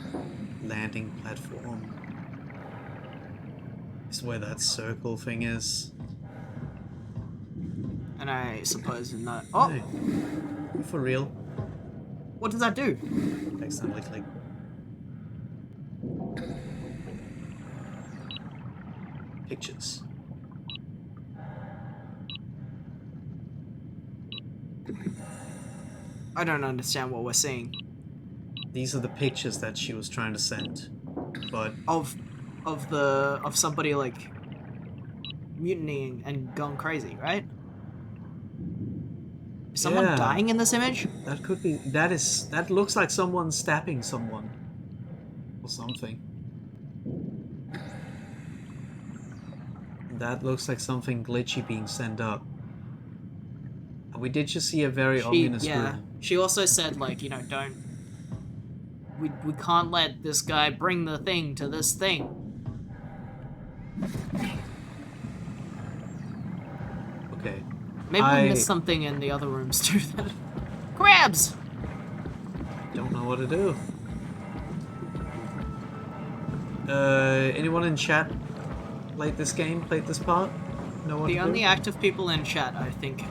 Landing platform. Is where that circle thing is. And I suppose not. Oh, Hey, for real. what does that do? Accidentally click. Pictures. I don't understand what we're seeing. These are the pictures that she was trying to send. But Of somebody like mutinying and going crazy, right? Is someone Yeah. dying in this image? that could be that looks like someone stabbing someone. Or something. That looks like something glitchy being sent up. And we did just see a very ominous room. She also said, like, you know, we can't let this guy bring the thing to this thing. Okay. Maybe we missed something in the other rooms too. Crabs! Don't know what to do. Anyone in chat played this game? Played this part? Know what The to only do? active people in chat, I think,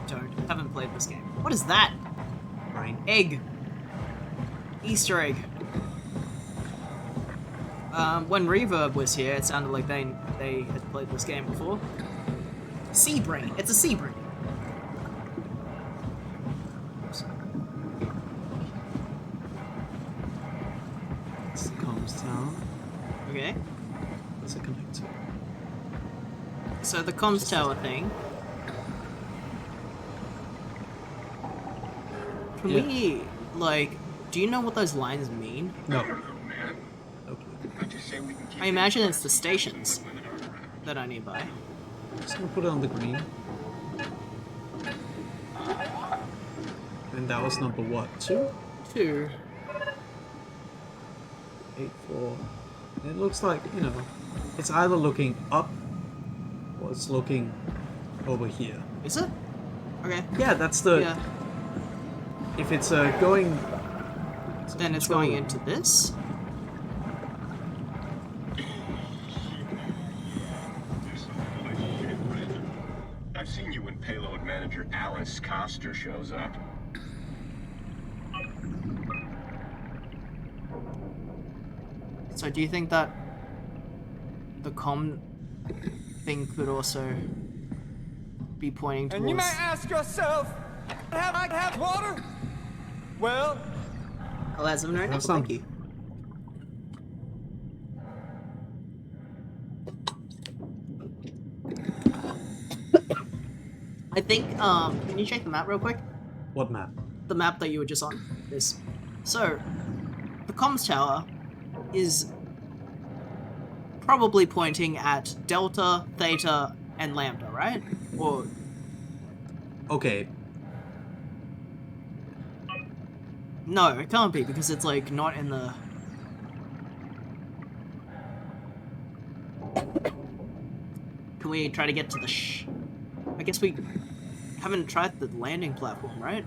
haven't played this game. What is that? Brain. Egg. Easter egg. When Reverb was here, it sounded like they had played this game before. Sea brain. It's a sea brain. It's the comms tower. Okay. What's it connect to? So the comms tower thing. Can Yeah. we, like, do you know what those lines mean? No. I imagine it's the stations that are nearby. Just gonna put it on the green. And that was number what? 2? 2. 8, 4. It looks like, you know, it's either looking up or it's looking over here. Is it? Okay. Yeah, that's the. Yeah. If it's going. Then it's going into this? I've seen you when payload manager Alice Coster shows up. So do you think that the comm thing could also be pointing towards... And you may ask yourself, have I had water? Well... I'll add some right now, thank you. I think, can you check the map real quick? What map? The map that you were just on. This. So, the comms tower is probably pointing at Delta, Theta, and Lambda, right? Or... Okay. No, it can't be, because it's, like, not in the... Can we try to get to the I guess we haven't tried the landing platform, right?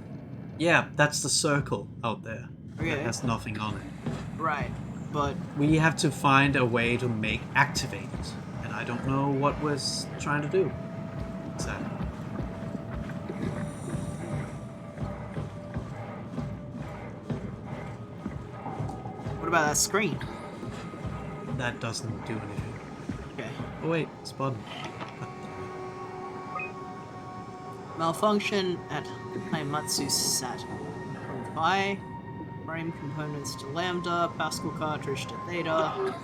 Yeah, that's the circle out there. Okay. That has nothing on it. Right, but... We have to find a way to activate it. And I don't know what we're trying to do. Exactly. about that screen? That doesn't do anything. Okay. Oh wait, spawn. Malfunction at Haimatsu Sat. From Phi. Frame components to Lambda. Pascal cartridge to Theta.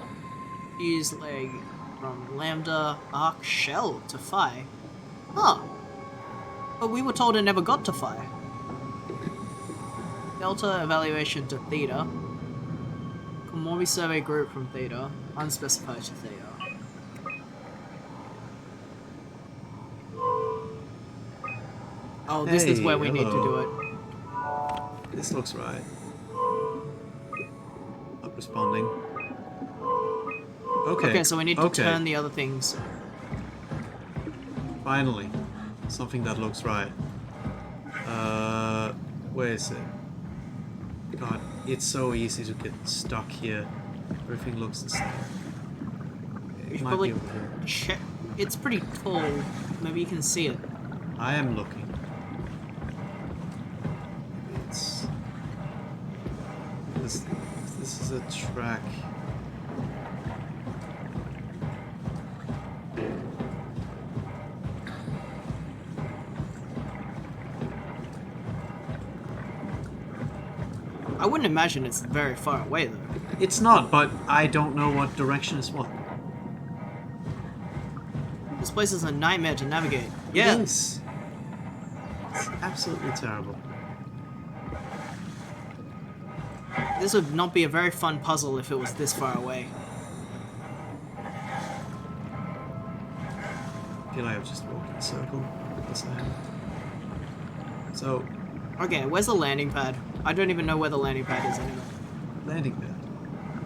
Fuse leg from Lambda. Arc shell to Phi. Huh. But we were told it never got to Phi. Delta evaluation to Theta. Komori survey group from Theta. Unspecified to Theta. Oh, this is where we need to do it. This looks right. Not responding. Okay. Okay, so we need to turn the other things. Finally. Something that looks right. Where is it? God, it's so easy to get stuck here. Everything looks the same. We It should might probably be over here. check. It's pretty tall. Maybe you can see it. I am looking. It's... This is a track. I wouldn't imagine it's very far away, though. It's not, but I don't know what direction is what. This place is a nightmare to navigate. Yeah. It is. It's absolutely terrible. This would not be a very fun puzzle if it was this far away. I feel like I've just walked in a circle. Yes, I have. So, Okay, where's the landing pad? I don't even know where the landing pad is anymore. landing pad.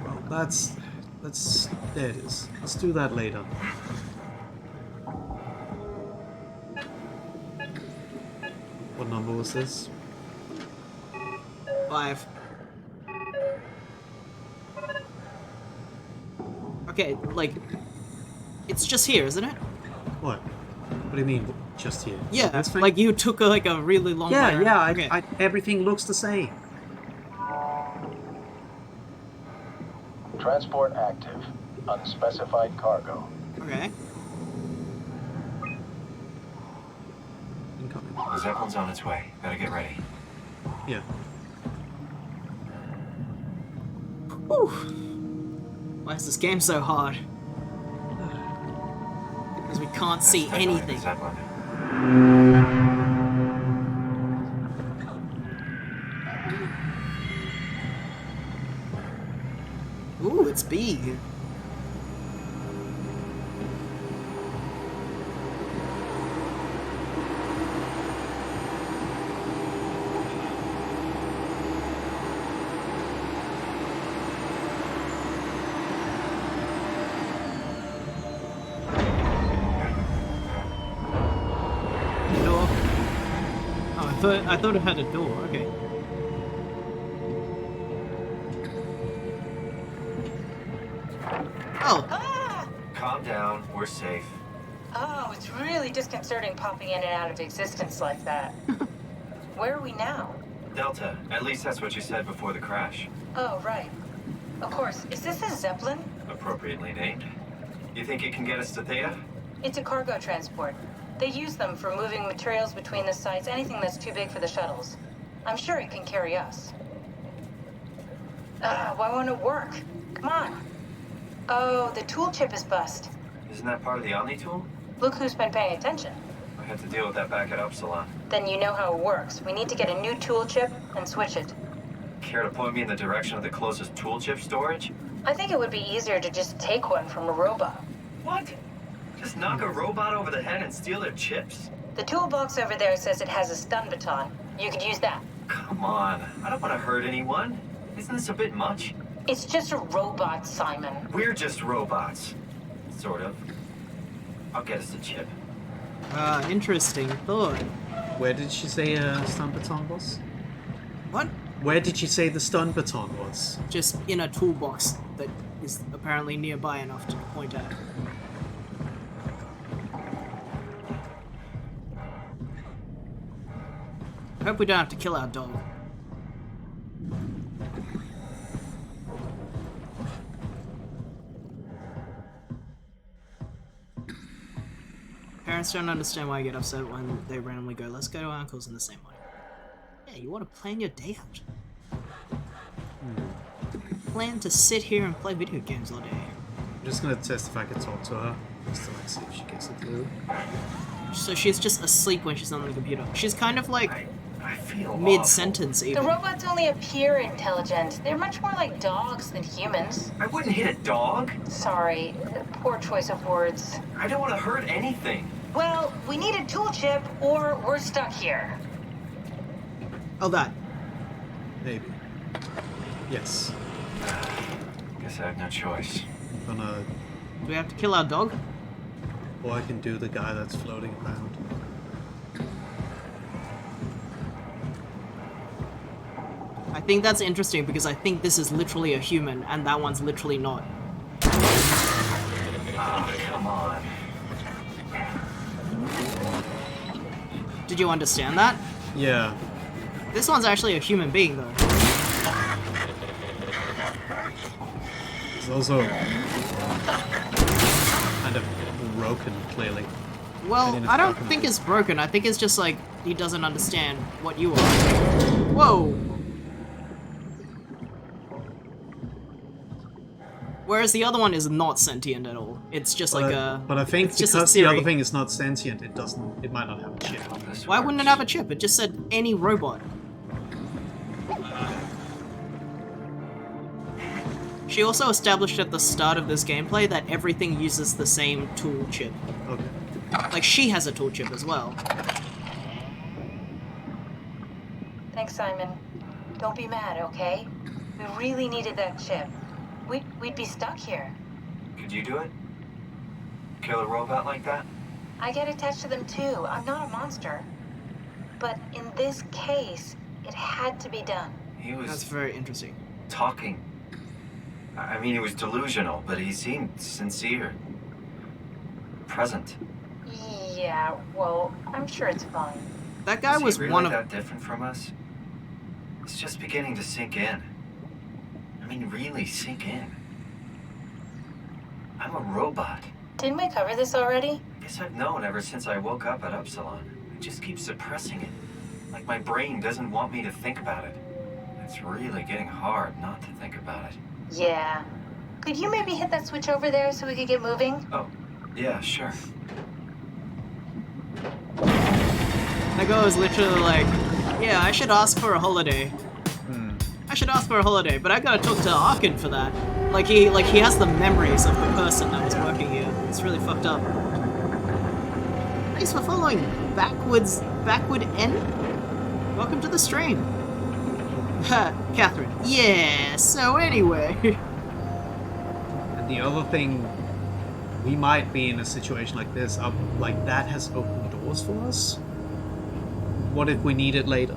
Well, there it is. Let's do that later. What number was this? 5. Okay, like, it's just here, isn't it? What? What do you mean, just here? Yeah, This thing? like you took like a really long way Yeah, around. yeah, Okay. everything looks the same. Transport active. Unspecified cargo. Okay. Incoming. The Zeppelin's on its way. Better get ready. Yeah. Whew. Why is this game so hard? Because we can't see That's definitely anything. the Zeppelin. Ooh, it's big. Door. Oh, I thought it had a door. Okay. Oh. Calm down. We're safe. Oh, it's really disconcerting popping in and out of existence like that. Where are we now? Delta. At least that's what you said before the crash. Oh, right. Of course. Is this a Zeppelin? Appropriately named. You think it can get us to Theta? It's a cargo transport. They use them for moving materials between the sites, anything that's too big for the shuttles. I'm sure it can carry us. Why won't it work? Come on. Oh, the tool chip is bust. Isn't that part of the Omni tool? Look who's been paying attention. I had to deal with that back at Upsilon. Then you know how it works. We need to get a new tool chip and switch it. Care to point me in the direction of the closest tool chip storage? I think it would be easier to just take one from a robot. What? Just knock a robot over the head and steal their chips? The toolbox over there says it has a stun baton. You could use that. Come on. I don't want to hurt anyone. Isn't this a bit much? It's just a robot, Simon. We're just robots. Sort of. I'll get us a chip. Interesting thought. Where did she say stun baton was? What? Where did she say the stun baton was? Just in a toolbox that is apparently nearby enough to point at. I hope we don't have to kill our dog. parents don't understand why I get upset when they randomly go, let's go to our uncle's in the same way. Yeah, you want to plan your day out. Plan to sit here and play video games all day. I'm just gonna test if I can talk to her, just to like see if she gets it through. So she's just asleep when she's on the computer. She's kind of like I feel mid-sentence The even. robots only appear intelligent. They're much more like dogs than humans. I wouldn't hit a dog. Sorry, poor choice of words. I don't want to hurt anything. Well, we need a tool chip or we're stuck here. Oh, that. Maybe. Yes. Guess I have no choice. I'm gonna... Do we have to kill our dog? Or I can do the guy that's floating around. I think that's interesting because I think this is literally a human and that one's literally not. Oh, come on. Did you understand that? Yeah. This one's actually a human being though. It's also kind of broken, clearly. Well, I don't think it's broken. I think it's just like he doesn't understand what you are. Whoa! Whereas the other one is not sentient at all. It's just like a. But I think it's just a because the theory. other thing is not sentient, it doesn't. It might not have a chip. Why wouldn't it have a chip? It just said any robot. She also established at the start of this gameplay that everything uses the same tool chip. Okay. Like she has a tool chip as well. Thanks, Simon. Don't be mad, okay? We really needed that chip. We'd be stuck here. Could you do it? Kill a robot like that? I get attached to them too. I'm not a monster. But in this case, it had to be done. He was That's very interesting. talking. I mean, he was delusional, but he seemed sincere. Present. Yeah, well, I'm sure it's fine. That guy was Is he really one of. that different from us? It's just beginning to sink in. I mean, really sink in. I'm a robot. Didn't we cover this already? Guess I've known ever since I woke up at Upsilon. I just keep suppressing it. Like my brain doesn't want me to think about it. It's really getting hard not to think about it. Yeah. Could you maybe hit that switch over there so we could get moving? Oh, yeah, sure. That guy was literally like, yeah, I should ask for a holiday. I should ask for a holiday, but I gotta talk to Arkin for that. Like he has the memories of the person that was working here. It's really fucked up. Thanks for following Backward N. Welcome to the stream. Ha, Catherine. Yeah, so anyway. And the other thing, we might be in a situation like this, like that has opened doors for us. What if we need it later?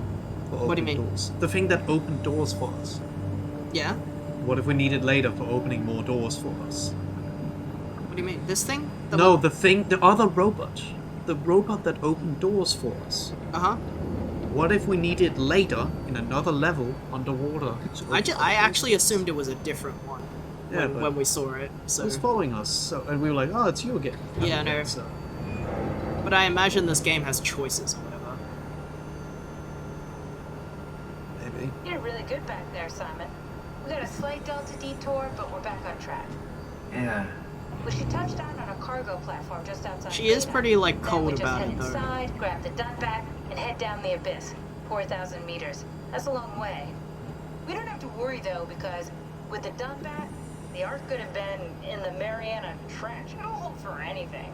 For What do you opening mean? Doors? The thing that opened doors for us. Yeah? What if we need it later for opening more doors for us? What do you mean? This thing? No, the other robot. The robot that opened doors for us. Uh-huh. What if we need it later in another level underwater? I actually assumed it was a different one Yeah, when we saw it. So It was following us, and we were like, oh, it's you again. yeah, no. So, But I imagine this game has choices or whatever. maybe. You did really good back there, Simon. We got a slight delta detour, but we're back on track. Yeah. We should touch down on a cargo platform just outside. She is pretty like Then cold we just about head it though. inside, grab the dump back, and head down the abyss. 4,000 meters. That's a long way. We don't have to worry though, because with the dump back, the Ark could have been in the Mariana Trench. It'll hold for anything.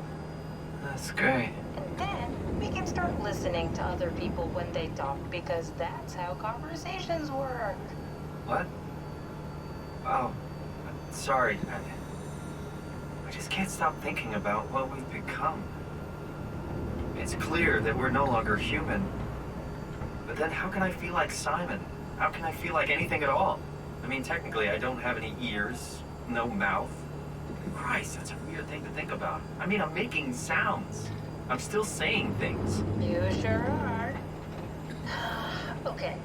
That's great. And then we can start listening to other people when they talk, because that's how conversations work. What? Oh, sorry. I just can't stop thinking about what we've become. It's clear that we're no longer human. But then how can I feel like Simon? How can I feel like anything at all? I mean, technically, I don't have any ears, no mouth. Christ, that's a weird thing to think about. I mean, I'm making sounds. I'm still saying things. You sure are. Okay.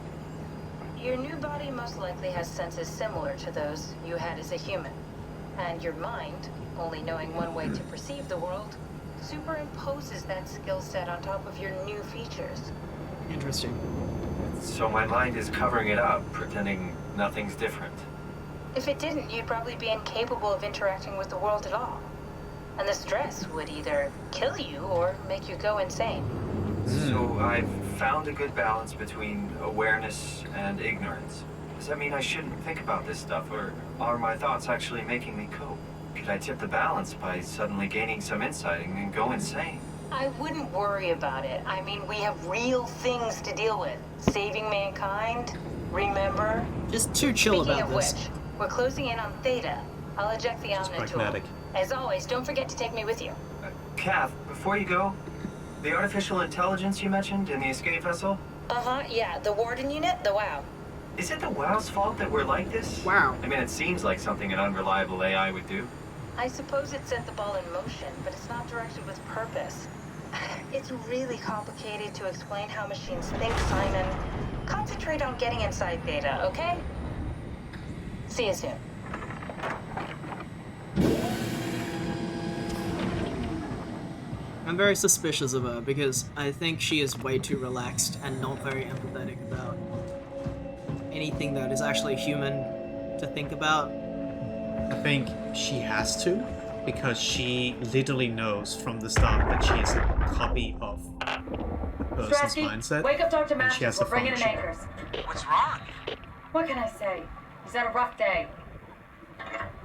Your new body most likely has senses similar to those you had as a human. And your mind, only knowing one way to perceive the world, superimposes that skill set on top of your new features. Interesting. So my mind is covering it up, pretending nothing's different. If it didn't, you'd probably be incapable of interacting with the world at all. And the stress would either kill you or make you go insane. So I've found a good balance between awareness and ignorance. Does that mean I shouldn't think about this stuff, or are my thoughts actually making me cope? Could I tip the balance by suddenly gaining some insight and then go insane? I wouldn't worry about it. I mean, we have real things to deal with. Saving mankind, remember? Just too chill Speaking about of this. which, we're closing in on Theta. I'll eject the Omni tool. pragmatic. As always, don't forget to take me with you. Kath, before you go, the artificial intelligence you mentioned in the escape vessel? Uh-huh, yeah, the Warden unit, the WOW. Is it the WOW's fault that we're like this? Wow. I mean, it seems like something an unreliable AI would do. I suppose it set the ball in motion, but it's not directed with purpose. It's really complicated to explain how machines think, Simon. Concentrate on getting inside Theta, okay? See you soon. I'm very suspicious of her because I think she is way too relaxed and not very empathetic about anything that is actually human to think about. I think she has to, because she literally knows from the start that she is a copy of a person's mindset. Wake up Dr. and she Matthews. has We're to bringing in function. anchors. What's wrong? What can I say? He's had a rough day.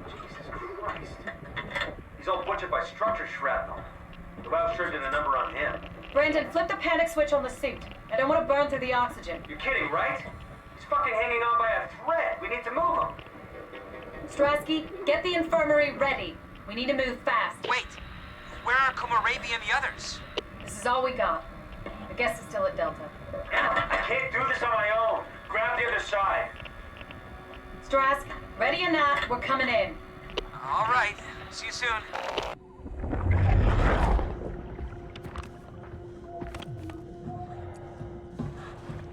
Jesus Christ. He's all butchered by structure shrapnel. The WOW sure did a number on him. Brandon, flip the panic switch on the suit. I don't want to burn through the oxygen. You're kidding, right? He's fucking hanging on by a thread. We need to move him. Strasky, get the infirmary ready. We need to move fast. Wait, where are Komorabi and the others? This is all we got. I guess it's still at Delta. I can't do this on my own. Grab the other side. Strask, ready or not, we're coming in. All right, see you soon.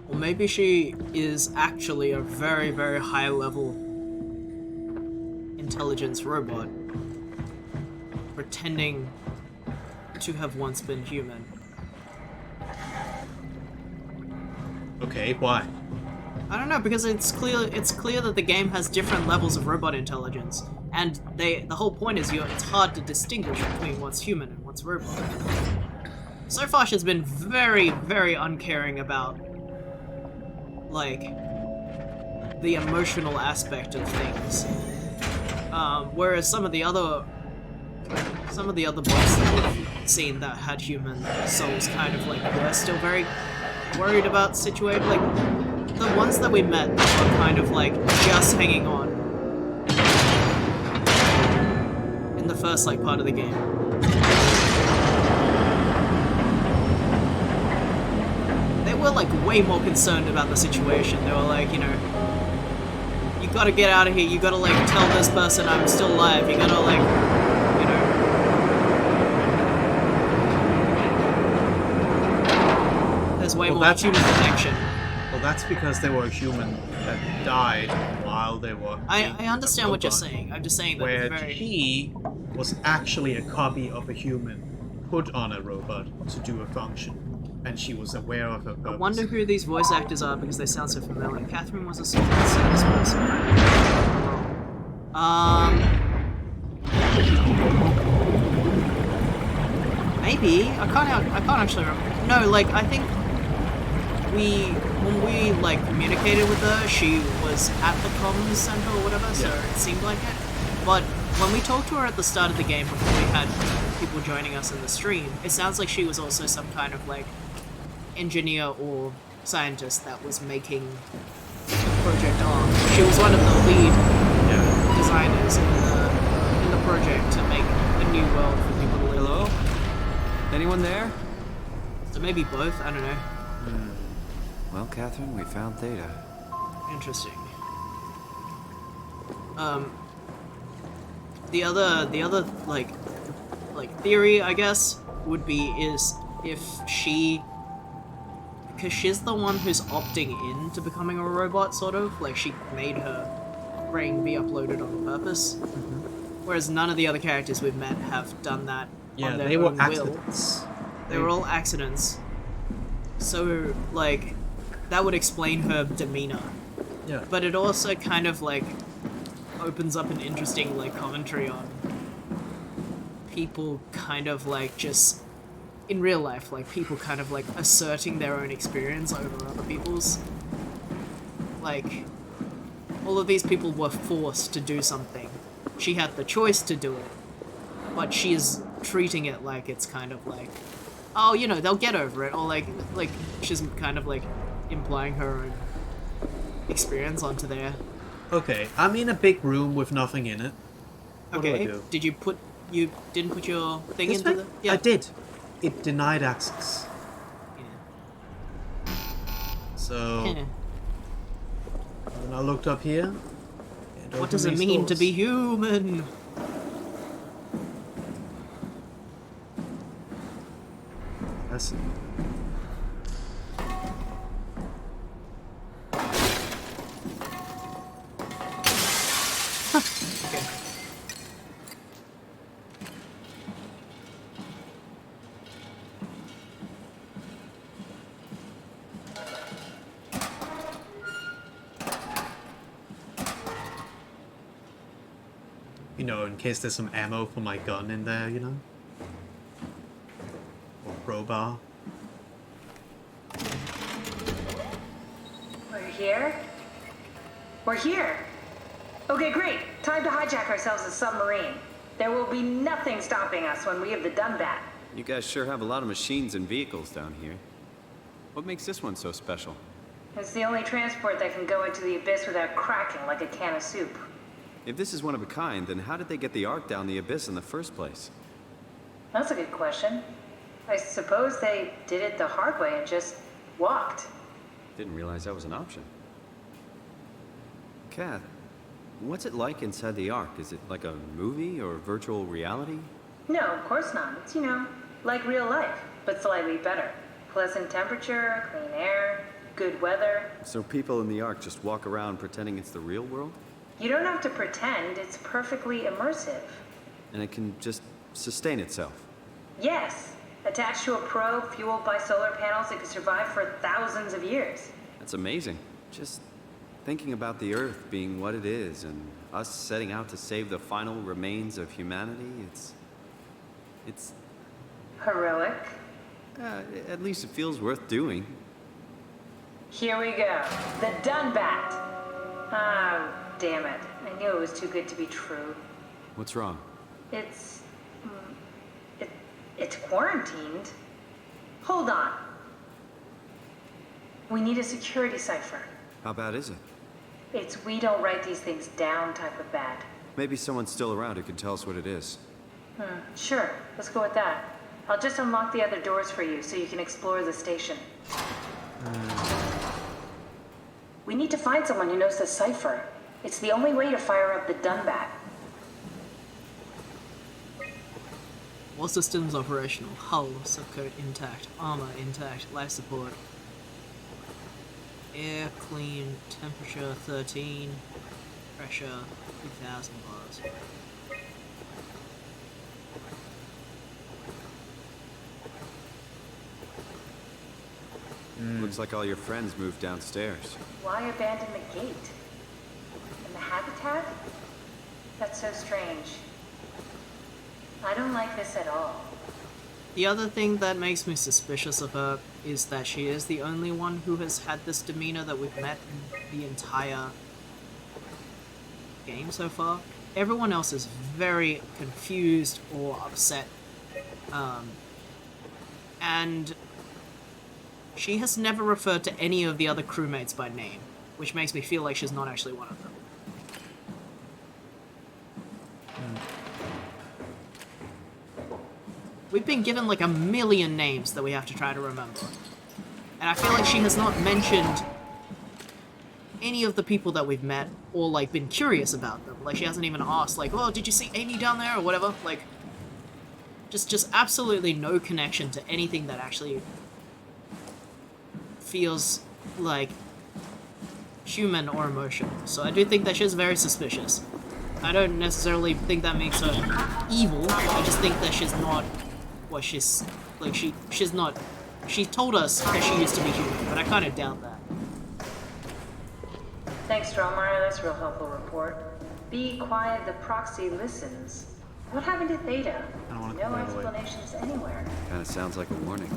Or maybe she is actually a very, very high level intelligence robot pretending to have once been human. Okay, why? I don't know, because it's clear that the game has different levels of robot intelligence, and the whole point is it's hard to distinguish between what's human and what's robot. So far she's been very, very uncaring about like the emotional aspect of things. Whereas some of the other bots that we've seen that had human souls kind of like were still very worried about situation. Like the ones that we met that were kind of like just hanging on in the first like part of the game. They were like way more concerned about the situation. They were like, you know, you gotta get out of here, you gotta like tell this person I'm still alive, you gotta like, you know. There's way more human connection. Well, that's because they were a human that died while they were. I understand what you're robot, saying. I'm just saying that where it's very... he was actually a copy of a human put on a robot to do a function, and she was aware of her purpose. I wonder who these voice actors are because they sound so familiar. Catherine was a certain person. Maybe I can't actually remember. No, like I think when we like communicated with her, she was at the comms center or whatever, so it seemed like it. But when we talked to her at the start of the game, before we had people joining us in the stream, it sounds like she was also some kind of like engineer or scientist that was making Project Arm. She was one of the lead designers in the project to make a new world for people to live. Hello? Anyone there? So maybe both, I don't know. Well, Catherine, we found Theta. Interesting. The other like theory, I guess, would be is if because she's the one who's opting in to becoming a robot, sort of, like she made her brain be uploaded on purpose. Whereas none of the other characters we've met have done that Yeah, on their they were own will. accidents. They were all accidents. So, like, that would explain her demeanor. Yeah. But it also kind of, like, opens up an interesting, like, commentary on people kind of, like, just... in real life, like, people kind of, like, asserting their own experience over other people's. Like, all of these people were forced to do something. She had the choice to do it. But she is treating it like it's kind of like, oh, you know, they'll get over it. Or, like she's kind of, like, implying her own experience onto there. Okay, I'm in a big room with nothing in it. What do I Okay, do? you didn't put your thing This into way? the... I did. It denied access. Yeah. So... Yeah. When I looked up here... What does it mean to be human? That's... Okay. You know, in case there's some ammo for my gun in there, you know? Or crowbar. We're here? We're here! Okay, great. Time to hijack ourselves a submarine. There will be nothing stopping us when we have the Dunbat. You guys sure have a lot of machines and vehicles down here. What makes this one so special? It's the only transport that can go into the abyss without cracking like a can of soup. If this is one of a kind, then how did they get the Ark down the abyss in the first place? That's a good question. I suppose they did it the hard way and just walked. Didn't realize that was an option. Kath, what's it like inside the Ark? Is it like a movie or virtual reality? No, of course not. It's, you know, like real life, but slightly better. Pleasant temperature, clean air, good weather. So people in the Ark just walk around pretending it's the real world? You don't have to pretend, it's perfectly immersive. And it can just sustain itself? Yes. Attached to a probe fueled by solar panels, it could survive for thousands of years. That's amazing. Just thinking about the Earth being what it is and us setting out to save the final remains of humanity, it's... Heroic. At least it feels worth doing. Here we go. The Dunbat. Oh, damn it. I knew it was too good to be true. What's wrong? It's... It's quarantined. Hold on. We need a security cipher. How bad is it? It's we don't write these things down type of bad. Maybe someone's still around who can tell us what it is. Sure. Let's go with that. I'll just unlock the other doors for you so you can explore the station. We need to find someone who knows the cipher. It's the only way to fire up the Dunbat. All systems operational. Hull, subcode intact. Armor intact. Life support. Air clean. Temperature 13. Pressure 2,000 bars. Looks like all your friends moved downstairs. Why abandon the gate? And the habitat? That's so strange. I don't like this at all. The other thing that makes me suspicious of her is that she is the only one who has had this demeanor that we've met in the entire game so far. Everyone else is very confused or upset. And she has never referred to any of the other crewmates by name, which makes me feel like she's not actually one of them. We've been given like a million names that we have to try to remember. And I feel like she has not mentioned any of the people that we've met or like been curious about them. Like she hasn't even asked like, oh, did you see Amy down there or whatever? Like, just absolutely no connection to anything that actually feels like human or emotional. So I do think that she's very suspicious. I don't necessarily think that makes her evil. I just think that she's not Well, she's like she's not. She told us that she used to be human, but I kind of doubt that. Thanks, Strohmeyer. That's a real helpful report. Be quiet, the proxy listens. What happened to Theta? I don't want to No come right away. explanations anywhere. Kinda sounds like a warning.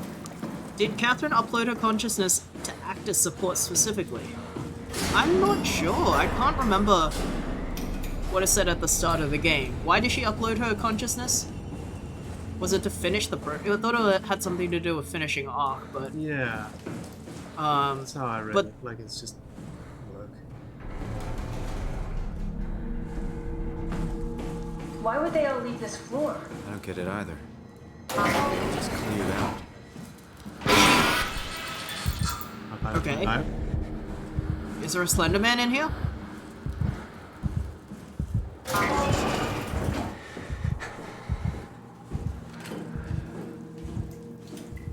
Did Catherine upload her consciousness to actor support specifically? I'm not sure. I can't remember what it said at the start of the game. Why did she upload her consciousness? Was it to finish the I thought it had something to do with finishing Ark, but Yeah. That's how I read but- it. Like, it's just work. Why would they all leave this floor? I don't get it either. It just cleared out. Okay. Is there a Slender Man in here?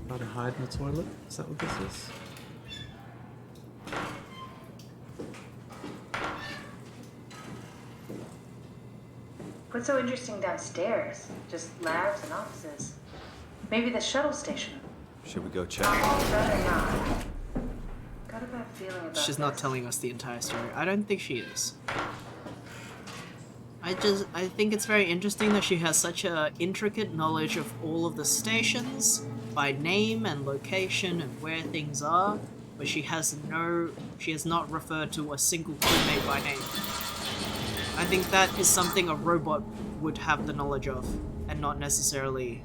Try to hide in the toilet? Is that what this is? What's so interesting downstairs? Just labs and offices. Maybe the shuttle station. Should we go check? Rather not. Got a bad feeling about She's not this. telling us the entire story. I don't think she is. I think it's very interesting that she has such a intricate knowledge of all of the stations by name and location and where things are, but she has not referred to a single crewmate by name. I think that is something a robot would have the knowledge of, and not necessarily...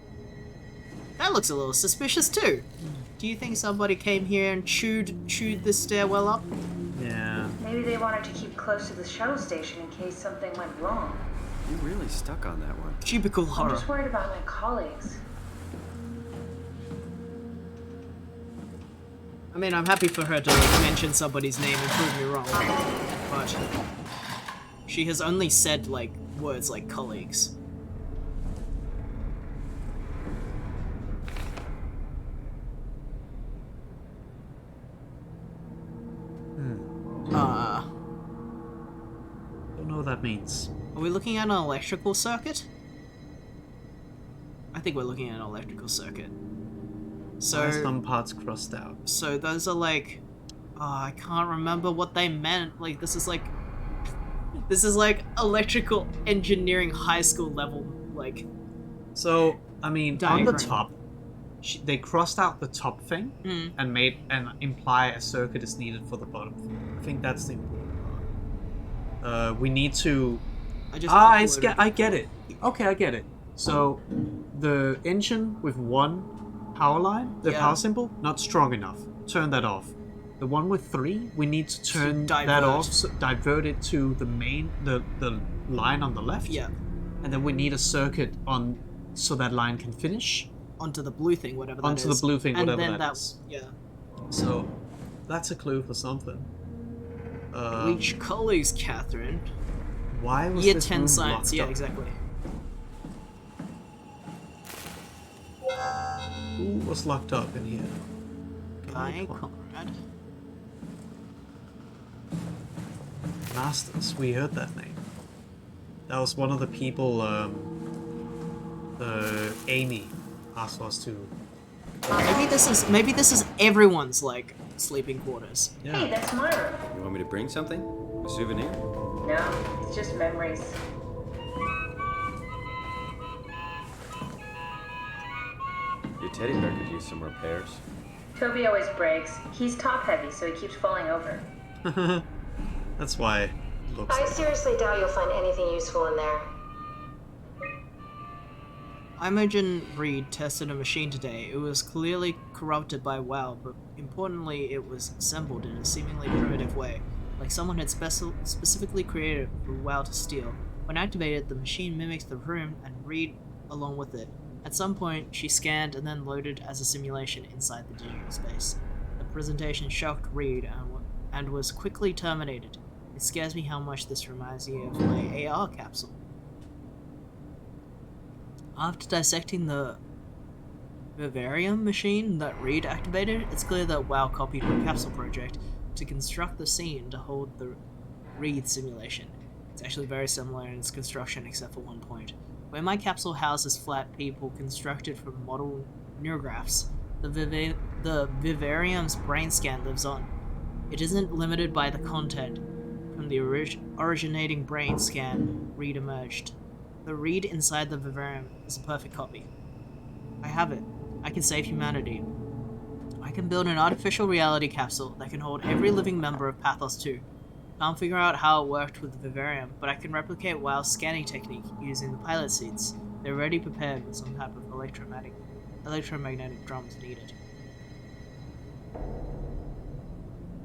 That looks a little suspicious too. Do you think somebody came here and chewed this stairwell up? Yeah. Maybe they wanted to keep close to the shuttle station in case something went wrong. You really stuck on that one. Cubicle I'm horror. just worried about my colleagues. I mean, I'm happy for her to mention somebody's name and prove me wrong, but she has only said, like, words like colleagues. Don't know what that means. Are we looking at an electrical circuit? I think we're looking at an electrical circuit. Why are So, some parts crossed out? so those are like, I can't remember what they meant. Like, this is like electrical engineering high school level, like. So, I mean, Diagram. on the top, they crossed out the top thing and made and imply a circuit is needed for the bottom thing. I think that's the important part. We need to. I get it. Okay, I get it. So, the engine with one power line, the Yeah. power symbol, not strong enough. Turn that off. The one with 3, we need to turn that divert. off, so divert it to the main, the line on the left. Yeah. And then we need a circuit on, so that line can finish. Onto the blue thing, whatever that is. Onto the blue thing, and whatever then that is. Yeah. So, that's a clue for something. Reach colleagues, Catherine. Why was Year this 10 room science, locked yeah, up? exactly. Who was locked up in here? Guy Conrad. Masters, we heard that name. That was one of the people Amy asked us to. Maybe this is everyone's like sleeping quarters. Hey, that's my room. You want me to bring something? A souvenir? No, it's just memories. Your teddy bear could use some repairs. Toby always breaks. He's top heavy, so he keeps falling over. That's why it looks I like seriously doubt you'll find anything useful in there. Imogen Reed tested a machine today. It was clearly corrupted by WoW, but importantly, it was assembled in a seemingly primitive way, like someone had specifically created it for WoW to steal. When activated, the machine mimics the room and Reed along with it. At some point, she scanned and then loaded as a simulation inside the digital space. The presentation shocked Reed and was quickly terminated. It scares me how much this reminds me of my AR capsule. After dissecting the vivarium machine that Reed activated, it's clear that WoW copied her capsule project to construct the scene to hold the Reed simulation. It's actually very similar in its construction except for one point. Where my capsule houses flat people constructed from model neurographs, the vivarium's brain scan lives on. It isn't limited by the content from the originating brain scan read emerged. The read inside the vivarium is a perfect copy. I have it. I can save humanity. I can build an artificial reality capsule that can hold every living member of Pathos 2. Can't figure out how it worked with the vivarium, but I can replicate Wow's scanning technique using the pilot seats. They're already prepared with some type of electromagnetic drums needed.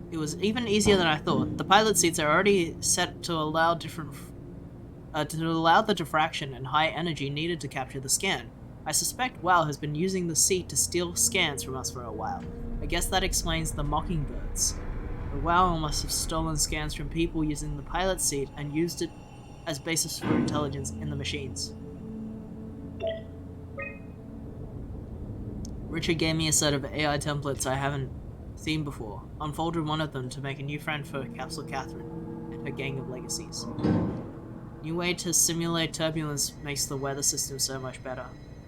It was even easier than I thought. The pilot seats are already set to allow the diffraction and high energy needed to capture the scan. I suspect WoW has been using the seat to steal scans from us for a while. I guess that explains the mockingbirds. The WoW must have stolen scans from people using the pilot seat and used it as basis for intelligence in the machines. Richard gave me a set of AI templates I haven't seen before. Unfolded one of them to make a new friend for Capsule Catherine and her gang of legacies. New way to simulate turbulence makes the weather system so much better.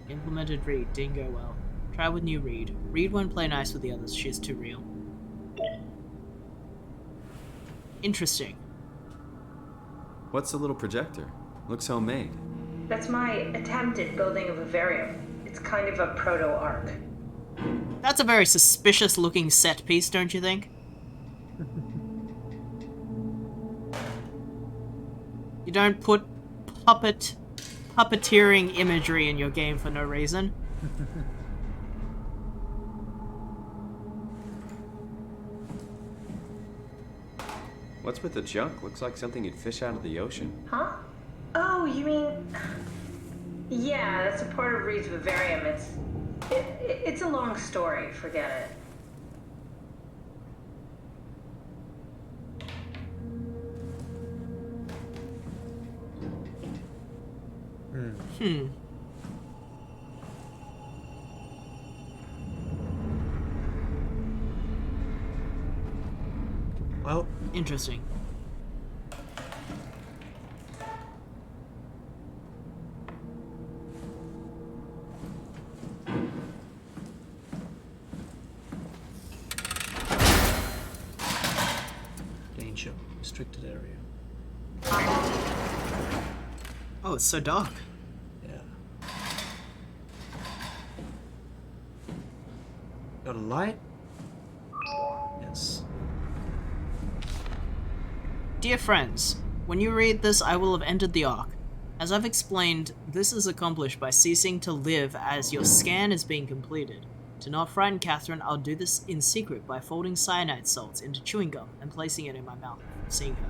Implemented Reed didn't go well. Try with new Reed. Reed won't play nice with the others, she's too real. Interesting. What's the little projector? Looks homemade. That's my attempt at building a vivarium. It's kind of a proto-arc. That's a very suspicious looking set piece, don't you think? You don't put puppeteering imagery in your game for no reason. What's with the junk? Looks like something you'd fish out of the ocean. Huh? Oh, you mean... Yeah, that's a part of Reed's vivarium. It's a long story. Forget it. Well, interesting. Danger. Restricted area. Oh, it's so dark. Yeah. Got a light? Yes. Dear friends, when you read this, I will have entered the Ark. As I've explained, this is accomplished by ceasing to live as your scan is being completed. To not frighten Catherine, I'll do this in secret by folding cyanide salts into chewing gum and placing it in my mouth, seeing her.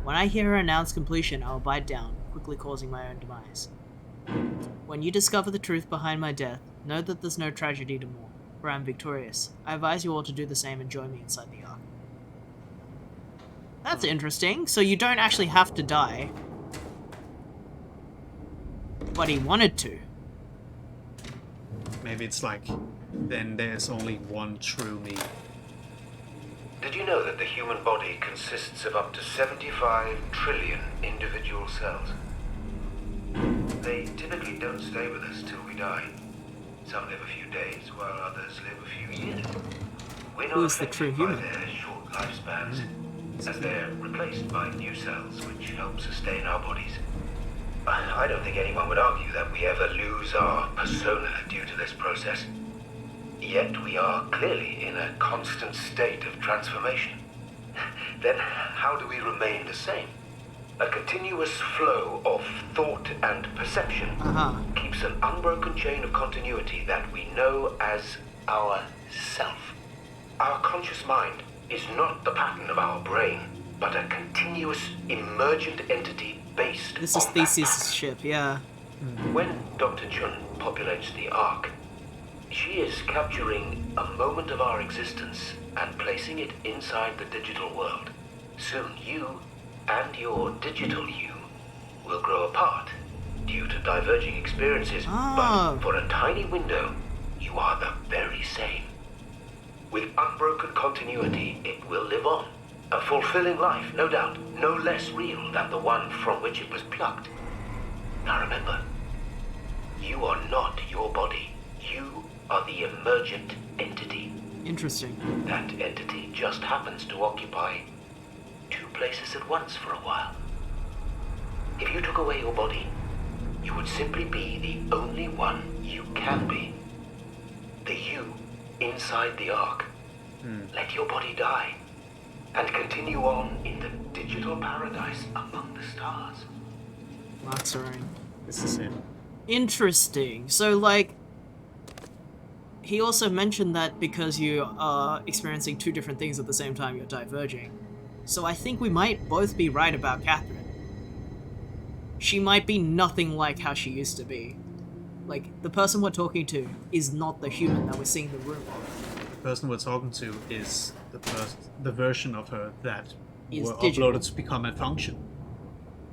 When I hear her announce completion, I'll bite down, quickly causing my own demise. When you discover the truth behind my death, know that there's no tragedy to mourn, for I'm victorious. I advise you all to do the same and join me inside the Ark. That's interesting. So you don't actually have to die. But he wanted to. Maybe it's like, then there's only one true me. Did you know that the human body consists of up to 75 trillion individual cells? They typically don't stay with us till we die. Some live a few days, while others live a few years. We're not Who's the true affected by human? their short lifespans, as they're replaced by new cells, which help sustain our bodies. I don't think anyone would argue that we ever lose our persona due to this process. Yet we are clearly in a constant state of transformation. Then how do we remain the same? A continuous flow of thought and perception keeps an unbroken chain of continuity that we know as our self. Our conscious mind is not the pattern of our brain, but a continuous emergent entity based This is on Theseus' ship, yeah. When Dr. Chun populates the Ark, she is capturing a moment of our existence and placing it inside the digital world. Soon you and your digital you will grow apart due to diverging experiences, but for a tiny window, you are the very same. With unbroken continuity, it will live on. A fulfilling life, no doubt, no less real than the one from which it was plucked. Now remember, You are not your body. You are the emergent entity. Interesting. That entity just happens to occupy two places at once for a while. If you took away your body, you would simply be the only one you can be. The you inside the Ark. Let your body die and continue on in the digital paradise among the stars. Mastering. This is it. Interesting. So, like, he also mentioned that because you are experiencing two different things at the same time, you're diverging. So I think we might both be right about Catherine. She might be nothing like how she used to be. Like, the person we're talking to is not the human that we're seeing the room of. The person we're talking to is the version of her that Is were digital. uploaded to become a function.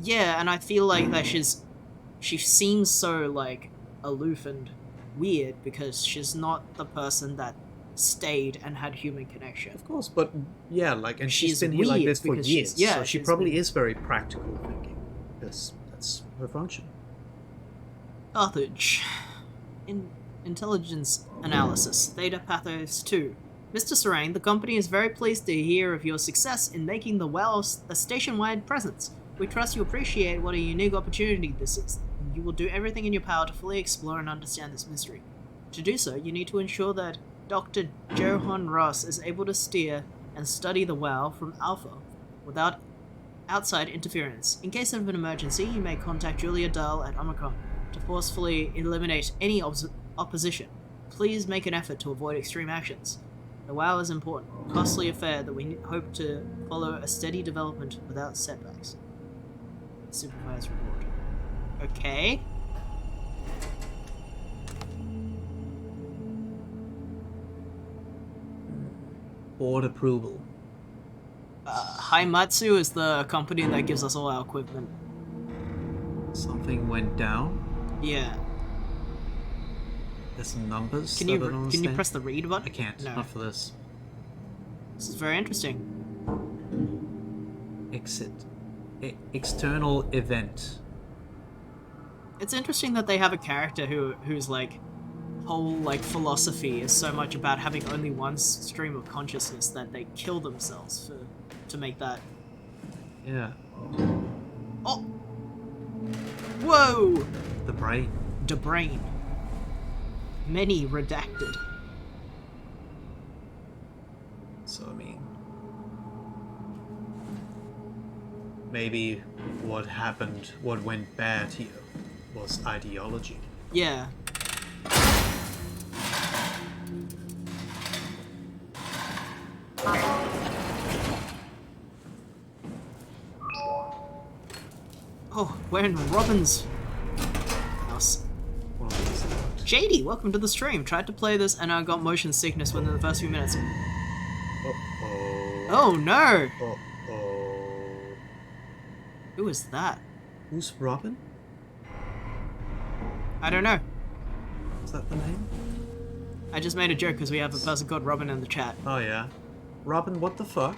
Yeah, and I feel like that she seems so, like, aloof and weird because she's not the person that stayed and had human connection. Of course, but yeah, like, and she's She's been here like weird this for because years. she's- yeah, so she she's probably been- is very practical thinking. That's her function. Carthage. Intelligence analysis. Theta Pathos 2. Mr. Serang, the company is very pleased to hear of your success in making the Wells a station-wide presence. We trust you appreciate what a unique opportunity this is. You will do everything in your power to fully explore and understand this mystery. To do so, you need to ensure that Dr. Johann Ross is able to steer and study the Well from Alpha without outside interference. In case of an emergency, you may contact Julia Dahl at Omicron to forcefully eliminate any opposition. Please make an effort to avoid extreme actions. The WoW is important, costly affair that we hope to follow a steady development without setbacks. Supervised report. Okay. Board approval. Haimatsu is the company that gives us all our equipment. Something went down. Yeah. There's some numbers. Can that I you don't can you understand. press the read button? I can't. No. Not for this. This is very interesting. Exit. External event. It's interesting that they have a character whose like whole like philosophy is so much about having only one stream of consciousness that they kill themselves to make that. Yeah. Oh. Whoa. The brain. The brain. Many redacted. So I mean, maybe what happened, what went bad here, was ideology. Yeah. Oh, we're in Robin's house. What is that? JD, welcome to the stream. Tried to play this and I got motion sickness within the first few minutes. Uh-oh. Oh no! Uh-oh. Who is that? Who's Robin? I don't know. Is that the name? I just made a joke because we have a person called Robin in the chat. Oh yeah. Robin, what the fuck?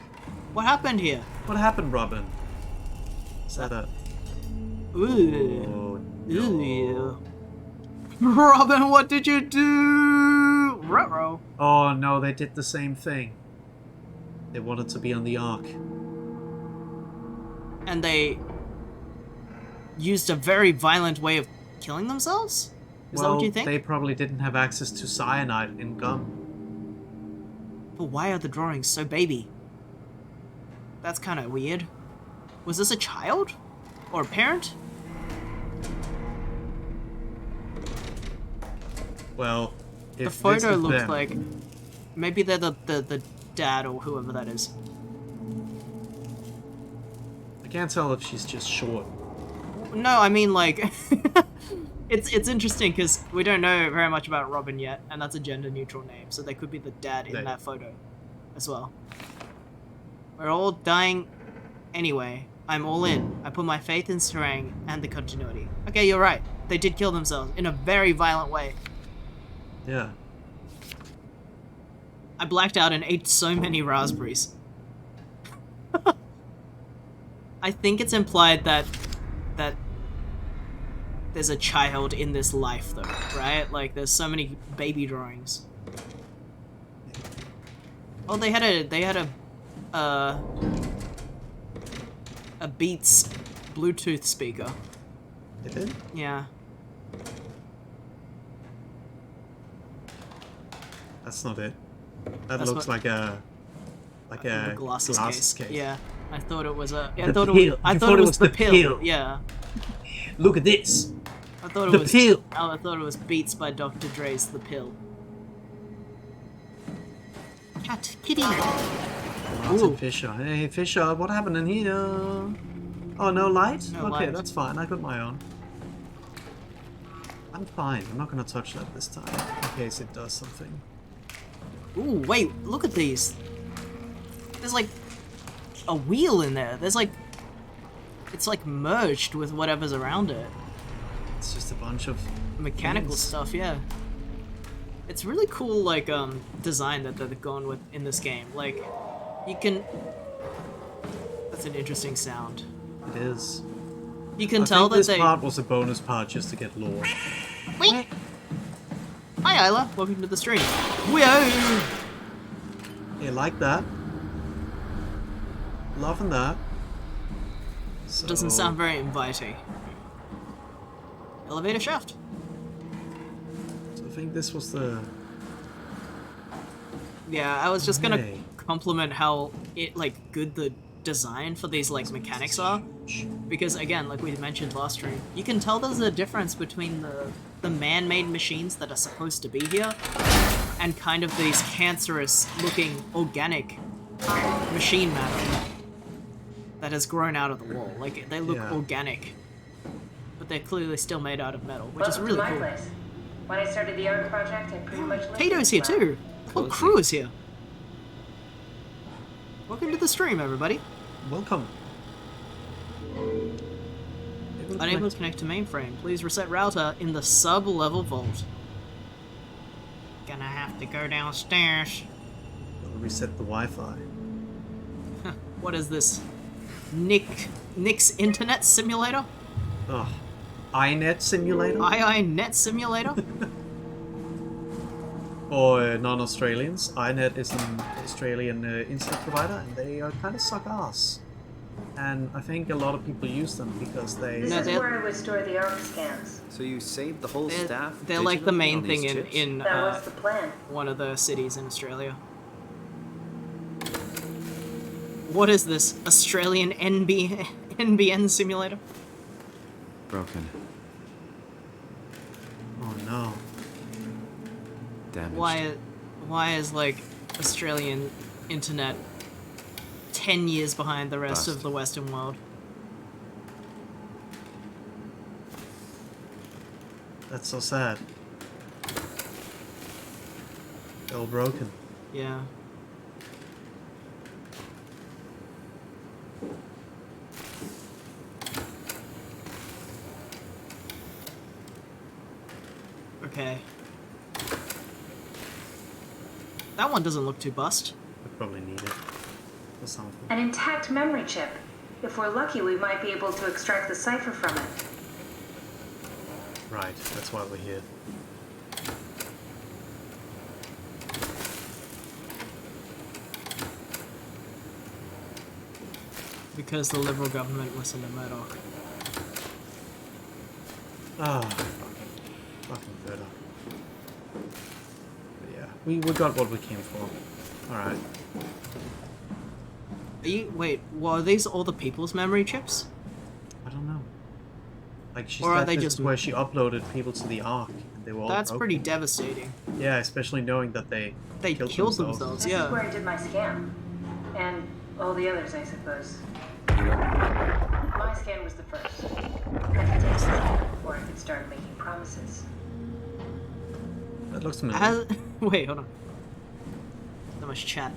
What happened here? What happened, Robin? Is that a... Ooh. Oh, Ooh. Robin, what did you do? Ruh-roh. Oh no, they did the same thing. They wanted to be on the Ark. And they used a very violent way of killing themselves? Is that what you think? They probably didn't have access to cyanide in gum. But why are the drawings so baby? That's kind of weird. Was this a child? Or a parent? Well, The if this photo is looks them, like... Maybe they're the dad or whoever that is. I can't tell if she's just short. No, I mean like... It's interesting because we don't know very much about Robin yet, and that's a gender-neutral name, so they could be the dad in that photo as well. We're all dying anyway. I'm all in. I put my faith in Serang and the continuity. Okay, you're right. They did kill themselves in a very violent way. Yeah. I blacked out and ate so many raspberries. I think it's implied that there's a child in this life, though, right? Like, there's so many baby drawings. Oh, they had a Beats Bluetooth speaker. They did? Yeah. That's not it. That That's looks like a glasses case. Yeah, I thought it was a. I thought it was the the pill. pill. Yeah. Look at this. I thought it The was. pill. Oh, I thought it was Beats by Dr. Dre's The Pill. Cat kitty. Martin Fisher. Hey Fisher, what happened in here? Oh, no light? No Okay, light. that's fine. I got my own. I'm fine. I'm not gonna touch that this time, in case it does something. Ooh, wait, look at these. There's like a wheel in there. There's like, it's like merged with whatever's around it. It's just a bunch of Mechanical things. stuff, yeah. It's really cool, like, design that they've gone with in this game. Like, you can... That's an interesting sound. It is. You can I tell think that this they... part was a bonus part just to get lore. Wait! Hi, Isla. Welcome to the stream. Whoa! You like that? Loving that. So... Doesn't sound very inviting. Elevator shaft. So I think this was the... Yeah, I was just gonna Okay. compliment how like good the design for these like mechanics are, because again, like we mentioned last stream, you can tell there's a difference between the man-made machines that are supposed to be here and kind of these cancerous-looking organic machine matter that has grown out of the wall. Like they look Yeah. organic, but they're clearly still made out of metal, which is Welcome really to my cool. place. When I started the art project, I pretty much lived Tato's in here this lab. too. The whole crew is here. Welcome to the stream, everybody. Welcome. Unable to connect to mainframe. Please reset router in the sub-level vault. Gonna have to go downstairs. Gotta reset the Wi-Fi. What is this? Nick's internet simulator? Oh, iNet simulator? Net simulator? For non-Australians, iNet is an Australian internet provider, and they kind of suck ass. And I think a lot of people use them because they... This is where I would store the ARC scans. So you saved the whole staff? They're like the digitally main on these thing chips? in That was the plan. one of the cities in Australia. What is this? Australian NBN simulator? Broken. Oh no. Damaged. Why is like Australian internet 10 years behind the rest of the Western world? That's so sad. They're all broken. Yeah. Okay. That one doesn't look too bust. We probably need it for something. An intact memory chip. If we're lucky, we might be able to extract the cipher from it. Right, that's why we're here. Because the Liberal government listened to Murdoch. Ah, fucking better. But yeah, we got what we came for. Alright. Wait, are these all the people's memory chips? I don't know. Like, she Or are said they this just... is where she uploaded people to the Ark, and they were all That's broken. pretty devastating. Yeah, especially knowing that they killed themselves. This Yeah. is where I did my scan. And all the others, I suppose. My scan was the first. I could take something before I could start making promises. That looks familiar. Wait, hold on. So much chat.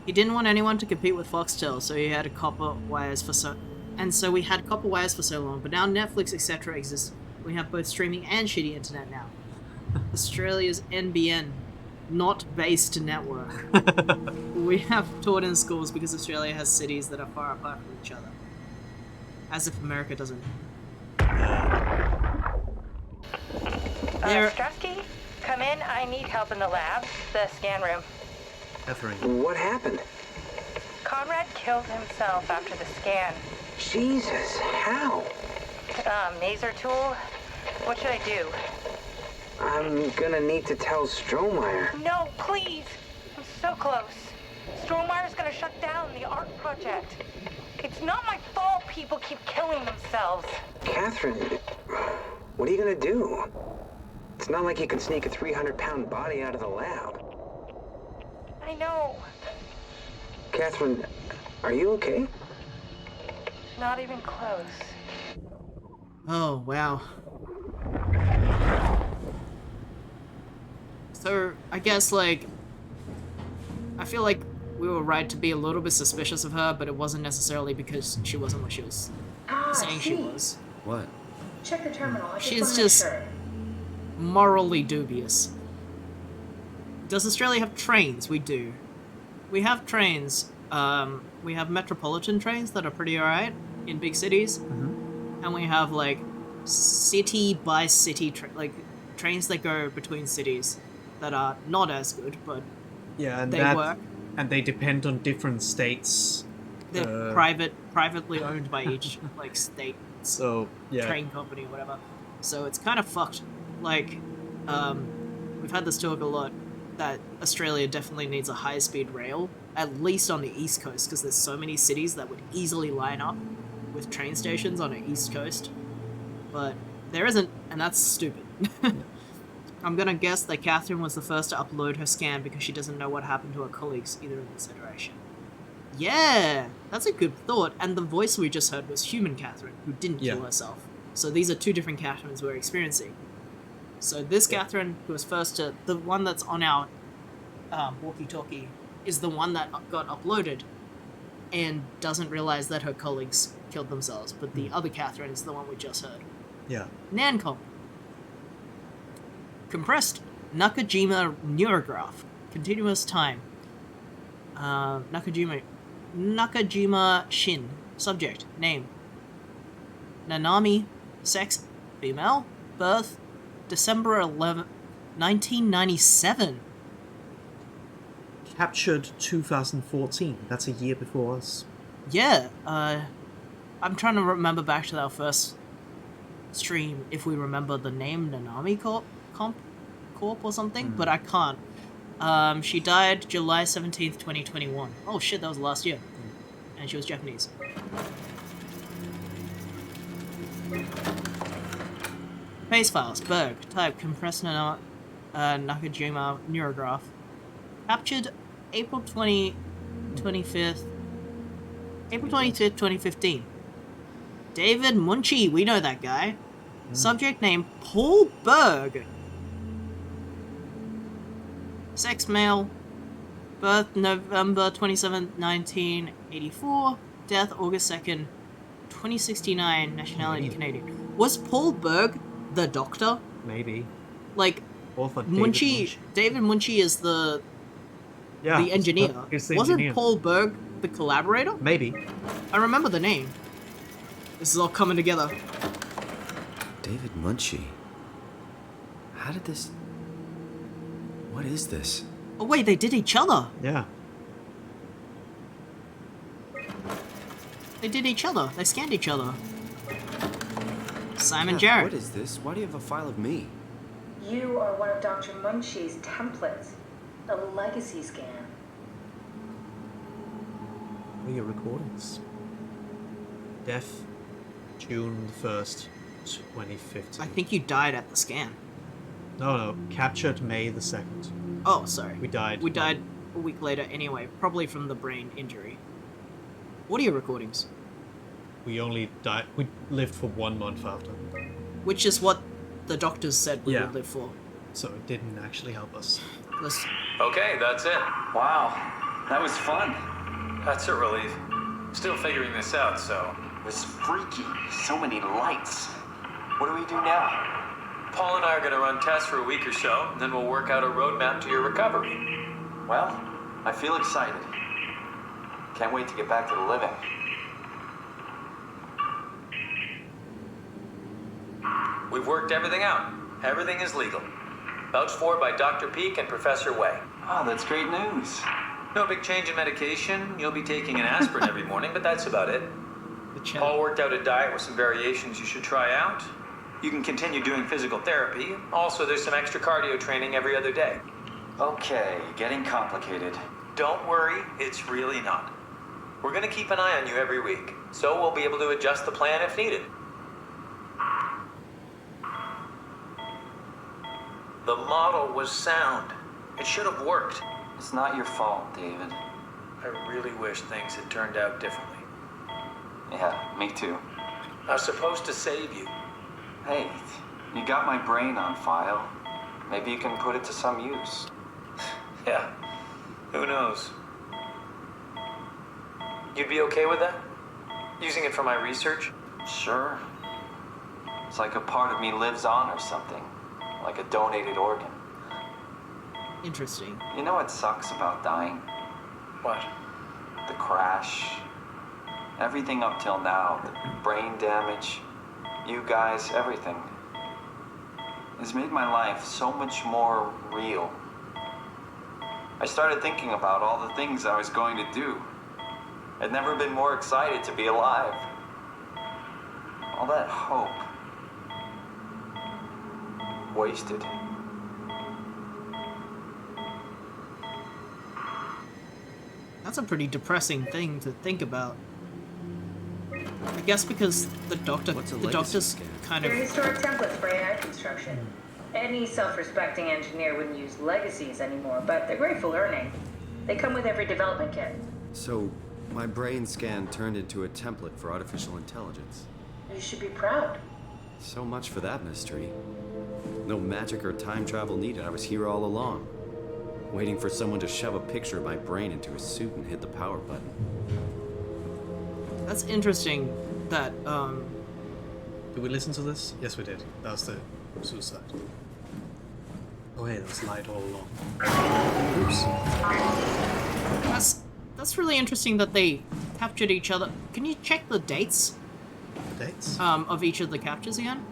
He didn't want anyone to compete with Foxtel, so he had copper wires for so... And so we had copper wires for so long, but now Netflix, etc. exists. We have both streaming and shitty internet now. Australia's NBN, not based network. We have taught in schools because Australia has cities that are far apart from each other. As if America doesn't. Strasky, come in. I need help in the lab, the scan room. Catherine. What happened? Conrad killed himself after the scan. Jesus, how? Maser tool? What should I do? I'm gonna need to tell Strohmeyer. No, please! I'm so close. Strohmeyer's gonna shut down the art project. It's not my fault people keep killing themselves. Catherine, what are you gonna do? It's not like you can sneak a 300-pound body out of the lab. I know. Catherine, are you okay? Not even close. Oh, wow. So, I guess, like, I feel like we were right to be a little bit suspicious of her, but it wasn't necessarily because she wasn't what she was saying she was. What? Check the terminal. She's just morally dubious. Does Australia have trains? We do. We have trains. We have metropolitan trains that are pretty alright in big cities. And we have, like, city by city, trains that go between cities that are not as good, but yeah, and they work. And they depend on different states. They're privately owned by each, like, state train company or whatever. So it's kind of fucked. Like, we've had this talk a lot, that Australia definitely needs a high-speed rail, at least on the East Coast, because there's so many cities that would easily line up with train stations on the East Coast. But there isn't, and that's stupid. I'm gonna guess that Catherine was the first to upload her scan because she doesn't know what happened to her colleagues either in this iteration. Yeah, that's a good thought, and the voice we just heard was human Catherine, who didn't kill herself. So these are two different Catherines we're experiencing. So this Catherine, who was first to... The one that's on our walkie-talkie is the one that got uploaded and doesn't realize that her colleagues killed themselves, but the other Catherine is the one we just heard. Yeah. Nancom. Compressed Nakajima neurograph. Continuous time. Nakajima Shin. Subject. Name. Nanami. Sex. Female. Birth. December 11, 1997. Captured 2014. That's a year before us. Yeah. I'm trying to remember back to our first stream if we remember the name Nanami Corp or something, but I can't. She died July 17th, 2021. Oh shit, that was last year. And she was Japanese. Pace files. Berg. Type. Compressed Nakajima neurograph. Captured April 25th, 2015. David Munchie. We know that guy. Subject name Paul Berg. Sex male. Birth November 27th, 1984. Death August 2nd, 2069. Nationality Canadian. Was Paul Berg the doctor? Maybe. Like, David Munchie is the engineer. Wasn't Paul Berg the collaborator? Maybe. I remember the name. This is all coming together. David Munchie. How did this... What is this? Oh wait, they did each other. Yeah. They did each other. They scanned each other. Simon Jarrett. What is this? Why do you have a file of me? You are one of Dr. Munchie's templates. A legacy scan. What are your recordings? Death, June 1st, 2015. I think you died at the scan. No, captured May the 2nd. Oh, sorry. We died. We died a week later anyway, probably from the brain injury. Audio recordings. We only died. We lived for 1 month after. Which is what the doctors said we would live for. So it didn't actually help us. Okay, that's it. Wow, that was fun. That's a relief. Still figuring this out, so... It was freaky. So many lights. What do we do now? Paul and I are going to run tests for a week or so, and then we'll work out a roadmap to your recovery. Well, I feel excited. Can't wait to get back to the living. We've worked everything out. Everything is legal. Vouched for by Dr. Peak and Professor Way. Oh, that's great news. No big change in medication. You'll be taking an aspirin every morning, but that's about it. The chat. Paul worked out a diet with some variations you should try out. You can continue doing physical therapy. Also, there's some extra cardio training every other day. Okay, getting complicated. Don't worry, it's really not. We're going to keep an eye on you every week, so we'll be able to adjust the plan if needed. The model was sound. It should have worked. It's not your fault, David. I really wish things had turned out differently. Yeah, me too. I was supposed to save you. Hey, you got my brain on file. Maybe you can put it to some use. Yeah, who knows? You'd be okay with that? Using it for my research? Sure. It's like a part of me lives on or something. Like a donated organ. Interesting. You know what sucks about dying? What? The crash. Everything up till now. The brain damage. You guys, everything. Has made my life so much more real. I started thinking about all the things I was going to do. I'd never been more excited to be alive. All that hope. Wasted. That's a pretty depressing thing to think about. I guess because the doctor's kind of... They're historic templates for AI construction. Any self-respecting engineer wouldn't use legacies anymore, but they're great for learning. They come with every development kit. So, my brain scan turned into a template for artificial intelligence. You should be proud. So much for that mystery. No magic or time travel needed. I was here all along, waiting for someone to shove a picture of my brain into a suit and hit the power button. That's interesting that, Did we listen to this? Yes, we did. That was the suicide. Oh, hey, there's light all along. Oops. That's really interesting that they captured each other. Can you check the dates? The dates? Of each of the captures again?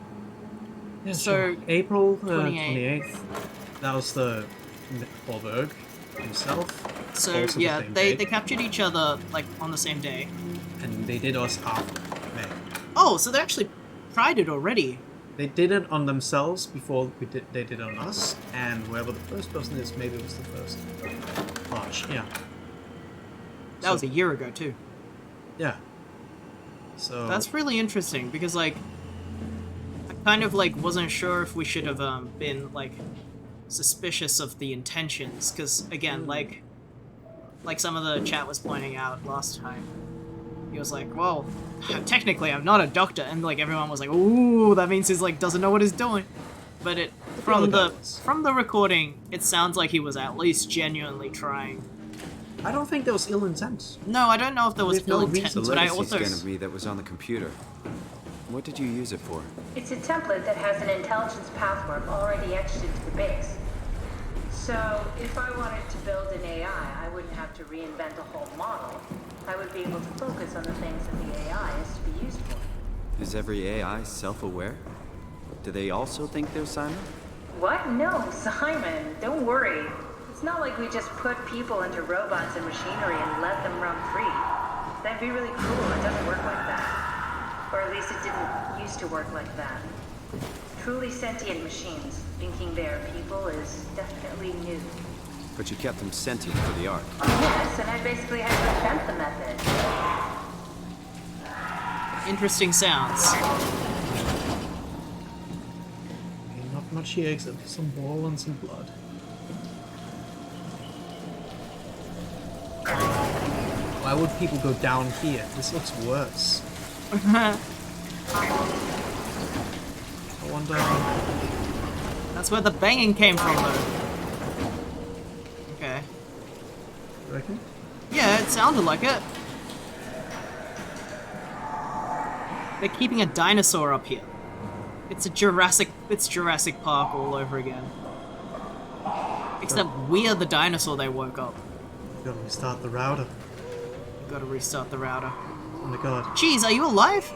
Yeah, so, sure. April 28th. 28th. That was the Holberg himself. So, Also yeah, the same they date. captured each other, like, on the same day. And they did us after May. Oh, so they actually tried it already. They did it on themselves before they did it on us, and whoever the first person is, maybe it was the first March, yeah. That was a year ago, too. Yeah. So... That's really interesting, because, like, I kind of, like, wasn't sure if we should have, been, like, suspicious of the intentions, because, again, like some of the chat was pointing out last time, he was like, well, technically I'm not a doctor, and, like, everyone was like, ooh, that means he's, like, doesn't know what he's doing. But it, from the recording, it sounds like he was at least genuinely trying. I don't think there was ill intent. No, I don't know if there was ill intent, but I also... scan of me that was on the computer. What did you use it for? It's a template that has an intelligence pathwork already etched into the base. So, if I wanted to build an AI, I wouldn't have to reinvent a whole model. I would be able to focus on the things that the AI is to be used for. Is every AI self-aware? Do they also think they're Simon? What? No, Simon, don't worry. It's not like we just put people into robots and machinery and let them roam free. That'd be really cool. It doesn't work like that. Or at least it didn't used to work like that. Truly sentient machines, thinking they are people is definitely new. But you kept them sentient for the art. Yes, and I basically had to invent the method. Interesting sounds. Okay, not much here except some ball and some blood. Why would people go down here? This looks worse. I wonder... That's where the banging came from, though. Okay. You reckon? Yeah, it sounded like it. They're keeping a dinosaur up here. It's Jurassic Park all over again. Except we're the dinosaur they woke up. You gotta restart the router. You gotta restart the router. Oh my god. Jeez, are you alive?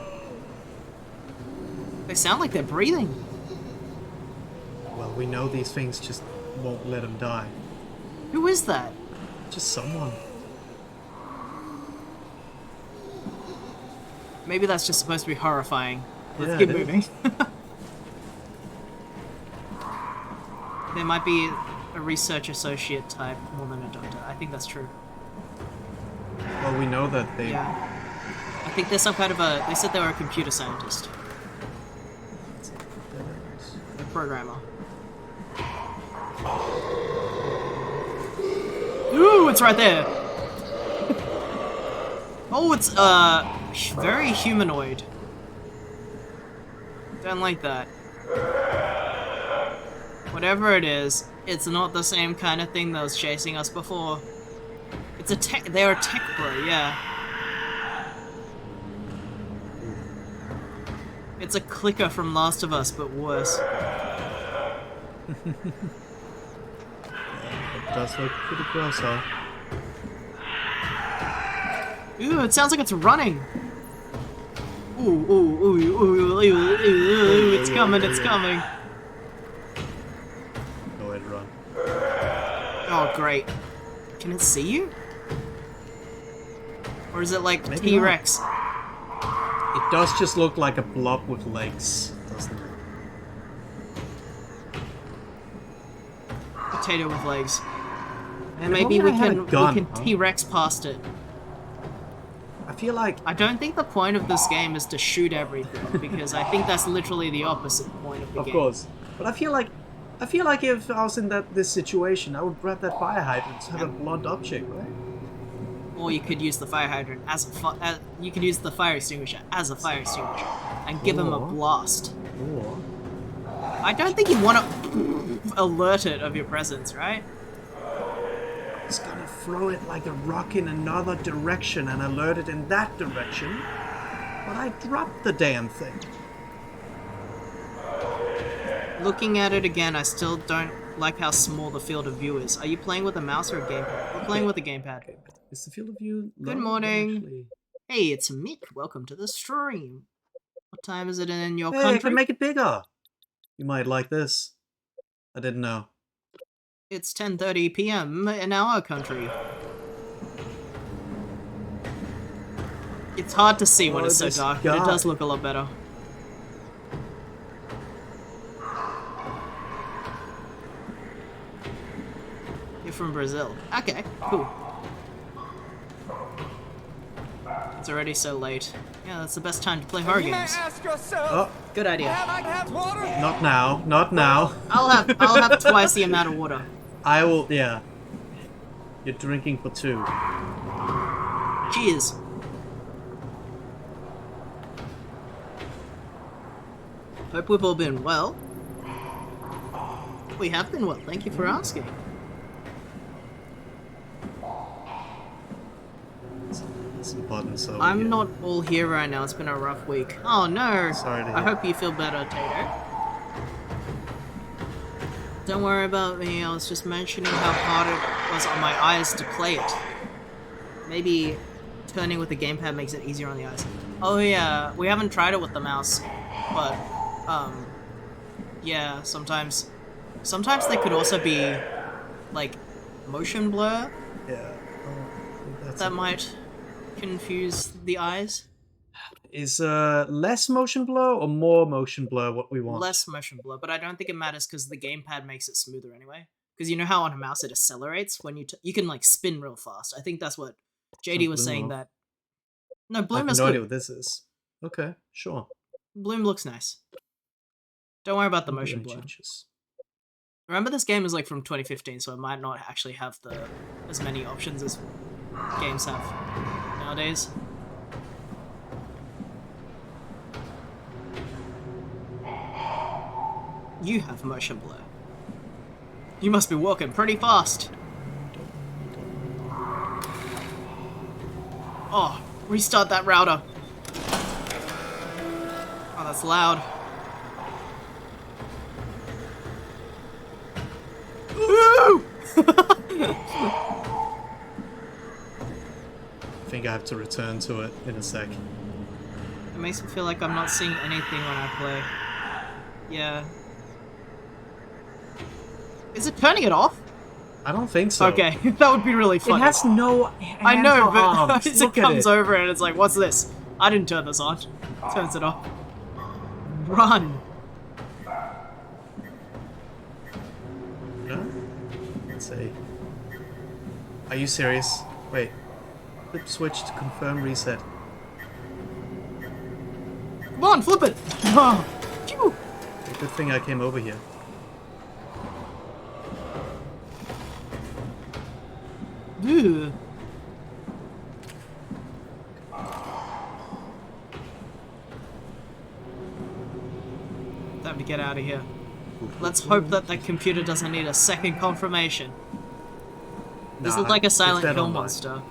They sound like they're breathing. We know these things just won't let him die. Who is that? Just someone. Maybe that's just supposed to be horrifying. Let's Yeah, keep it moving. is. There might be a research associate type more than a doctor. I think that's true. Well, we know that they... Yeah. I think there's some kind of a... They said they were a computer scientist. A programmer. Ooh, it's right there! Oh, it's, very humanoid. Don't like that. Whatever it is, it's not the same kind of thing that was chasing us before. It's a tech... They're a tech bro, yeah. It's a clicker from Last of Us, but worse. It does look pretty gross, huh? Ooh, it sounds like it's running! Ooh, ooh, ooh, ooh, ooh, ooh, ooh, it's coming, it's coming. Go ahead, run. Oh, great. Can it see you? Or is it like Maybe T-Rex? It does just look like a blob with legs, doesn't it? Potato with legs. And If maybe only we I had a can gun, huh? T-Rex past it. I feel like... I don't think the point of this game is to shoot everything, because I think that's literally the opposite point of the game. Of course. But I feel like if I was in this situation, I would grab that fire hydrant to have a blunt object, right? Or you could use the fire hydrant as a you could use the fire extinguisher as a fire extinguisher and give him a blast. Or... I don't think you want to alert it of your presence, right? It's gonna throw it like a rock in another direction and alert it in that direction. But I dropped the damn thing. Looking at it again, I still don't like how small the field of view is. Are you playing with a mouse or a gamepad? We're playing with a gamepad. Is the field of view low? Good morning. Actually... Hey, it's Mick. Welcome to the stream. What time is it in your Hey, country? I can make it bigger. You might like this. I didn't know. It's 10:30 p.m. in our country. It's hard to see when Oh, it's so this dark, but it guy. does look a lot better. You're from Brazil. Okay, cool. It's already so late. Yeah, that's the best time to play horror You may games. ask yourself, Oh, Good idea. have I had water? not now. Not now. I'll have twice the amount of water. I will, yeah. You're drinking for two. Cheers. Hope we've all been well. We have been well, thank you for asking. Some buttons over I'm here. not all here right now, it's been a rough week. Oh no! Sorry to I hear. hope you feel better, Tato. Don't worry about me, I was just mentioning how hard it was on my eyes to play it. Maybe turning with the gamepad makes it easier on the eyes. Oh yeah, we haven't tried it with the mouse, but, yeah, sometimes they could also be, like, motion blur. Yeah. That's That might confuse the eyes. Is less motion blur or more motion blur what we want? Less motion blur, but I don't think it matters because the gamepad makes it smoother anyway. Because you know how on a mouse it accelerates when you can like spin real fast. I think that's what JD was saying that. No, I Bloom have is no idea good. what this is. Okay, sure. Bloom looks nice. Don't worry about the motion blur. Remember, this game is like from 2015, so it might not actually have as many options as games have nowadays. You have motion blur. You must be walking pretty fast. Oh, restart that router. Oh, that's loud. Woo! I think I have to return to it in a sec. It makes me feel like I'm not seeing anything when I play. Yeah. Is it turning it off? I don't think so. Okay, that would be really funny. It has no I know, but arms. it Look at comes it. over and it's like, what's this? I didn't turn this on. Turns it off. Run! No? Let's see. Are you serious? Wait. Flip switch to confirm reset. Come on, flip it! Oh. Phew. Good thing I came over here. Ew. Time to get out of here. Let's hope that the computer doesn't need a second confirmation. This looks like a Silent Hill monster.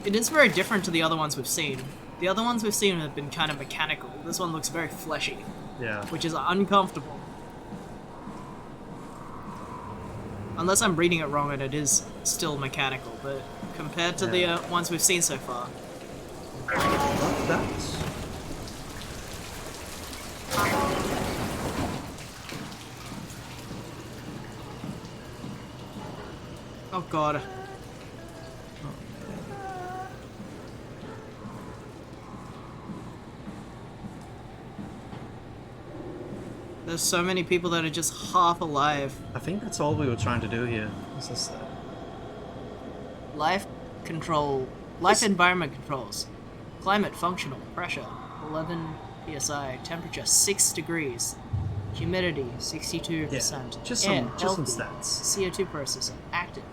It is very different to the other ones we've seen. The other ones we've seen have been kind of mechanical. This one looks very fleshy. Yeah. Which is uncomfortable. Unless I'm reading it wrong and it is still mechanical, but compared to the ones we've seen so far. What's that? Oh god. There's so many people that are just half alive. I think that's all we were trying to do here. This is, Life control. Life environment controls. Climate functional. Pressure 11 psi. Temperature 6 degrees. Humidity 62%. Yeah, just Air, some healthy. stats. CO2 processor active.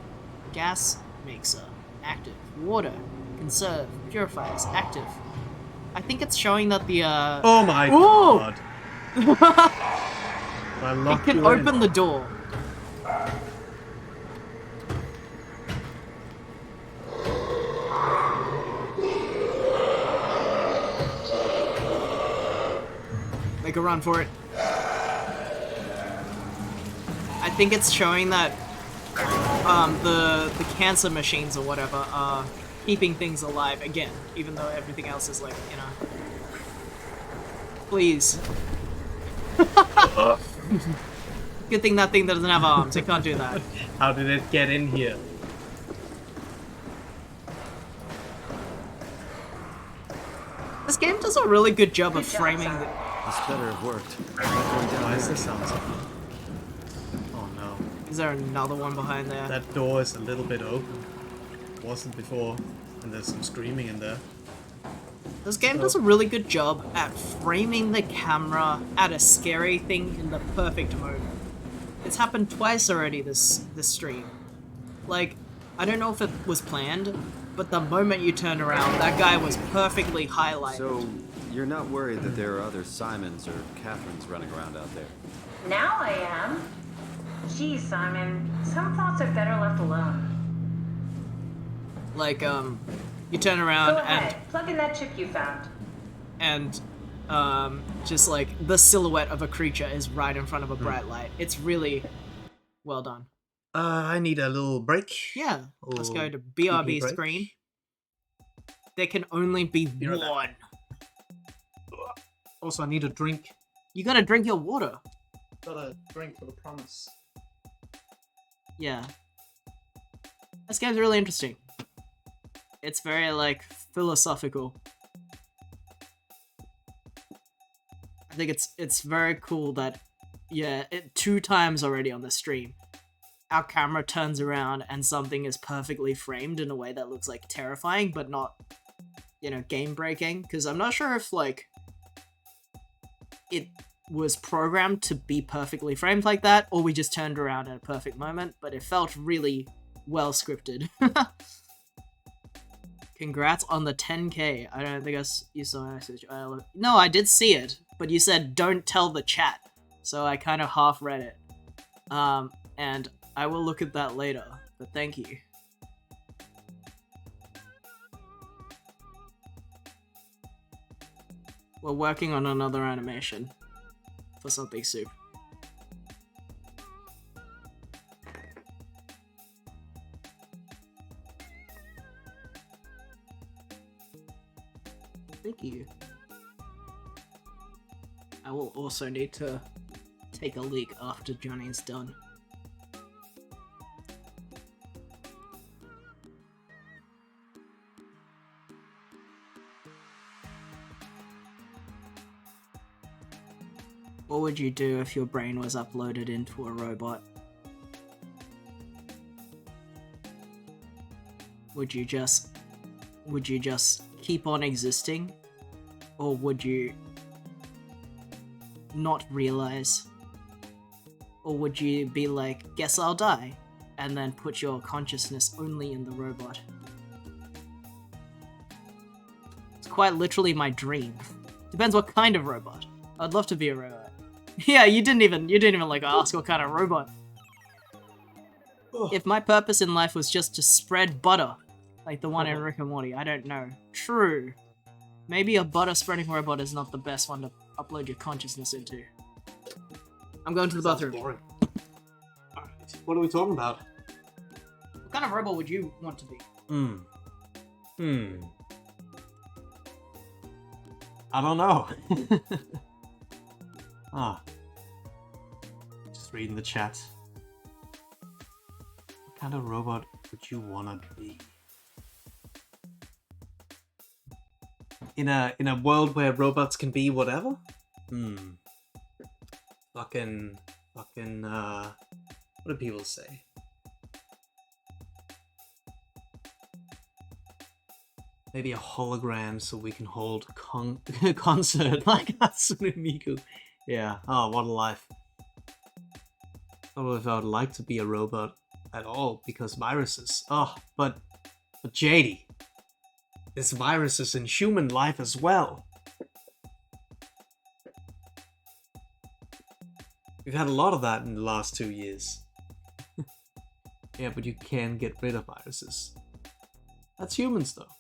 Gas mixer active. Water conserve. Purifiers active. I think it's showing that the Oh my god. It can open the door. Make a run for it. I think it's showing that the cancer machines or whatever are keeping things alive again, even though everything else is like, you know. Please. Good thing that thing doesn't have arms. It can't do that. How did it get in here? This game does a really good job of framing. This better have worked. Why is this sound? Oh no. Is there another one behind there? That door is a little bit open. Wasn't before, and there's some screaming in there. This game does a really good job at framing the camera at a scary thing in the perfect moment. It's happened twice already this stream. Like, I don't know if it was planned, but the moment you turn around, that guy was perfectly highlighted. So, you're not worried that there are other Simons or Catherines running around out there? Now I am. Geez, Simon, some thoughts are better left alone. Like, you turn around Go ahead, plug in that chip you found. and just like the silhouette of a creature is right in front of a bright light. It's really well done. I need a little break. Yeah, let's go to TV BRB break. screen. There can only be one. Also, I need a drink. You gotta drink your water. Got a drink for the promise. Yeah. This game's really interesting. It's very, like, philosophical. I think it's very cool that, yeah, 2 times already on the stream, our camera turns around and something is perfectly framed in a way that looks, like, terrifying, but not, you know, game-breaking. Because I'm not sure if, like, it was programmed to be perfectly framed like that, or we just turned around at a perfect moment, but it felt really well scripted. Congrats on the 10k. I don't think you saw my message. No, I did see it, but you said don't tell the chat, so I kind of half read it. And I will look at that later, but thank you. We're working on another animation for something soup. Thank you. I will also need to take a leak after Johnny's done. What would you do if your brain was uploaded into a robot? Would you just keep on existing? Or would you not realize? Or would you be like, guess I'll die, and then put your consciousness only in the robot? It's quite literally my dream. Depends what kind of robot. I'd love to be a robot. Yeah, you didn't even like ask what kind of robot. If my purpose in life was just to spread butter, like the one in Rick and Morty, I don't know. True. Maybe a butter spreading robot is not the best one to upload your consciousness into. I'm going to the bathroom. Boring. Alright, what are we talking about? What kind of robot would you want to be? I don't know. Just reading the chat. What kind of robot would you wanna be? In a world where robots can be whatever? Fucking what do people say? Maybe a hologram so we can hold a concert like Hatsune Miku. Yeah, oh, what a life. I don't know if I would like to be a robot at all because viruses. Oh, but JD, there's viruses in human life as well. We've had a lot of that in the last 2 years. Yeah, but you can get rid of viruses. That's humans though.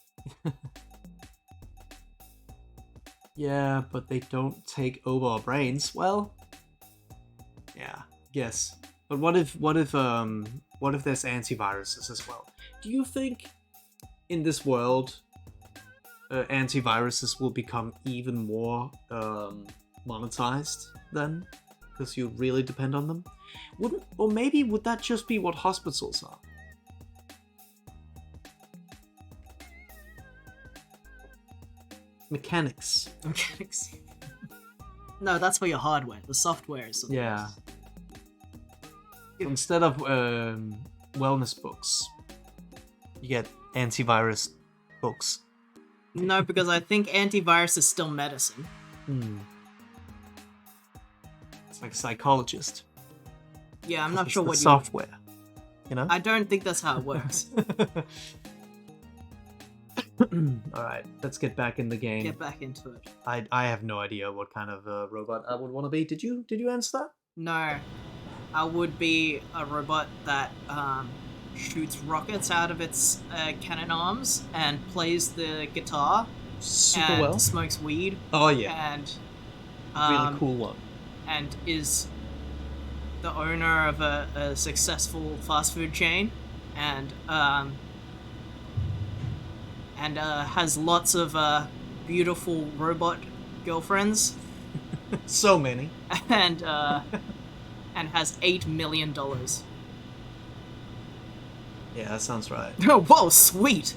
Yeah, but they don't take over our brains. Well, yeah, yes. But what if there's antiviruses as well? Do you think in this world antiviruses will become even more monetized then? Because you really depend on them? Or maybe would that just be what hospitals are? Mechanics. No, that's for your hardware. The software is something Yeah. else. Instead of wellness books, you get antivirus books. No, because I think antivirus is still medicine. It's like a psychologist. Yeah, I'm not sure the what software. You know? I don't think that's how it works. Alright, let's get back in the game. Get back into it. I have no idea what kind of robot I would want to be. Did you answer that? No. I would be a robot that shoots rockets out of its cannon arms and plays the guitar. Super and well. Smokes weed. Oh yeah. And really cool one. And is the owner of a successful fast food chain, and has lots of beautiful robot girlfriends. So many. And has $8 million. Yeah, that sounds right. Oh, whoa, sweet!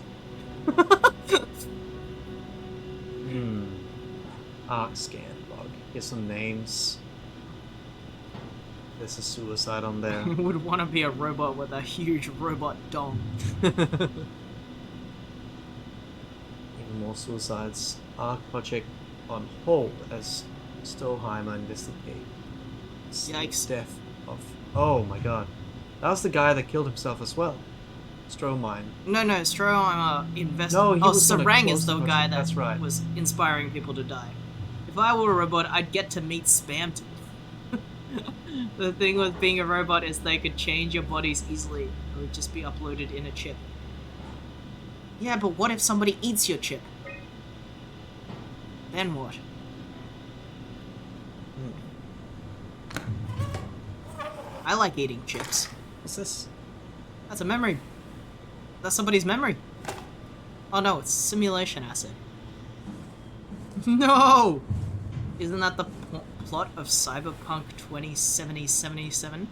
Arc scan log. Here's some names. There's a suicide on there. Would want to be a robot with a huge robot dong. Even more suicides. Arc project on hold as Stoheimer investigate. Yikes. Death of... Oh my god. That was the guy that killed himself as well. Stromine. No, Stroheimer invested. No, he was gonna Sarang close is the the guy project, that's that right. was inspiring people to die. If I were a robot, I'd get to meet Spamtooth. The thing with being a robot is they could change your bodies easily. It would just be uploaded in a chip. Yeah, but what if somebody eats your chip? Then what? I like eating chips. What's this? That's a memory. That's somebody's memory. Oh no, it's simulation acid. No! Isn't that the plot of Cyberpunk 2077?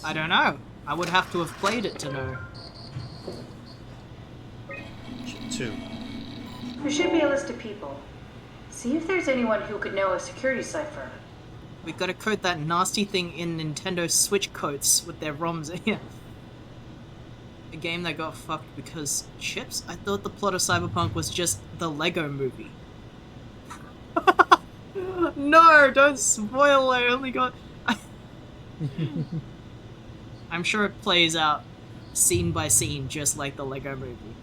I don't know. I would have to have played it to know. 2. There should be a list of people. See if there's anyone who could know a security cipher. We gotta code that nasty thing in Nintendo Switch codes with their ROMs. Yeah. A game that got fucked because chips? I thought the plot of Cyberpunk was just the Lego movie. No, don't spoil, I only got... I'm sure it plays out scene by scene just like the Lego movie.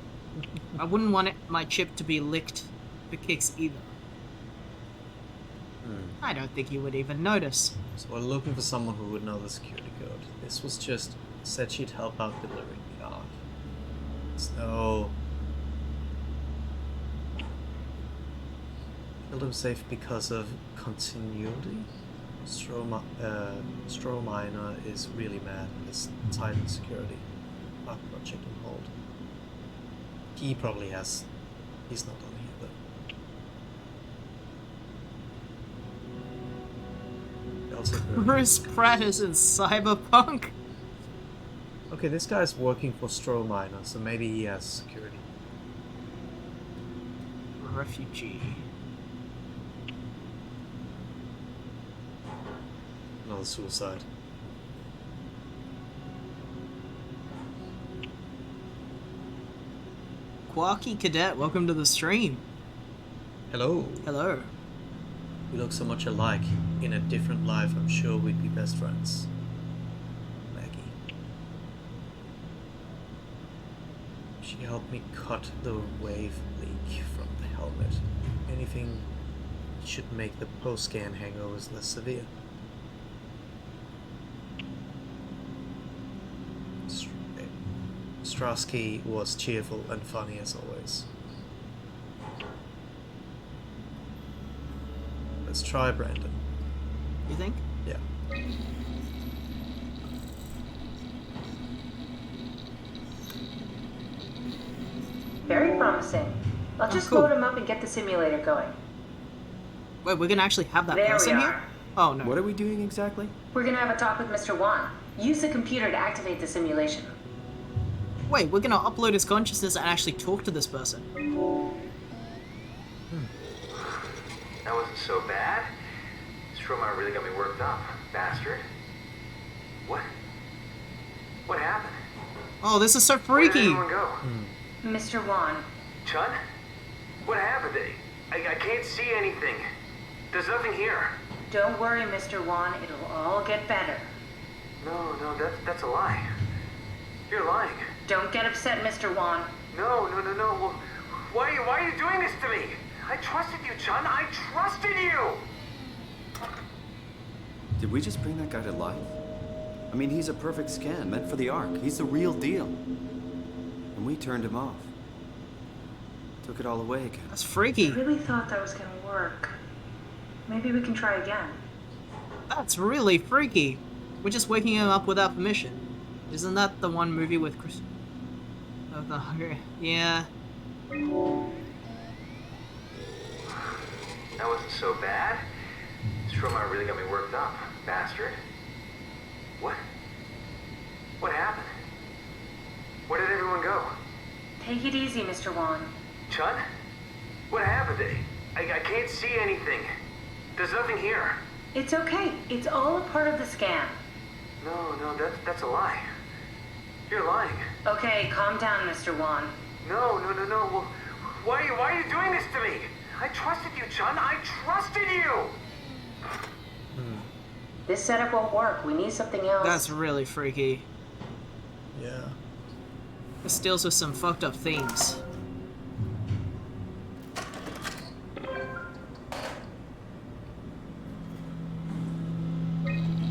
I wouldn't want my chip to be licked for kicks either. I don't think you would even notice. So we're looking for someone who would know the security code. This was just said she'd help out delivering the arc. So killed him safe because of continuity. Strominer is really mad at this Titan security arc project on hold. He probably has. He's not on here though. Also Bruce Pratt is in Cyberpunk? Okay, this guy's working for Strominer, so maybe he has security. Refugee. Another suicide. Quarky Cadet, welcome to the stream. Hello. Hello. We look so much alike. In a different life, I'm sure we'd be best friends. Maggie. She helped me cut the wave leak from the helmet. Anything should make the post-scan hangovers less severe. Strasky was cheerful and funny as always. Let's try Brandon. You think? Yeah. Very promising. I'll just cool. load him up and get the simulator going. Wait, we're gonna actually have that There person we here? are. Oh no. What are we doing exactly? We're gonna have a talk with Mr. Wan. Use the computer to activate the simulation. Wait, we're gonna upload his consciousness and actually talk to this person. That wasn't so bad. Stromer really got me worked up, bastard. What? What happened? Oh, this is so Where did freaky. everyone go? Mr. Wan. Chun? What happened? I can't see anything. There's nothing here. Don't worry, Mr. Wan. It'll all get better. No, that's a lie. You're lying. Don't get upset, Mr. Wan. No. Well, why are you doing this to me? I trusted you, Chun. I trusted you! Did we just bring that guy to life? I mean, he's a perfect scan, meant for the Ark. He's the real deal. And we turned him off. Took it all away again. That's freaky. I really thought that was gonna work. Maybe we can try again. That's really freaky. We're just waking him up without permission. Isn't that the one movie with Chris... Oh, the Hunger... Yeah. That wasn't so bad. Stromer really got me worked up, bastard. What? What happened? Where did everyone go? Take it easy, Mr. Wan. Chun? What happened? I can't see anything. There's nothing here. It's okay. It's all a part of the scan. No, that's a lie. You're lying. Okay, calm down, Mr. Wan. No. Well, why are you doing this to me? I trusted you, Chun. I trusted you! This setup won't work. We need something else. That's really freaky. Yeah. This deals with some fucked up themes.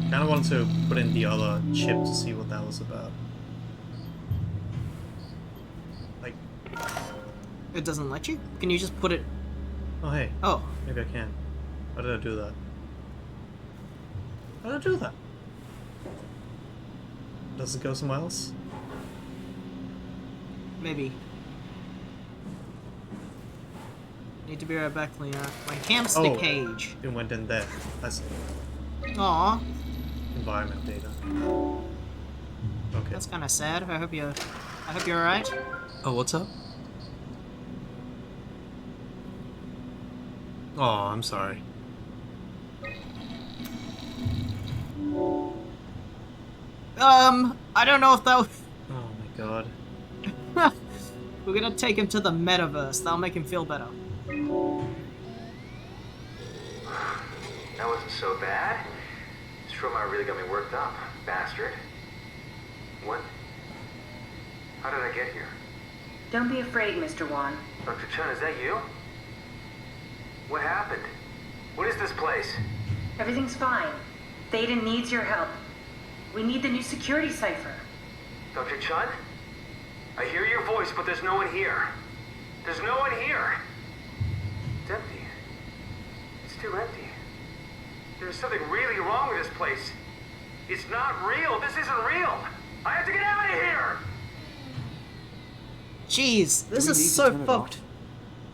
Kinda wanted to put in the other chip to see what that was about. Like... It doesn't let you? Can you just put it... Oh hey. Oh. Maybe I can. How did I do that? How did I do that? Does it go somewhere else? Maybe. Need to be right back, Lena. My hamster cage. It went in there. I see. Aw. Environment data. Okay. That's kind of sad. I hope you're alright. Oh, what's up? Oh, I'm sorry. I don't know if that was... Oh my god. We're gonna take him to the metaverse. That'll make him feel better. That wasn't so bad. Strohmeyer really got me worked up, bastard. What? How did I get here? Don't be afraid, Mr. Wan. Dr. Chun, is that you? What happened? What is this place? Everything's fine. Theta needs your help. We need the new security cipher. Dr. Chun? I hear your voice, but there's no one here. There's no one here. It's empty. It's too empty. There's something really wrong with this place. It's not real. This isn't real. I have to get out of here! Jeez, this Do we is need to so turn it fucked. off?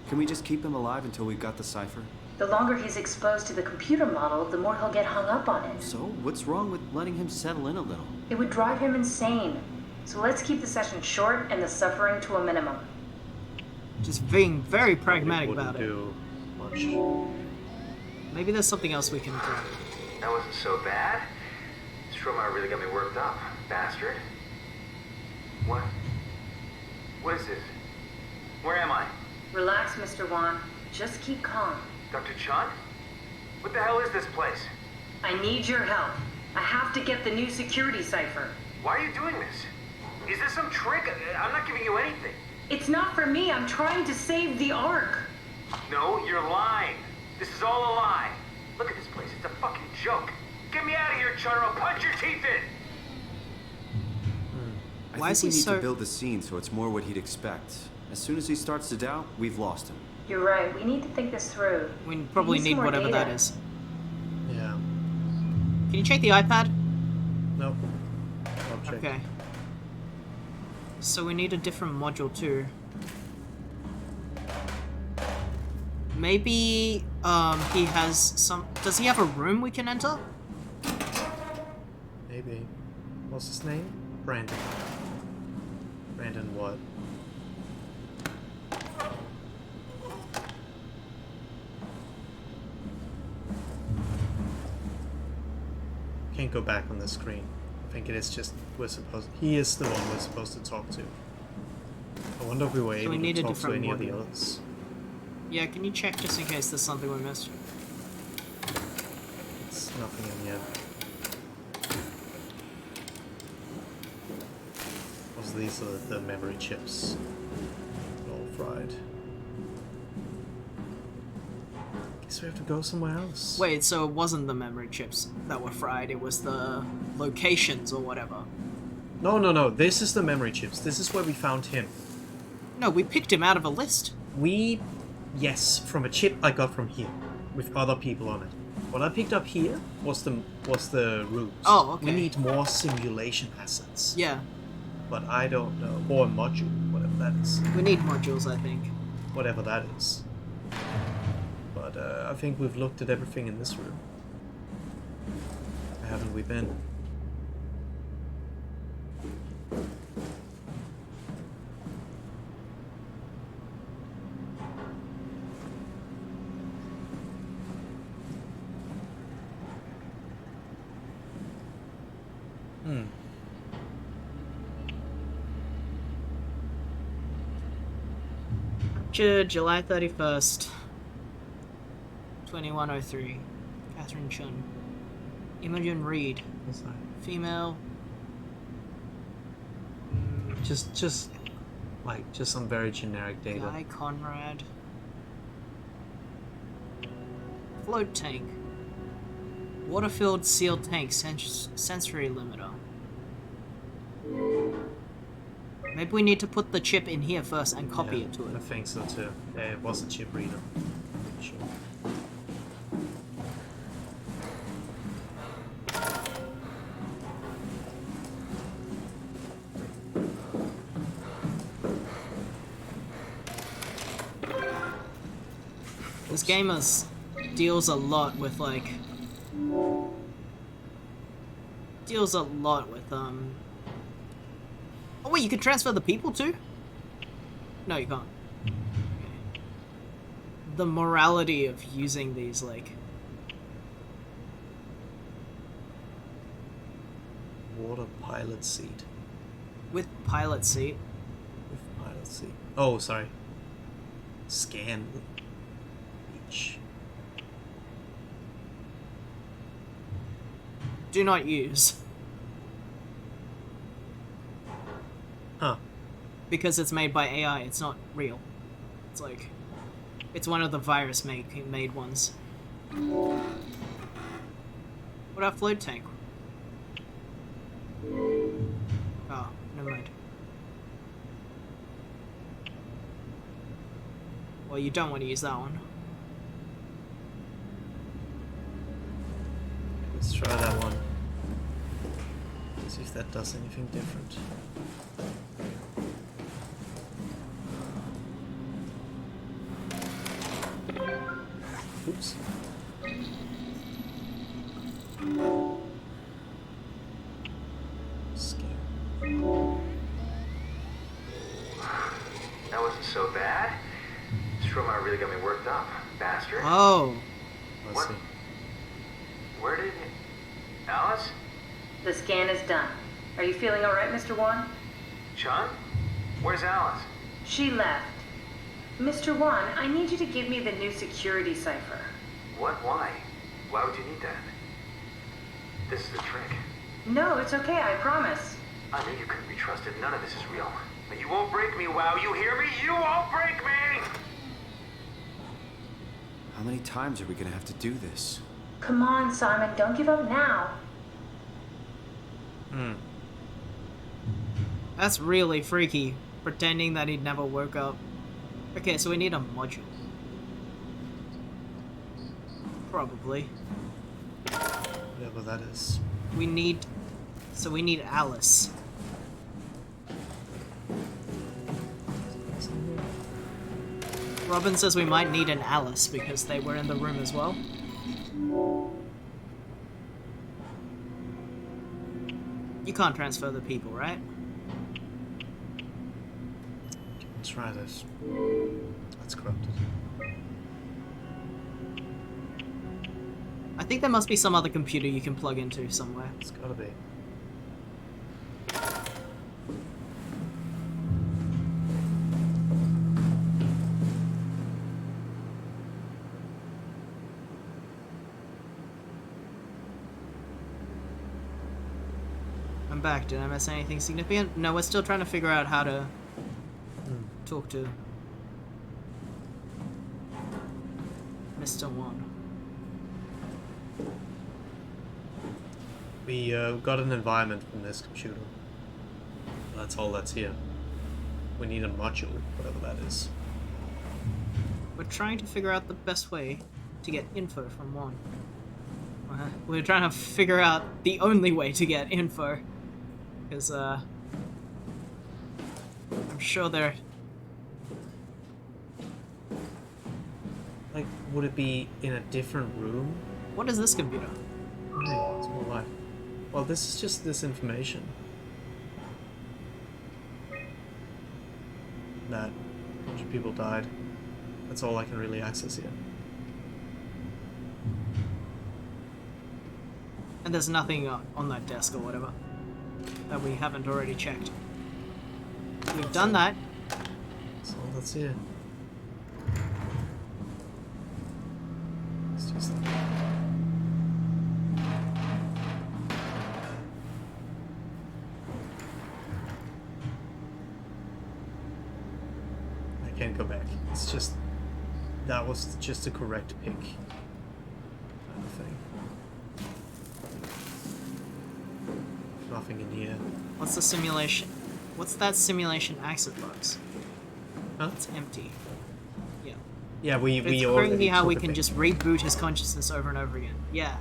Can we just keep him alive until we've got the cipher? The longer he's exposed to the computer model, the more he'll get hung up on it. So, what's wrong with letting him settle in a little? It would drive him insane. So let's keep the session short and the suffering to a minimum. Just being very pragmatic about it. Do much. Maybe there's something else we can do. That wasn't so bad. Strohmeyer really got me worked up, bastard. What? What is this? Where am I? Relax, Mr. Wan. Just keep calm. Dr. Chun? What the hell is this place? I need your help. I have to get the new security cipher. Why are you doing this? Is this some trick? I'm not giving you anything. It's not for me. I'm trying to save the Ark. No, you're lying. This is all a lie. Look at this place. It's a fucking joke. Get me out of here, Chun, or I'll punch your teeth in! I think we need to build the scene so it's more what he'd expect. As soon as he starts to doubt, we've lost him. You're right. We need to think this through. We probably some need more whatever data. that is. Yeah. Can you check the iPad? Nope. I'll check. Okay. So we need a different module too. Maybe he has some... Does he have a room we can enter? Maybe. What's his name? Brandon. Brandon what? Can't go back on the screen. I think it is just he is the one we're supposed to talk to. I wonder if we were able to talk to any of the others. Yeah, can you check just in case there's something we missed? It's nothing in yet. Because these are the memory chips. All fried. Guess we have to go somewhere else. Wait, so it wasn't the memory chips that were fried, it was the locations or whatever. No. This is the memory chips. This is where we found him. No, we picked him out of a list. Yes, from a chip I got from here, with other people on it. What I picked up here was the rooms. Oh, okay. We need more simulation assets. Yeah. But I don't know. Or a module, whatever that is. We need modules, I think. Whatever that is. But I think we've looked at everything in this room. Where haven't we been? July 31st, 2103. Catherine Chun. Imogen Reed. What's that? Female. Just some very generic data. Guy Conrad. Float tank. Water-filled sealed tank. Sensory limiter. Maybe we need to put the chip in here first and copy it to it. I think so too. Yeah, it was a chip reader. Sure. This game deals a lot with Oh wait, you can transfer the people too? No, you can't. Okay. the morality of using these, like... Water pilot seat. With pilot seat. With pilot seat. Oh, sorry. Scan each. Do not use. Huh. Because it's made by AI, it's not real. It's like... It's one of the virus made ones. What about float tank? Oh, never mind. Well, you don't want to use that one. Let's try that one. See if that does anything different. Oops. That wasn't so bad. Stromae really got me worked up, bastard. Oh. What? Where did... Alice? The scan is done. Are you feeling all right, Mr. Wan? Chun? Where's Alice? She left. Mr. Wan, I need you to give me the new security cipher. What? Why? Why would you need that? This is a trick. No, it's okay, I promise. I knew you couldn't be trusted. None of this is real. But you won't break me, WoW. You hear me? You won't break me! How many times are we gonna have to do this? Come on, Simon, don't give up now. That's really freaky, pretending that he'd never woke up. Okay, so we need a module. Probably. Whatever that is. We need Alice. Robin says we might need an Alice because they were in the room as well. You can't transfer the people, right? Let's try this. That's corrupted. I think there must be some other computer you can plug into somewhere. It's gotta be. I'm back. Did I miss anything significant? No, we're still trying to figure out how to talk to Mr. Wan. We got an environment from this computer. That's all that's here. We need a module, whatever that is. We're trying to figure out the best way to get info from Wan. We're trying to figure out the only way to get info. Because, I'm sure they're... Like, would it be in a different room? What is this computer? Hey, it's more life. Well, this is just this information. That a bunch of people died. That's all I can really access here. And there's nothing on that desk or whatever that we haven't already checked. We've done that. That's all that's here. It's just that. I can't go back. It's just... That was just a correct pick. Kind of thing. Nothing in here. What's the simulation? What's that simulation exit box? Huh? It's empty. Yeah. Yeah, we it's already crazy how took we a can pick. just reboot his consciousness over and over again. Yeah.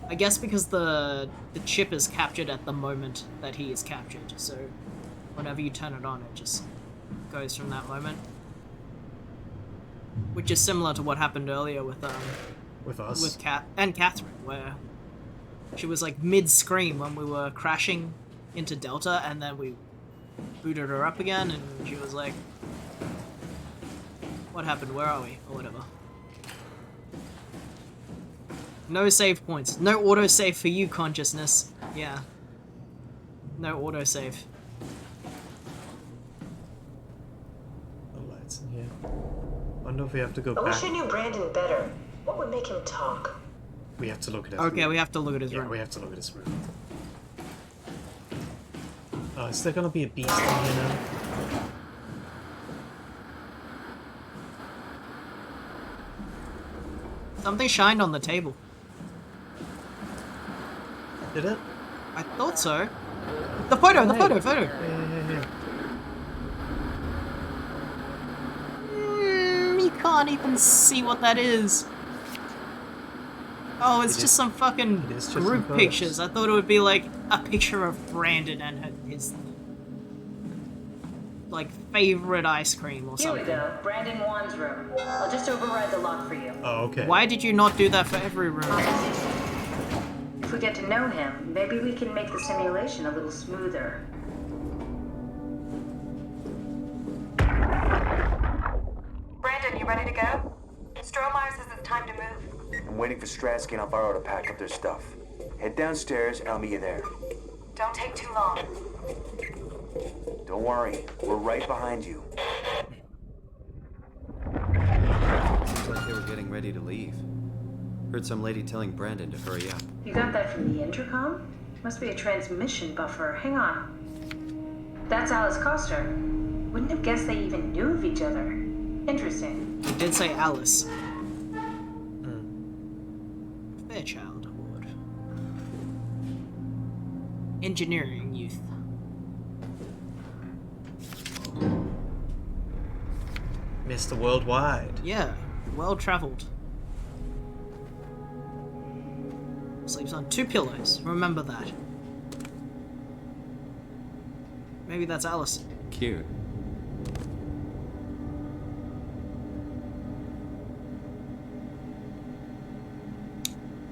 I guess because the chip is captured at the moment that he is captured, so whenever you turn it on, it just goes from that moment. Which is similar to what happened earlier with us, with Kat and Catherine, where she was like mid-scream when we were crashing into Delta, and then we booted her up again, and she was like, What happened? Where are we? Or whatever. No save points. No autosave for you, consciousness. Yeah. No autosave. The lights in here. Wonder if we have to go I wish back. I knew Brandon better. What would make him talk? We have to look at his Okay, room. we have to look at his room. Yeah, we have to look at his room. Is there gonna be a beast in here now? Something shined on the table. Did it? I thought so. The photo, the photo. Yeah. You can't even see what that is. Oh, it's just some fucking group pictures. I thought it would be like a picture of Brandon and his like favorite ice cream or Here something. we go. Brandon Wan's room. I'll just override the lock for you. Oh, okay. Why did you not do that for every room? If we get to know him, maybe we can make the simulation a little smoother. Brandon, you ready to go? Strohmeyer says it's time to move. I'm waiting for Stratsky and Alvaro to pack up their stuff. Head downstairs and I'll meet you there. Don't take too long. Don't worry, we're right behind you. Seems like they were getting ready to leave. Heard some lady telling Brandon to hurry up. You got that from the intercom? Must be a transmission buffer. Hang on. That's Alice Coster. Wouldn't have guessed they even knew of each other. Interesting. He did say Alice. Fairchild Award. Engineering youth. Mr. Worldwide. Yeah, well traveled. Sleeps on 2 pillows. Remember that. Maybe that's Alice. Cute.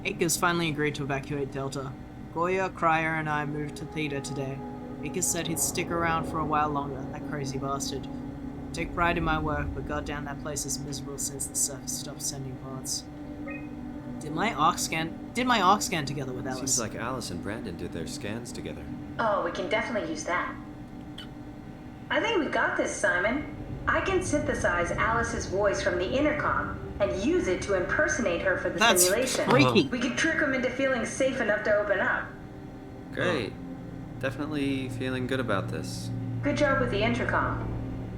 Akers finally agreed to evacuate Delta. Goya, Cryer, and I moved to Theta today. Akers said he'd stick around for a while longer, that crazy bastard. I take pride in my work, but goddamn that place is miserable since the surface stopped sending parts. Did my arc scan together with Alice? Seems like Alice and Brandon did their scans together. Oh, we can definitely use that. I think we got this, Simon. I can synthesize Alice's voice from the intercom and use it to impersonate her for the simulation. Freaky. We could trick him into feeling safe enough to open up. Great. Definitely feeling good about this. Good job with the intercom.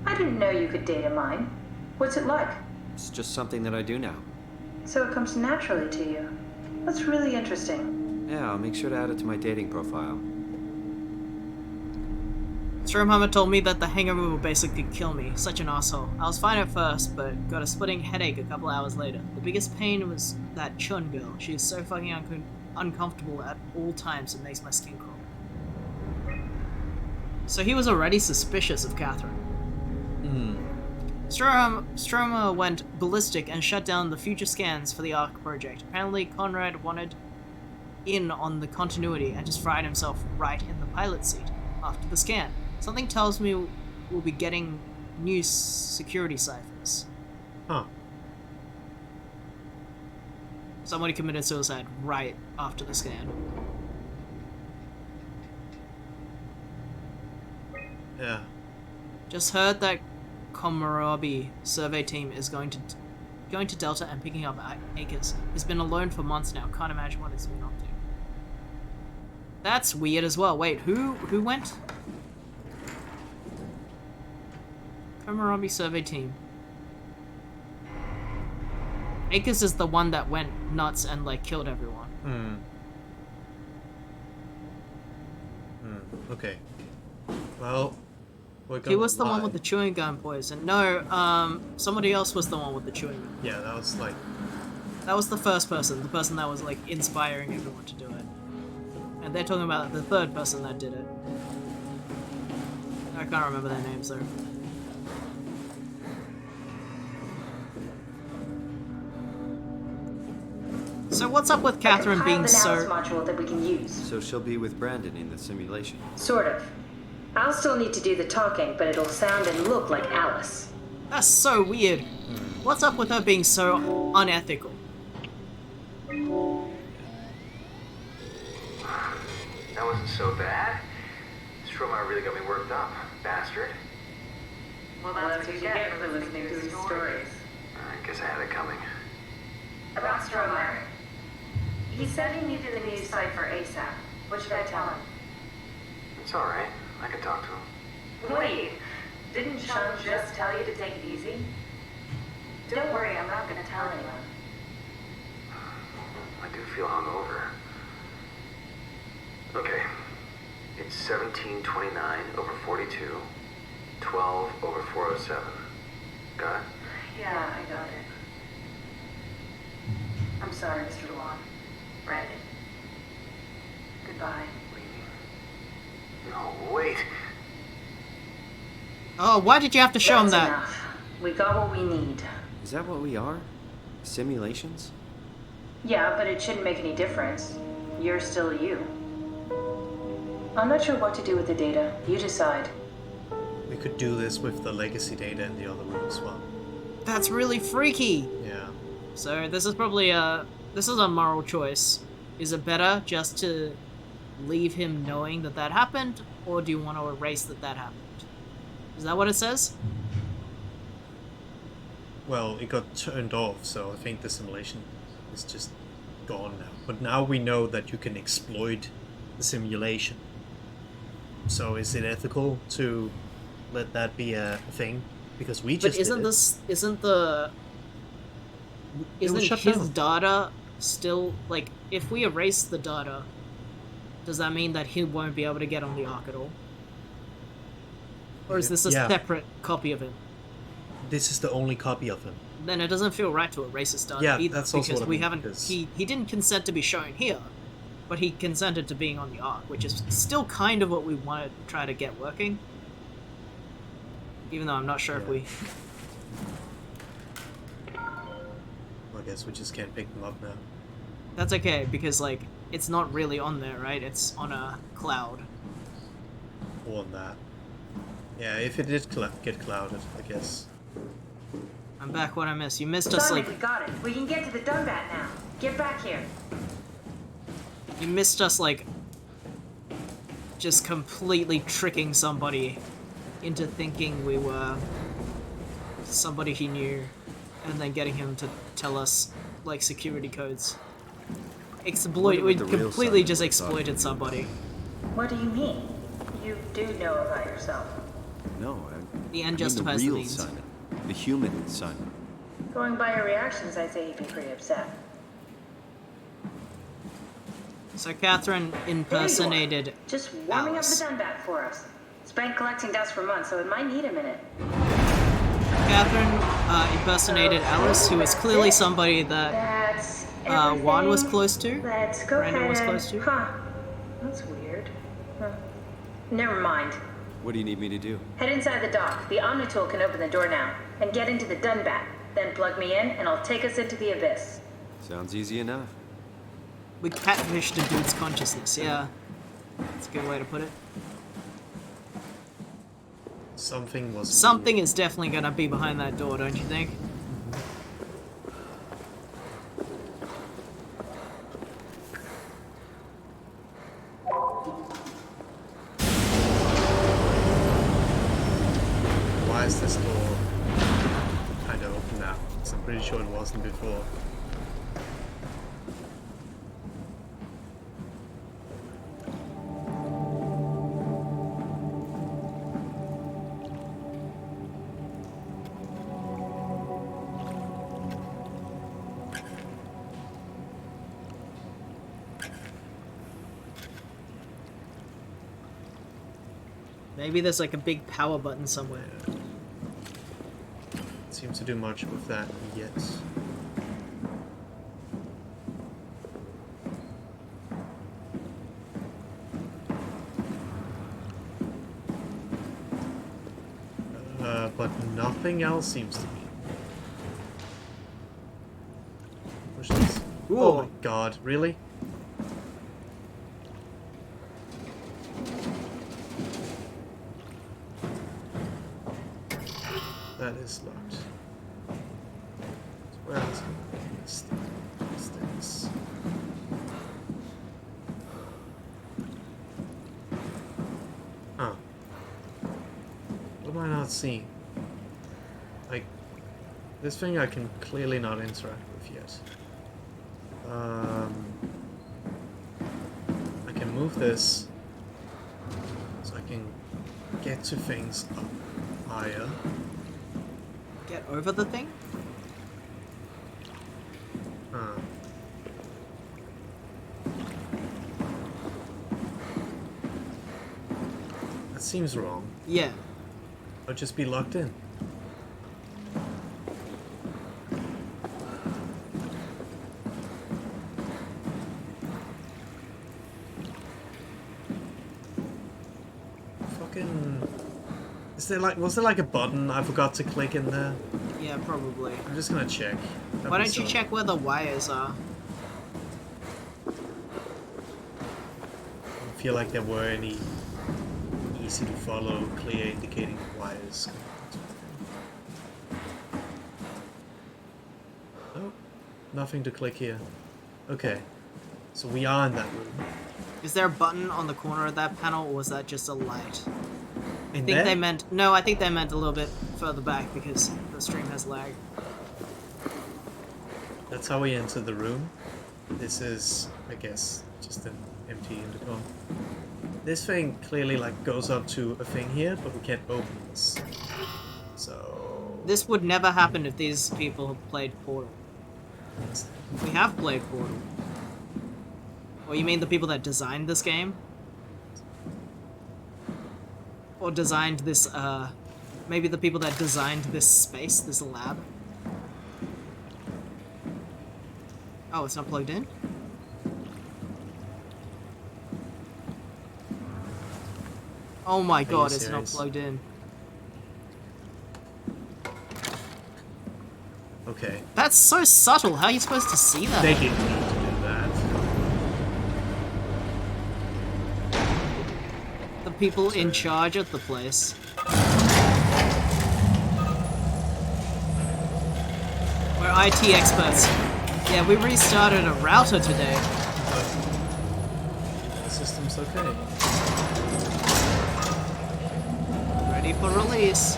I didn't know you could data mine. What's it like? It's just something that I do now. So it comes naturally to you. That's really interesting. Yeah, I'll make sure to add it to my dating profile. Stromhammer told me that the hangover would basically kill me. Such an asshole. I was fine at first, but got a splitting headache a couple hours later. The biggest pain was that Chun girl. She is so fucking uncomfortable at all times it makes my skin crawl. So he was already suspicious of Catherine. Stroma went ballistic and shut down the future scans for the ARC project. Apparently Conrad wanted in on the continuity and just fried himself right in the pilot seat after the scan. Something tells me we'll be getting new security ciphers. Huh. Somebody committed suicide right after the scan. Yeah. Just heard that Komorabi survey team is going to Delta and picking up Akers. He's been alone for months now. Can't imagine what he's been up to. That's weird as well. Wait, who went? Komorabi survey team. Akers is the one that went nuts and like killed everyone. Okay. Well, he was the one with the chewing gum poison. No, somebody else was the one with the chewing gum. Yeah, that was like... That was the first person. The person that was like inspiring everyone to do it. And they're talking about the third person that did it. I can't remember their names though. So what's up with Catherine being so... module that we can use. So she'll be with Brandon in the simulation. Sort of. I'll still need to do the talking, but it'll sound and look like Alice. That's so weird. What's up with her being so unethical? That wasn't so bad. Stromar really got me worked up, bastard. Well, that's what you get for listening to his stories. I guess I had it coming. About Stromeyer. He said he needed a new site for ASAP. What should I tell him? It's alright. I can talk to him. Wait, didn't Sean just tell you to take it easy? Don't worry, I'm not going to tell anyone. I do feel hungover. Okay. It's 1729 over 42, 12 over 407. Got it? Yeah, I got it. I'm sorry, Mr. Long. Read it. Goodbye. No, wait. Oh, why did you have to show him That's that? enough. We got what we need. Is that what we are? Simulations? Yeah, but it shouldn't make any difference. You're still you. I'm not sure what to do with the data. You decide. We could do this with the legacy data in the other room as well. That's really freaky. Yeah. So this is probably a moral choice. Is it better just to leave him knowing that that happened, or do you want to erase that that happened? Is that what it says? Well, it got turned off, so I think the simulation is just gone now. But now we know that you can exploit the simulation. So is it ethical to let that be a thing? Because we just But isn't did it. this isn't shut his down. data still, like, if we erase the data, does that mean that he won't be able to get on the Ark at all? Or is this a Yeah. separate copy of him? This is the only copy of him. Then it doesn't feel right to erase his data Yeah, either, that's also because what I we mean, haven't because- he didn't consent to be shown here, but he consented to being on the Ark, which is still kind of what we want to try to get working. Even though I'm not sure if we I guess we just can't pick them up now. That's okay, because, like, it's not really on there, right? It's on a cloud. Or on that. Yeah, if it did get clouded, I guess. I'm back. What I missed? You missed us, Simon, like, we got it. We can get to the Dunbat now. Get back here. you missed us, like, just completely tricking somebody into thinking we were somebody he knew, and then getting him to tell us, like, security codes. We completely just exploited somebody. What do you mean? You do know about yourself. No, The end I justifies mean the the real means. Simon. The human Simon. Going by your reactions, I'd say he'd be pretty upset. So Catherine impersonated Just warming Alice. up the Dunbat for us. It's been collecting dust for months, so it might need a minute. Catherine impersonated Alice, who is clearly somebody that That's Juan was everything. close to. Let's go Brandon ahead. was close to. Huh. That's weird. Huh. Never mind. What do you need me to do? Head inside the dock. The Omnitool can open the door now. And get into the Dunbat. Then plug me in, and I'll take us into the Abyss. Sounds easy enough. We catfished a dude's consciousness, yeah. That's a good way to put it. Something is definitely gonna be behind that door, don't you think? Why is this door kind of open now? 'Cause I'm pretty sure it wasn't before. Maybe there's like a big power button somewhere. Seems to do much with that yet. But nothing else seems to be. Push this. Oh my god, really? That is locked. Where is it? Stairs. Huh. What am I not seeing? Like, this thing I can clearly not interact with yet. I can move this so I can get to things up higher. Get over the thing? That seems wrong. Yeah. I'll just be locked in. Fucking... was there like a button I forgot to click in there? Yeah, probably. I'm just gonna check. Why don't you check where the wires are? I don't feel like there were any easy to follow, clear indicating wires. Oh, nothing to click here. Okay, so we are in that room. Is there a button on the corner of that panel, or was that just a light? In I think there? they meant... No, I think they meant a little bit further back because the stream has lag. That's how we enter the room. This is, I guess, just an empty intercom. This thing clearly like goes up to a thing here, but we can't open this. So... This would never happen if these people had played Portal. We have played Portal. Or you mean the people that designed this game? Or designed this, maybe the people that designed this space, this lab? Oh, it's not plugged in? Oh my god, it's not plugged in. Okay. That's so subtle, how are you supposed to see that? They didn't need to do that. The people in charge of the place. We're IT experts. Yeah, we restarted a router today. The system's okay. Ready for release.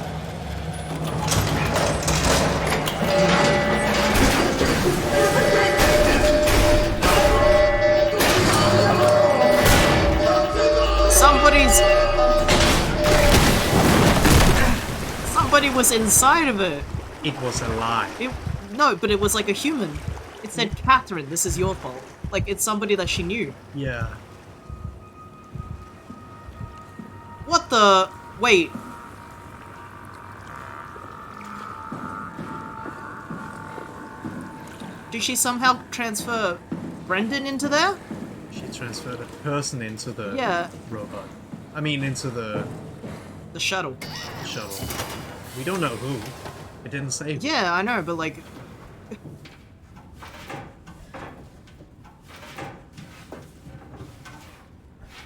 Somebody was inside of it. It was alive. No, but it was like a human. It said, Catherine, this is your fault. Like, it's somebody that she knew. Yeah. What the... Wait. Did she somehow transfer Brendan into there? She transferred a person into the robot. I mean, into the shuttle. The shuttle. We don't know who. It didn't say who. Yeah, I know, but like...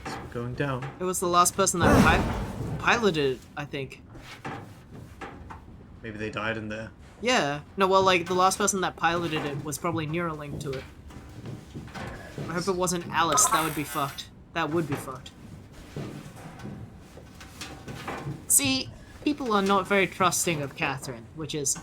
So we're going down. It was the last person that piloted, I think. Maybe they died in there. Yeah. No, well, like, the last person that piloted it was probably Neuralink to it. I hope it wasn't Alice. That would be fucked. That would be fucked. See, people are not very trusting of Catherine, which is...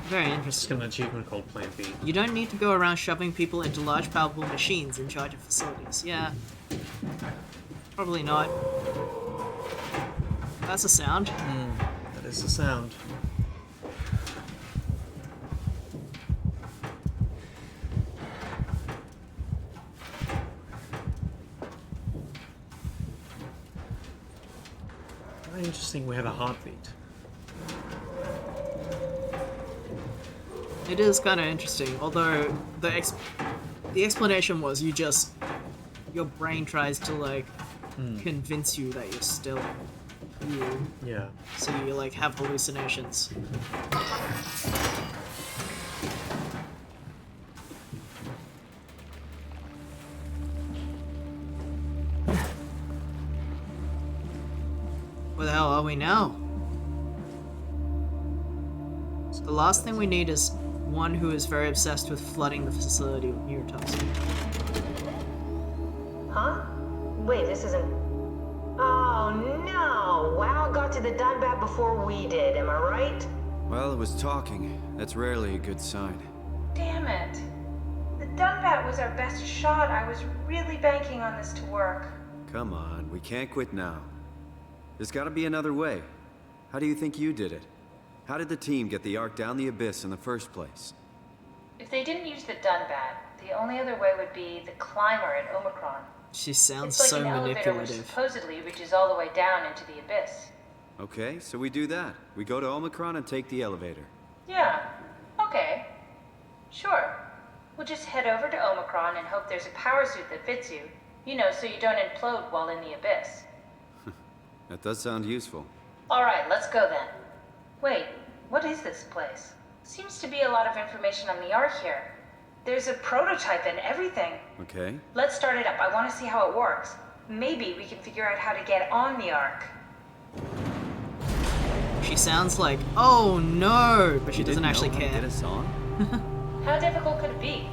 Very interesting. It's got an achievement called Plan B. You don't need to go around shoving people into large, powerful machines in charge of facilities. Yeah. Probably not. That's a sound. That is a sound. Very interesting, we have a heartbeat. It is kind of interesting, although the explanation was your brain tries to like convince you that you're still you. Yeah. So you like have hallucinations. Where the hell are we now? The last thing we need is one who is very obsessed with flooding the facility with neurotoxin. Huh? Wait, this isn't... Oh no! WoW got to the Dunbat before we did, am I right? Well, it was talking. That's rarely a good sign. Damn it. The Dunbat was our best shot. I was really banking on this to work. Come on, we can't quit now. There's gotta be another way. How do you think you did it? How did the team get the Ark down the Abyss in the first place? If they didn't use the Dunbat, the only other way would be the climber at Omicron. She sounds It's like so an elevator which manipulative. supposedly reaches all the way down into the abyss. Okay, so we do that. We go to Omicron and take the elevator. Yeah, okay. Sure. We'll just head over to Omicron and hope there's a power suit that fits you. You know, so you don't implode while in the abyss. That does sound useful. Alright, let's go then. Wait, what is this place? Seems to be a lot of information on the Ark here. There's a prototype and everything. Okay. Let's start it up. I want to see how it works. Maybe we can figure out how to get on the Ark. She sounds like, oh no, but she doesn't actually care. Get us on? How difficult could it be?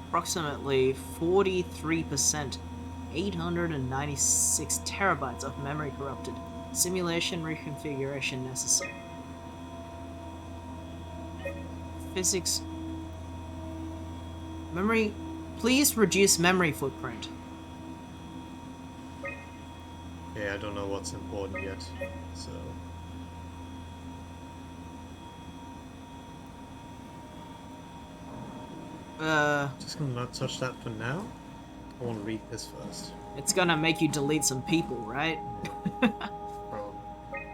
Approximately 43%, 896 terabytes of memory corrupted. Simulation reconfiguration necessary. Physics. Memory. Please reduce memory footprint. Yeah, I don't know what's important yet, so... Just gonna not touch that for now. I want to read this first. It's gonna make you delete some people, right? Probably.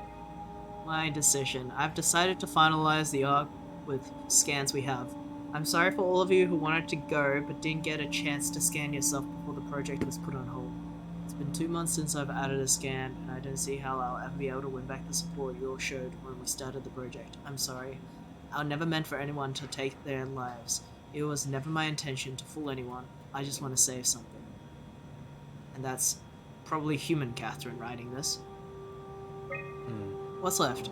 My decision. I've decided to finalize the Ark with scans we have. I'm sorry for all of you who wanted to go but didn't get a chance to scan yourself before the project was put on hold. It's been 2 months since I've added a scan, and I don't see how I'll ever be able to win back the support you all showed when we started the project. I'm sorry. I never meant for anyone to take their lives. It was never my intention to fool anyone. I just want to save something. And that's probably human Catherine writing this. What's left?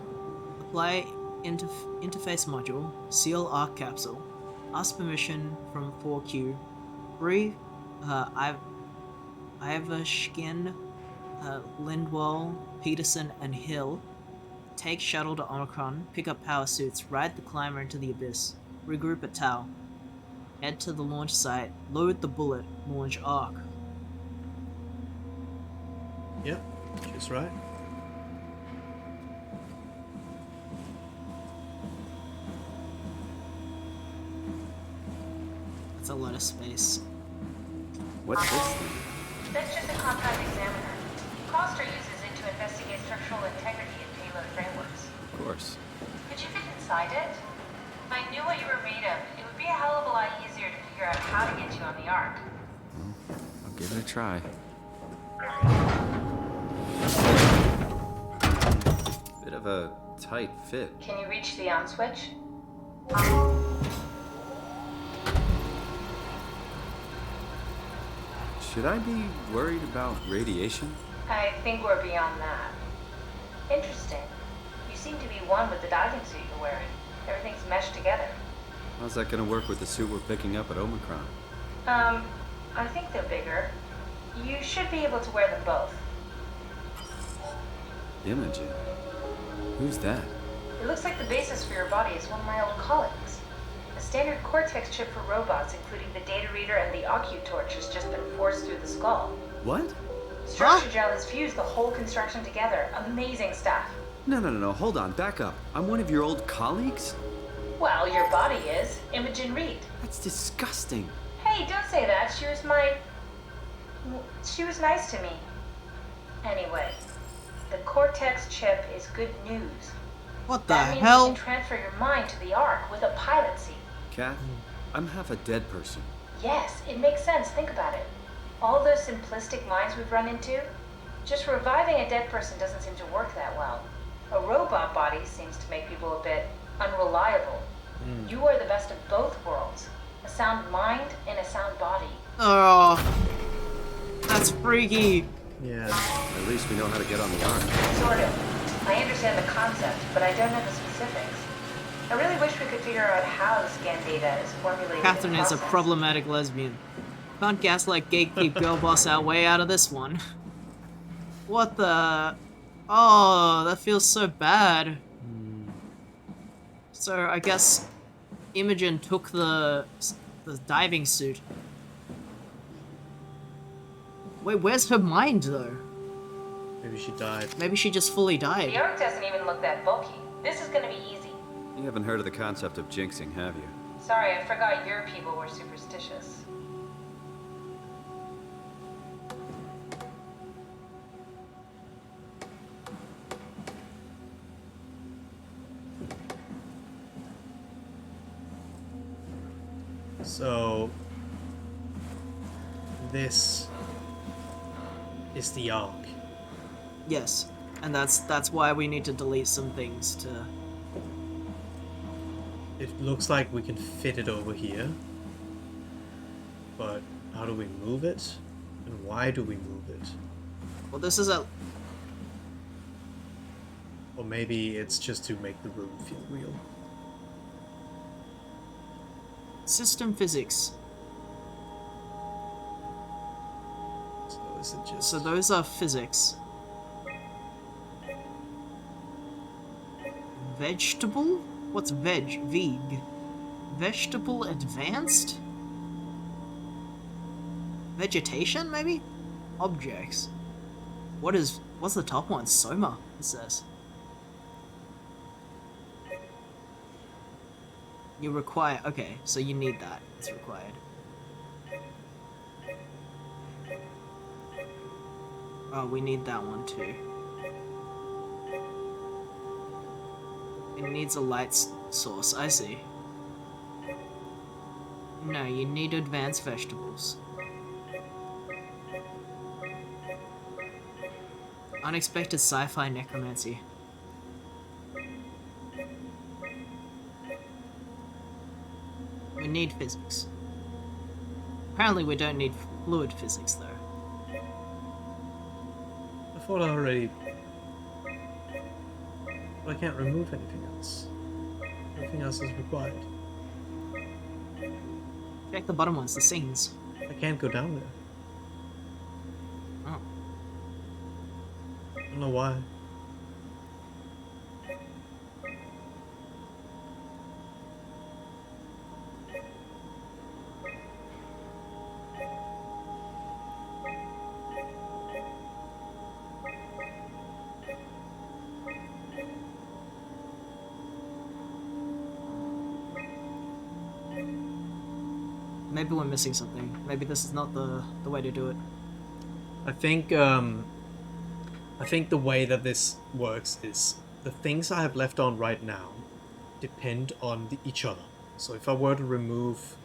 Apply interface module, seal Ark capsule, ask permission from 4Q, Ivashkin, Lindwall, Peterson, and Hill, take shuttle to Omicron, pick up power suits, ride the climber into the abyss, regroup at Tau, head to the launch site, load the bullet, launch Ark. Yep, she's right. That's a lot of space. What's this thing? That's just a compound examiner. Coster uses it to investigate structural integrity in payload frameworks. Of course. Could you fit inside it? If I knew what you were made of, it would be a hell of a lot easier to figure out how to get you on the Ark. I'll give it a try. Bit of a tight fit. Can you reach the on switch? Should I be worried about radiation? I think we're beyond that. Interesting. You seem to be one with the diving suit you're wearing. Everything's meshed together. How's that gonna work with the suit we're picking up at Omicron? I think they're bigger. You should be able to wear them both. Imogen? Who's that? It looks like the basis for your body is one of my old colleagues. A standard Cortex chip for robots, including the data reader and the OcuTorch, has just been forced through the skull. What? Structure gel has fused the whole construction together. Amazing stuff. No, hold on, back up. I'm one of your old colleagues? Well, your body is. Imogen Reed. That's disgusting. Hey, don't say that. She was nice to me. Anyway, the Cortex chip is good news. What the That means hell? you can transfer your mind to the Ark with a pilot seat. Kat, I'm half a dead person. Yes, it makes sense. Think about it. All those simplistic simplistic minds we've run into? Just reviving a dead person doesn't seem to work that well. A robot body seems to make people a bit unreliable. You are the best of both worlds. A sound mind and a sound body. Oh, that's freaky. Yeah. At least we know how to get on the arm. Sort of. I understand the concept, but I don't know the specifics. I really wish we could figure out how the scan data is formulated. Catherine is a problematic lesbian. Can't gaslight gatekeep girl boss our way out of this one. What the? Oh, that feels so bad. So I guess Imogen took the diving suit. Wait, where's her mind though? Maybe she died. Maybe she just fully died. The arc doesn't even look that bulky. This is gonna be easy. You haven't heard of the concept of jinxing, have you? Sorry, I forgot your people were superstitious. So this is the arc. Yes, and that's why we need to delete some things to. It looks like we can fit it over here, but how do we move it? And why do we move it? Well, this is a. Or maybe it's just to make the room feel real. System physics. So is it just... So those are physics. Vegetable? What's veg? Veg. Vegetable advanced? Vegetation, maybe? Objects. What's the top one? SOMA, it says. You require, okay, so you need that. It's required. Oh, we need that one too. It needs a light source, I see. No, you need advanced vegetables. Unexpected sci-fi necromancy. We need physics. Apparently we don't need fluid physics though. I thought I already... But I can't remove anything else. Everything else is required. Check the bottom ones, the scenes. I can't go down there. Oh. I don't know why. Maybe we're missing something. Maybe this is not the way to do it. I think the way that this works is the things I have left on right now depend on each other. So if I were to remove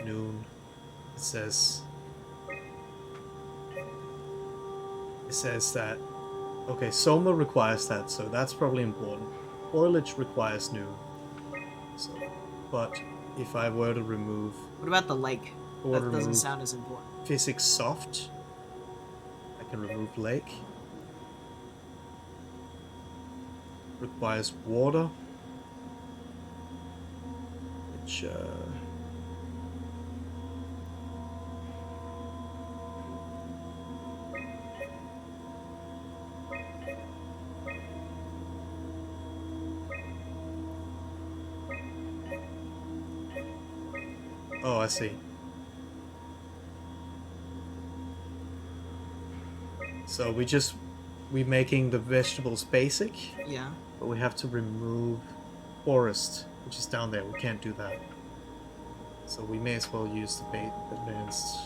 noon, it says that okay, SOMA requires that, so that's probably important. Foliage requires noon. So, but if I were to remove... What about the lake? That doesn't sound as important. Physics soft. I can remove lake. Requires water. Which, Oh, I see. So we're making the vegetables basic. Yeah. But we have to remove forest, which is down there. We can't do that. So we may as well use the advanced.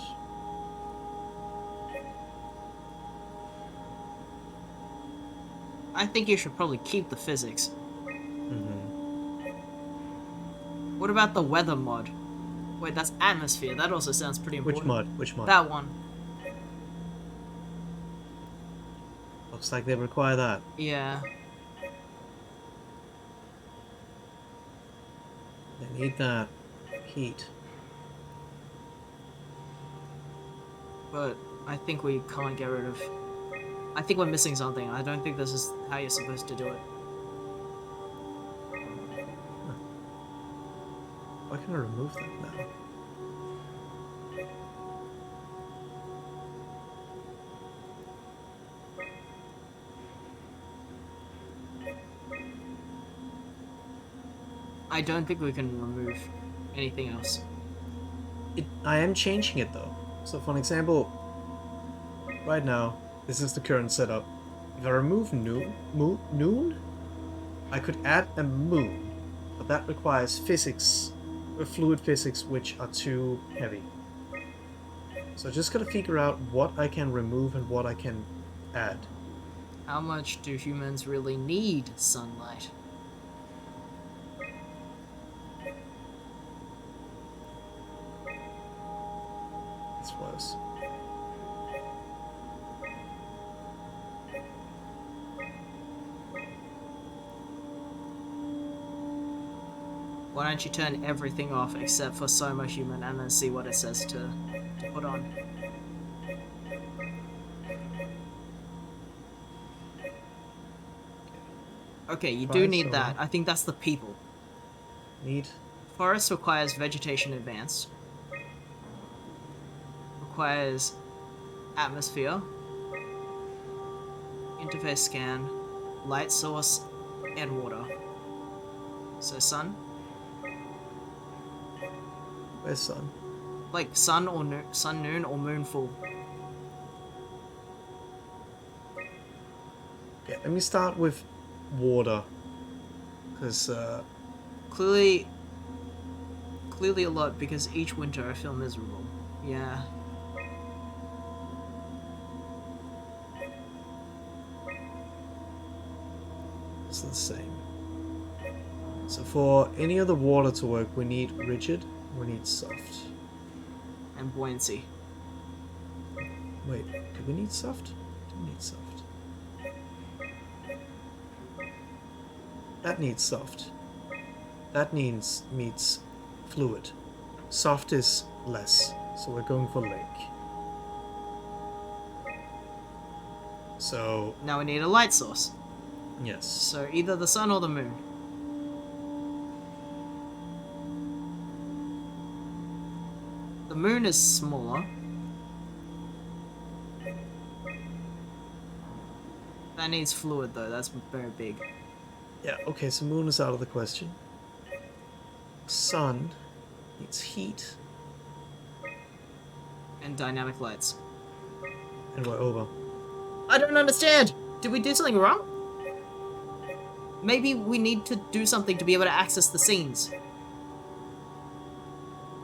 I think you should probably keep the physics. Mm-hmm. What about the weather mod? Wait, that's atmosphere. That also sounds pretty important. Which mod? Which mod? That one. Looks like they require that. Yeah. They need that heat. But I think we can't get rid of... I think we're missing something. I don't think this is how you're supposed to do it. Why can I remove that now? I don't think we can remove anything else. I am changing it though. So for an example, right now, this is the current setup. If I remove noon, I could add a moon, but that requires physics, fluid physics, which are too heavy. So I just gotta figure out what I can remove and what I can add. How much do humans really need sunlight? It's worse. Why don't you turn everything off except for SOMA human and then see what it says to put on? Okay, you do need that. I think that's the people. Need? Forest requires vegetation advanced. Requires atmosphere. Interface scan. Light source and water. So sun? Where's sun? Like sun or sun noon or moon full. Okay, let me start with water. Because clearly a lot because each winter I feel miserable. Yeah. it's the same. So for any of the water to work, we need rigid, we need soft. And buoyancy. Wait, do we need soft? Do we need soft? That needs soft. That means fluid. Soft is less, so we're going for lake. So now we need a light source. Yes. So either the sun or the moon. The moon is smaller. That needs fluid though, that's very big. Yeah, okay, so moon is out of the question. Sun needs heat. And dynamic lights. And we're over. I don't understand! Did we do something wrong? Maybe we need to do something to be able to access the scenes.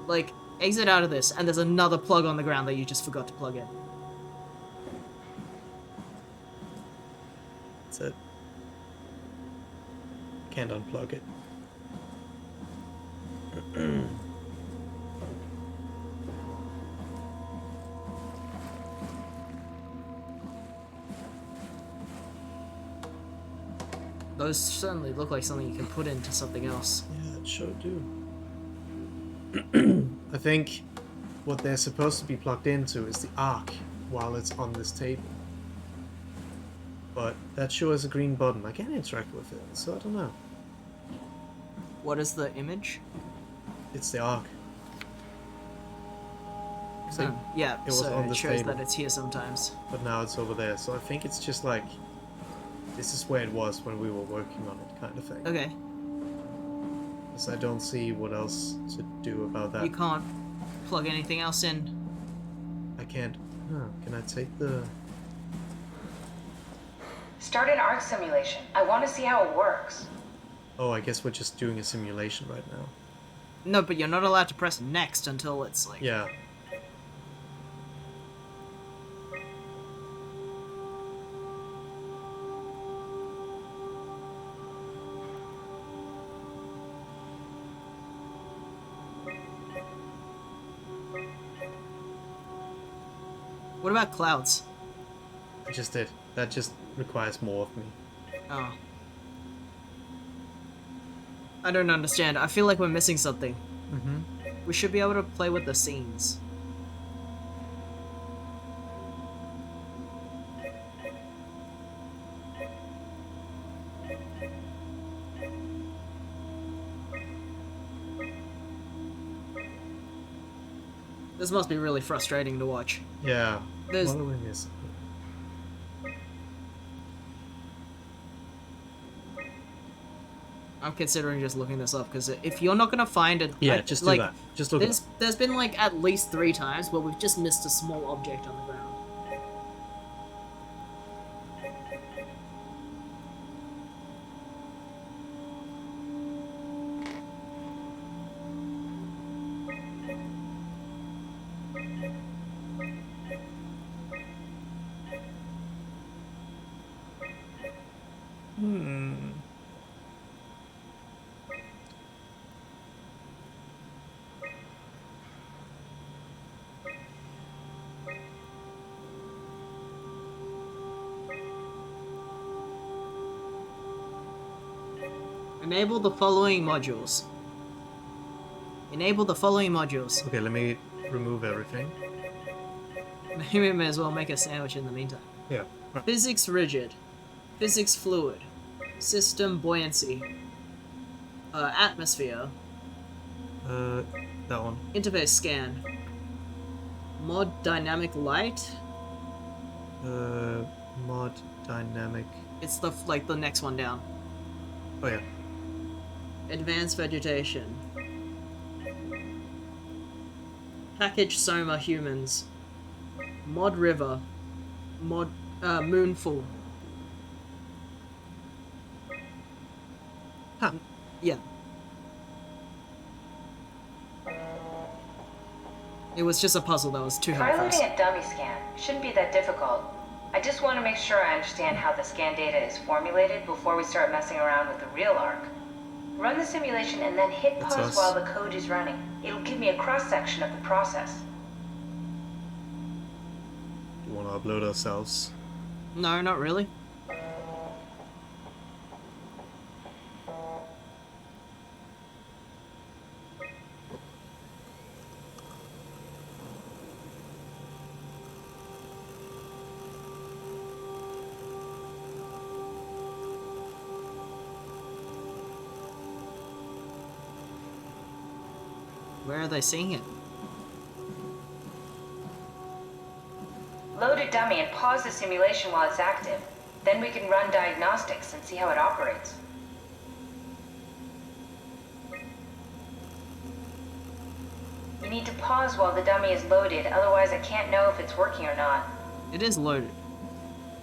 Like, exit out of this, and there's another plug on the ground that you just forgot to plug in. That's it. Can't unplug it. Those certainly look like something you can put into something else. Yeah, it sure do. I think what they're supposed to be plugged into is the arc while it's on this table. But that shows a green button. I can't interact with it, so I don't know. What is the image? It's the arc. So yeah, it was so on it this shows table, that it's here sometimes. but now it's over there. So I think it's just like this is where it was when we were working on it, kind of thing. Okay. Because I don't see what else to do about that. You can't plug anything else in. I can't. Huh, can I take the... Start an arc simulation. I want to see how it works. Oh, I guess we're just doing a simulation right now. No, but you're not allowed to press next until it's like... Yeah. What about clouds? I just did. That just requires more of me. Oh. I don't understand. I feel like we're missing something. Mm-hmm. We should be able to play with the scenes. This must be really frustrating to watch. Yeah. There's... What are we missing? I'm considering just looking this up, because if you're not gonna find it... Yeah, just do like, that. Just look it up. There's been like at least 3 times where we've just missed a small object on the ground. Enable the following modules. Enable the following modules. Okay, let me remove everything. Maybe we may as well make a sandwich in the meantime. Yeah. Right. Physics rigid. Physics fluid. System buoyancy. Atmosphere. That one. Interface scan. Mod dynamic light. Mod dynamic. It's the like the next one down. Oh yeah. Advanced vegetation. Package SOMA humans. Mod river. Mod moonfall. Huh. Yeah. It was just a puzzle that was too Try hard for us. loading a dummy scan. Shouldn't be that difficult. I just want to make sure I understand how the scan data is formulated before we start messing around with the real ARC. Run the simulation and then hit That's pause us. while the code is running. It'll give me a cross-section of the process. Do you want to upload ourselves? No, not really. Where are they seeing it? Load a dummy and pause the simulation while it's active. Then we can run diagnostics and see how it operates. You need to pause while the dummy is loaded, otherwise I can't know if it's working or not. It is loaded.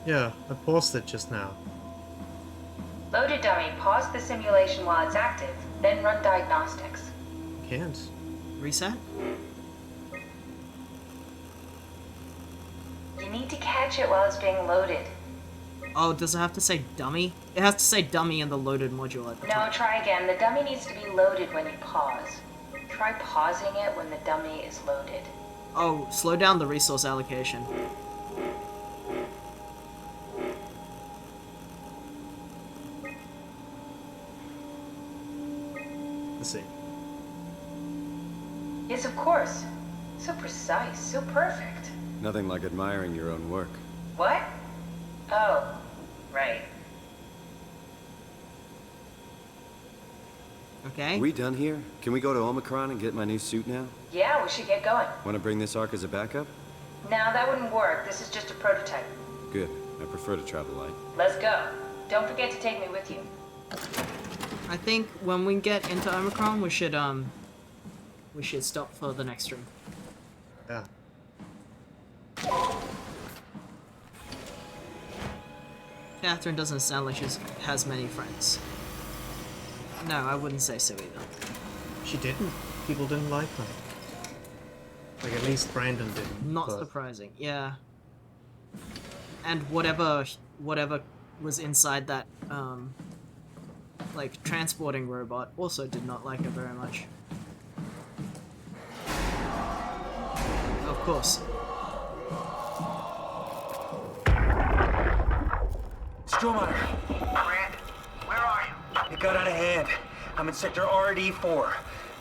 Yeah, I paused it just now. Load a dummy, pause the simulation while it's active, then run diagnostics. Can't. Reset? You need to catch it while it's being loaded. Oh, does it have to say dummy? It has to say dummy in the loaded module at the No, top. try again. The dummy needs to be loaded when you pause. Try pausing it when the dummy is loaded. Oh, slow down the resource allocation. Let's see. Yes, of course. So precise, so perfect. Nothing like admiring your own work. What? Oh, right. Okay. We done here? Can we go to Omicron and get my new suit now? Yeah, we should get going. Want to bring this arc as a backup? No, that wouldn't work. This is just a prototype. Good. I prefer to travel light. Let's go. Don't forget to take me with you. I think when we get into Omicron, we should stop for the next stream. Yeah. Catherine doesn't sound like she has many friends. No, I wouldn't say so either. She didn't. People didn't like her. Like, at least Brandon didn't. Not but... surprising, yeah. And whatever was inside that, like, transporting robot also did not like her very much. Of course. Strohmeyer. Grant, where are you? It got out of hand. I'm in sector RD4.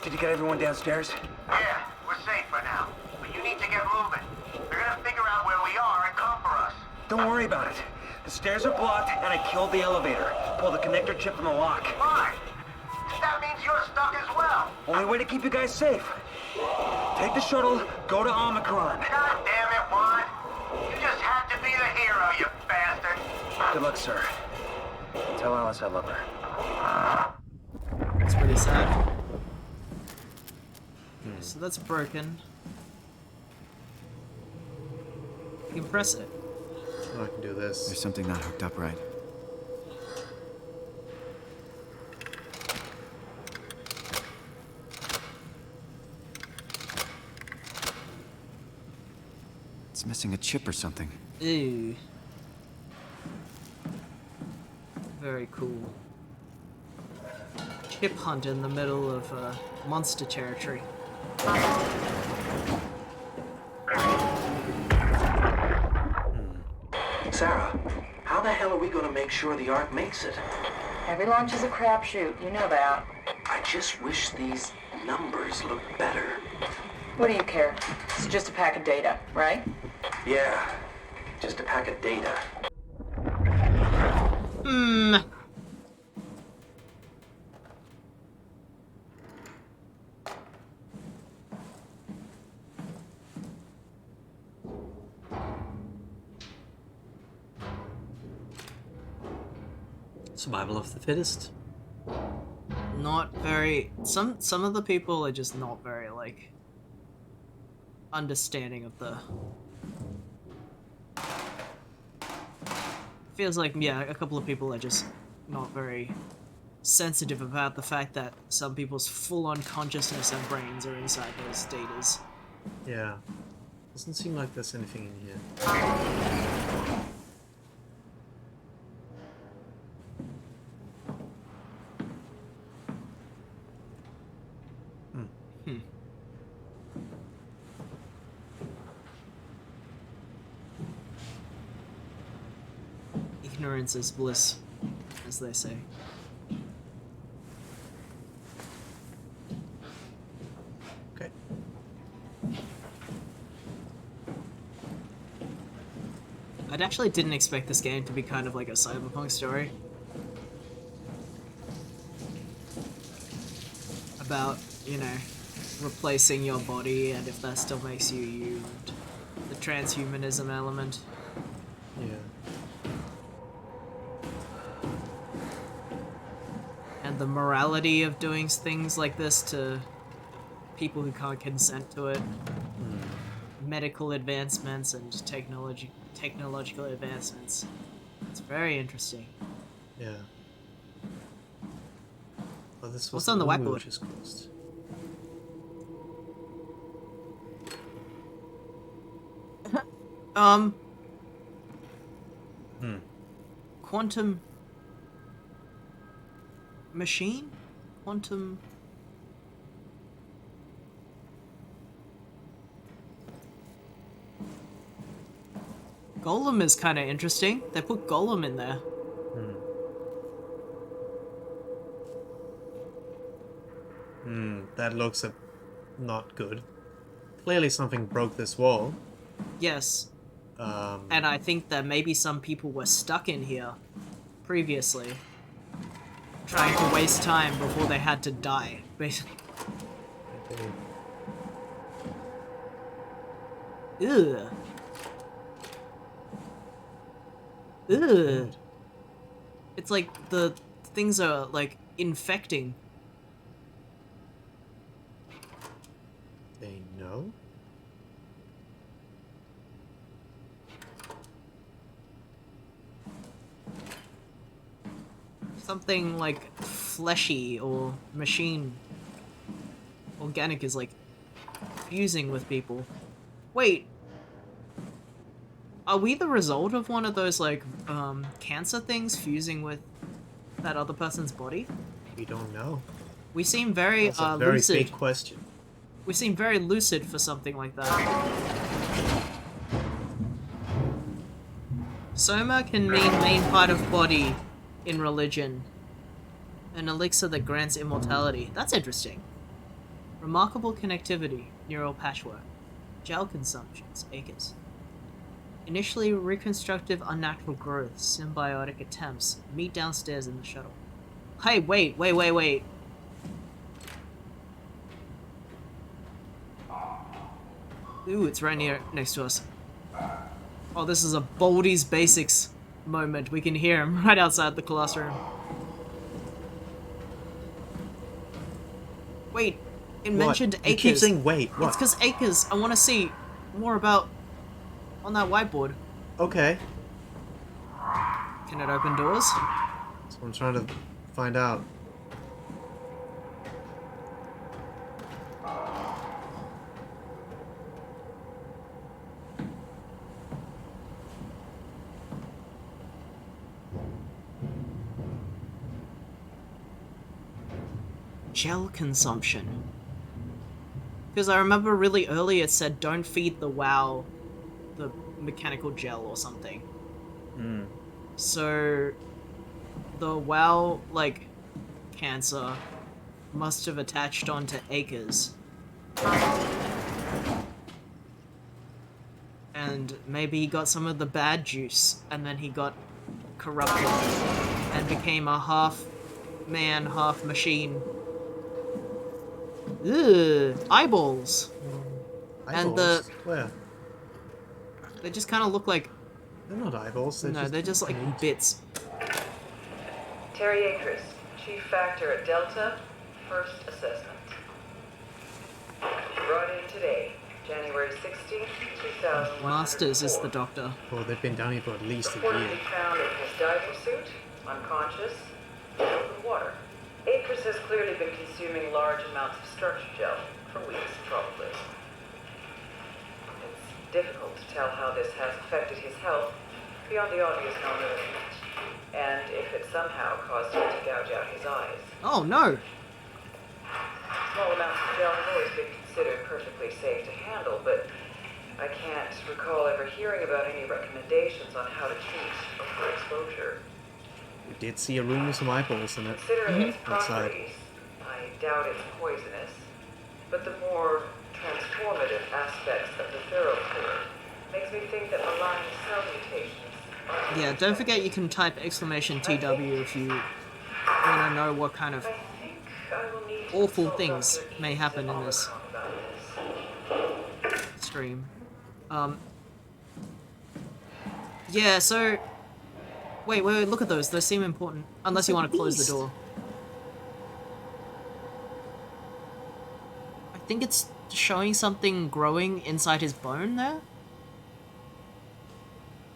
Did you get everyone downstairs? Yeah, we're safe for now. But you need to get moving. They're gonna figure out where we are and come for us. Don't worry about it. The stairs are blocked, and I killed the elevator. Pulled the connector chip from the lock. Fine. That means you're stuck as well. Only way to keep you guys safe. Take the shuttle, go to Omicron. God damn it, Juan. You just had to be the hero, you bastard. Good luck, sir. Tell Alice I love her. It's pretty sad. So that's broken. You can press it. I can do this. There's something not hooked up right. It's missing a chip or something. Ew. Very cool. Chip hunt in the middle of monster territory. Sarah, how the hell are we going to make sure the Ark makes it? Every launch is a crapshoot, you know that. I just wish these numbers looked better. What do you care? It's just a pack of data, right? Yeah, just a pack of data. Survival of the fittest. Not very. Some of the people are just not very like understanding of the. Feels like, yeah, a couple of people are just not very sensitive about the fact that some people's full-on consciousness and brains are inside those datas. Yeah. Doesn't seem like there's anything in here. Ignorance is bliss, as they say. Okay. I actually didn't expect this game to be kind of like a cyberpunk story. About, you know, replacing your body and if that still makes you you, and the transhumanism element. Yeah. And the morality of doing things like this to people who can't consent to it. Medical advancements and technological advancements. It's very interesting. Yeah. Oh, this was What's on the room whiteboard? which is closed. Quantum machine? Quantum... Golem is kind of interesting. They put Golem in there. That looks not good. Clearly something broke this wall. Yes. And I think that maybe some people were stuck in here previously, trying to waste time before they had to die, basically. Ugh. Ugh. It's like the things are like infecting. They know? Something like fleshy or machine. Organic is like fusing with people. Wait. Are we the result of one of those like cancer things fusing with that other person's body? We don't know. We seem very That's a very lucid. big question. We seem very lucid for something like that. Soma can mean main part of body in religion. An elixir that grants immortality. That's interesting. Remarkable connectivity, neural patchwork. Gel consumptions, acres. Initially reconstructive unnatural growth, symbiotic attempts. Meet downstairs in the shuttle. Hey, wait. Ooh, it's right next to us. Oh, this is a Baldi's Basics moment. We can hear him right outside the classroom. Wait, it mentioned acres. You keep saying wait. What? It's because acres. I want to see more about on that whiteboard. Okay. Can it open doors? That's what I'm trying to find out. Gel consumption. Because I remember really early it said don't feed the WoW the mechanical gel or something. Hmm. So the WoW, like, cancer must have attached onto acres. And maybe he got some of the bad juice and then he got corrupted and became a half man, half machine. Ugh, eyeballs. And Where? they just kind of look like. They're not eyeballs. They're just like bits. Terry Akers, Chief Factor at Delta, first assessment. Brought in today, January 16th, 2001. Masters is the doctor. Oh, they've been down here for at least a year. Reportedly found in his diving suit, unconscious, in open water. Akers has clearly been consuming large amounts of structure gel, for weeks probably. It's difficult to tell how this has affected his health, beyond the obvious malnourishment, and if it somehow caused him to gouge out his eyes. Oh no! Small amounts of gel have always been considered perfectly safe to handle, but I can't recall ever hearing about any recommendations on how to treat overexposure. We did see a room with some eyeballs in it. Considering its outside. properties, I doubt it's poisonous, but the more transformative aspects of the Thoroughfluid makes me think that malign cell mutations are... Yeah, don't forget you can type !TW if you want to know what kind of awful things may happen in this stream. Yeah, so... Wait, look at those. Those seem important. Unless you want to close the door. I think it's showing something growing inside his bone there.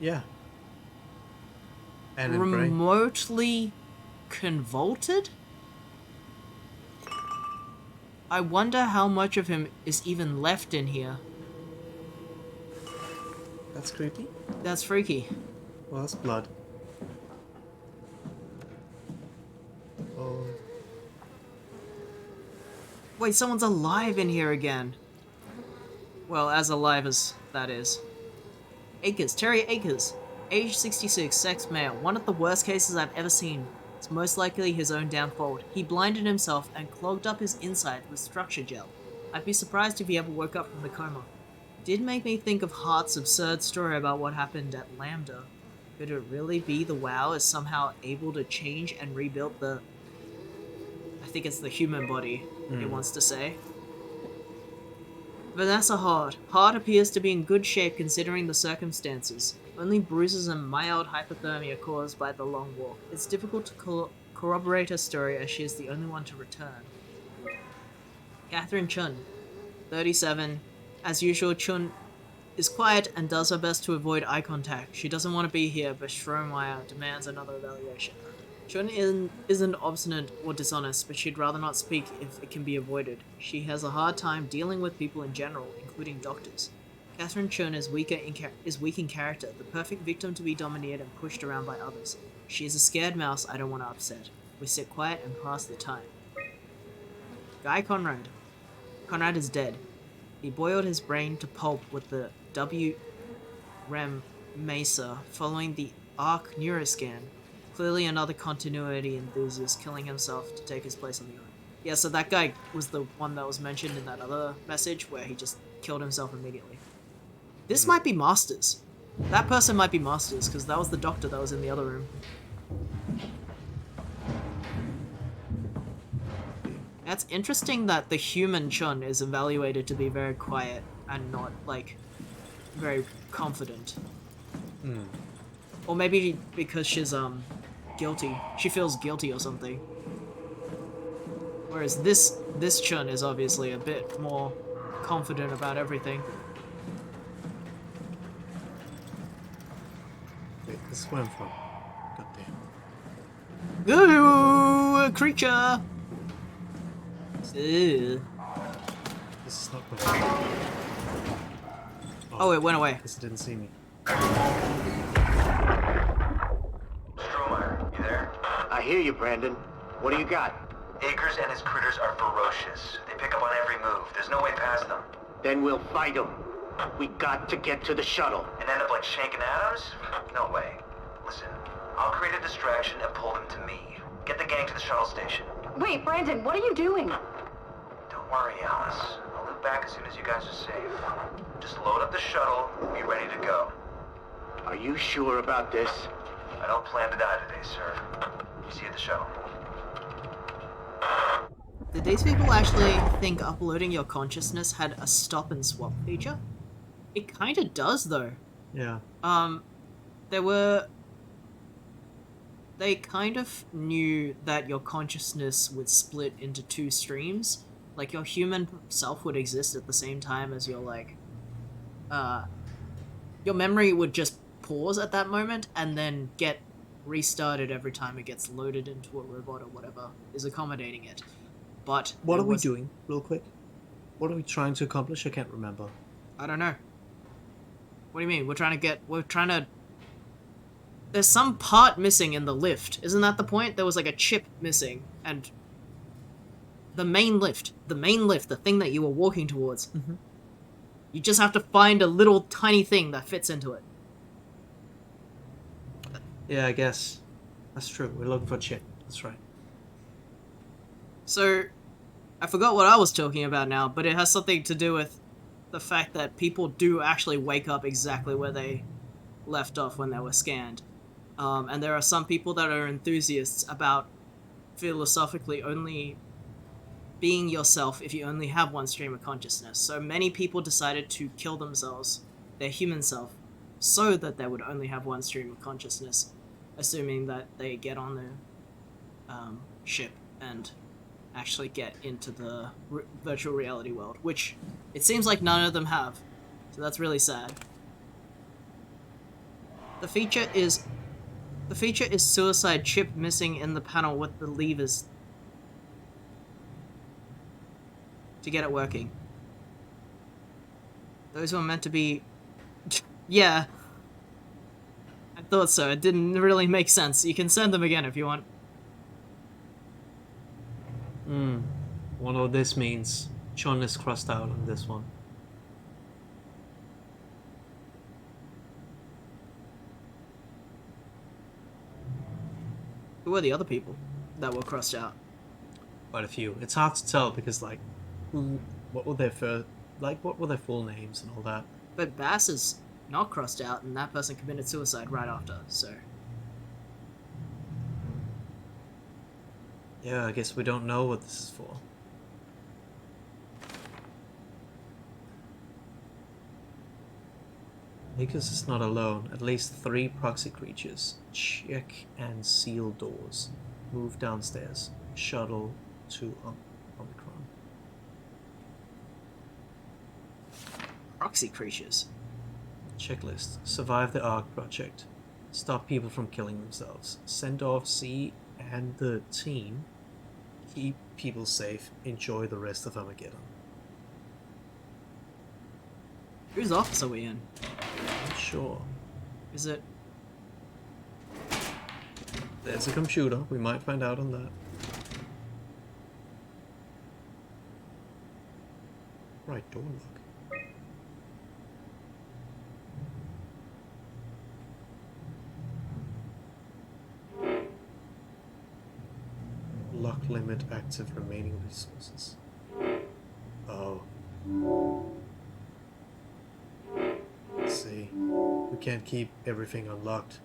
Yeah. And in brain. Remotely convoluted? I wonder how much of him is even left in here. That's creepy. That's freaky. Well, that's blood. Oh. Wait, someone's alive in here again. Well, as alive as that is. Akers, Terry Akers. Age 66, sex male. One of the worst cases I've ever seen. It's most likely his own damn fault. He blinded himself and clogged up his inside with structure gel. I'd be surprised if he ever woke up from the coma. Did make me think of Hart's absurd story about what happened at Lambda. Could it really be the WoW is somehow able to change and rebuild the... I think it's the human body, it wants to say. Vanessa Hart. Hart appears to be in good shape considering the circumstances. Only bruises and mild hypothermia caused by the long walk. It's difficult to corroborate her story as she is the only one to return. Catherine Chun. 37. As usual, Chun is quiet and does her best to avoid eye contact. She doesn't want to be here, but Strohmeyer demands another evaluation. Chun isn't obstinate or dishonest, but she'd rather not speak if it can be avoided. She has a hard time dealing with people in general, including doctors. Catherine Chun is weak in character, the perfect victim to be dominated and pushed around by others. She is a scared mouse I don't want to upset. We sit quiet and pass the time. Guy Conrad. Conrad is dead. He boiled his brain to pulp with the WREM Mesa following the Arc Neuroscan. Clearly another continuity enthusiast killing himself to take his place on the Arc. Yeah, so that guy was the one that was mentioned in that other message where he just killed himself immediately. This might be Masters. That person might be Masters, because that was the doctor that was in the other room. That's interesting that the human Chun is evaluated to be very quiet and not, like, very confident. Or maybe because she's, guilty. She feels guilty or something. Whereas this Chun is obviously a bit more confident about everything. Wait, this is where I'm from. Goddamn. Ooh, a creature! Ew. This is not my Oh, it went away. Because it didn't see me. Strohmeyer, you there? I hear you, Brandon. What do you got? Akers and his critters are ferocious. They pick up on every move. There's no way past them. Then we'll fight them. We got to get to the shuttle. And end up like Shank and Adams? No way. Listen, I'll create a distraction and pull them to me. Get the gang to the shuttle station. Wait, Brandon, what are you doing? Don't worry, Alice. I'll loop back as soon as you guys are safe. Just load up the shuttle and be ready to go. Are you sure about this? I don't plan to die today, sir. See you at the shuttle. Did these people actually think uploading your consciousness had a stop and swap feature? It kinda does, though. Yeah. They kind of knew that your consciousness would split into two streams. Like, your human self would exist at the same time as your, like, your memory would just pause at that moment and then get restarted every time it gets loaded into a robot or whatever is accommodating it. But what are we doing, real quick? What are we trying to accomplish? I can't remember. I don't know. What do you mean? We're trying to... There's some part missing in the lift. Isn't that the point? There was like a chip missing, and the main lift, the thing that you were walking towards. You just have to find a little tiny thing that fits into it. Yeah, I guess. That's true. We're looking for chip. That's right. So, I forgot what I was talking about now, but it has something to do with the fact that people do actually wake up exactly where they left off when they were scanned. And there are some people that are enthusiasts about philosophically only being yourself if you only have one stream of consciousness. So many people decided to kill themselves, their human self, so that they would only have one stream of consciousness, assuming that they get on the ship and actually get into the virtual reality world, which it seems like none of them have. So that's really sad. The feature is suicide chip missing in the panel with the levers to get it working. Those were meant to be... Yeah. I thought so. It didn't really make sense. You can send them again if you want. Wonder what this means. Chun is crossed out on this one. Who were the other people that were crossed out? Quite a few. It's hard to tell because, like, what were their full names and all that. But Bass is not crossed out, and that person committed suicide right after, so... Yeah, I guess we don't know what this is for. Akers is not alone. At least 3 proxy creatures. Check and seal doors. Move downstairs. Shuttle to Omicron. Proxy creatures. Checklist. Survive the Ark project. Stop people from killing themselves. Send off C and the team. Keep people safe. Enjoy the rest of Armageddon. Whose office are we in? Not sure. Is it... There's a computer. We might find out on that. Right, door lock. Lock limit active remaining resources. Oh. Let's see. We can't keep everything unlocked.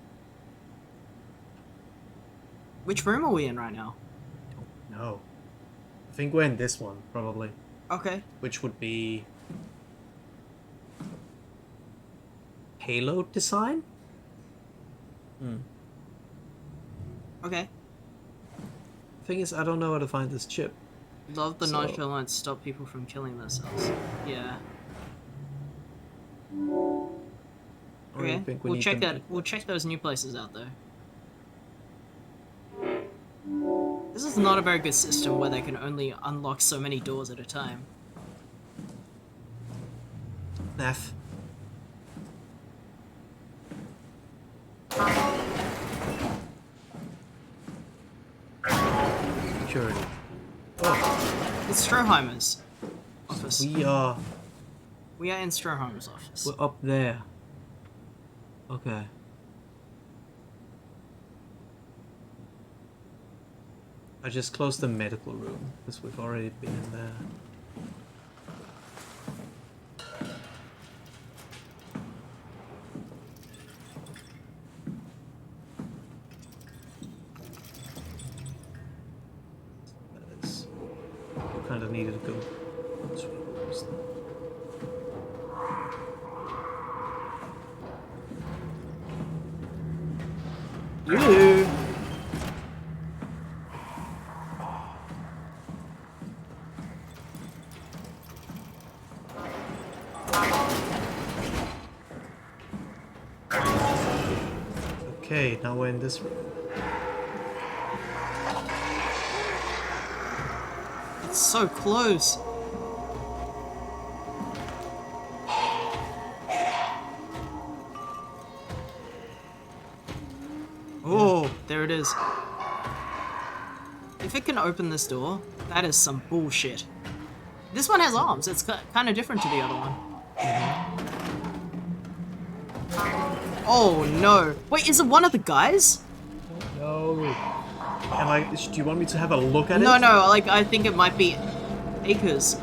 Which room are we in right now? No. I think we're in this one, probably. Okay. Which would be... payload design? Okay. Thing is, I don't know how to find this chip. Love the nonchalance stop people from killing themselves. Yeah. Okay, we'll check that. We'll check those new places out though. This is not a very good system where they can only unlock so many doors at a time. Naff. Security. Oh. It's Stroheimer's office. We are in Stroheimer's office. We're up there. Okay. I just closed the medical room because we've already been in there. That is. I kind of needed to go. Ew. Okay, now we're in this room. It's so close. Oh, there it is. If it can open this door, that is some bullshit. This one has arms. It's kind of different to the other one. Oh no! Wait, is it one of the guys? No. Do you want me to have a look at it? No, like I think it might be Akers.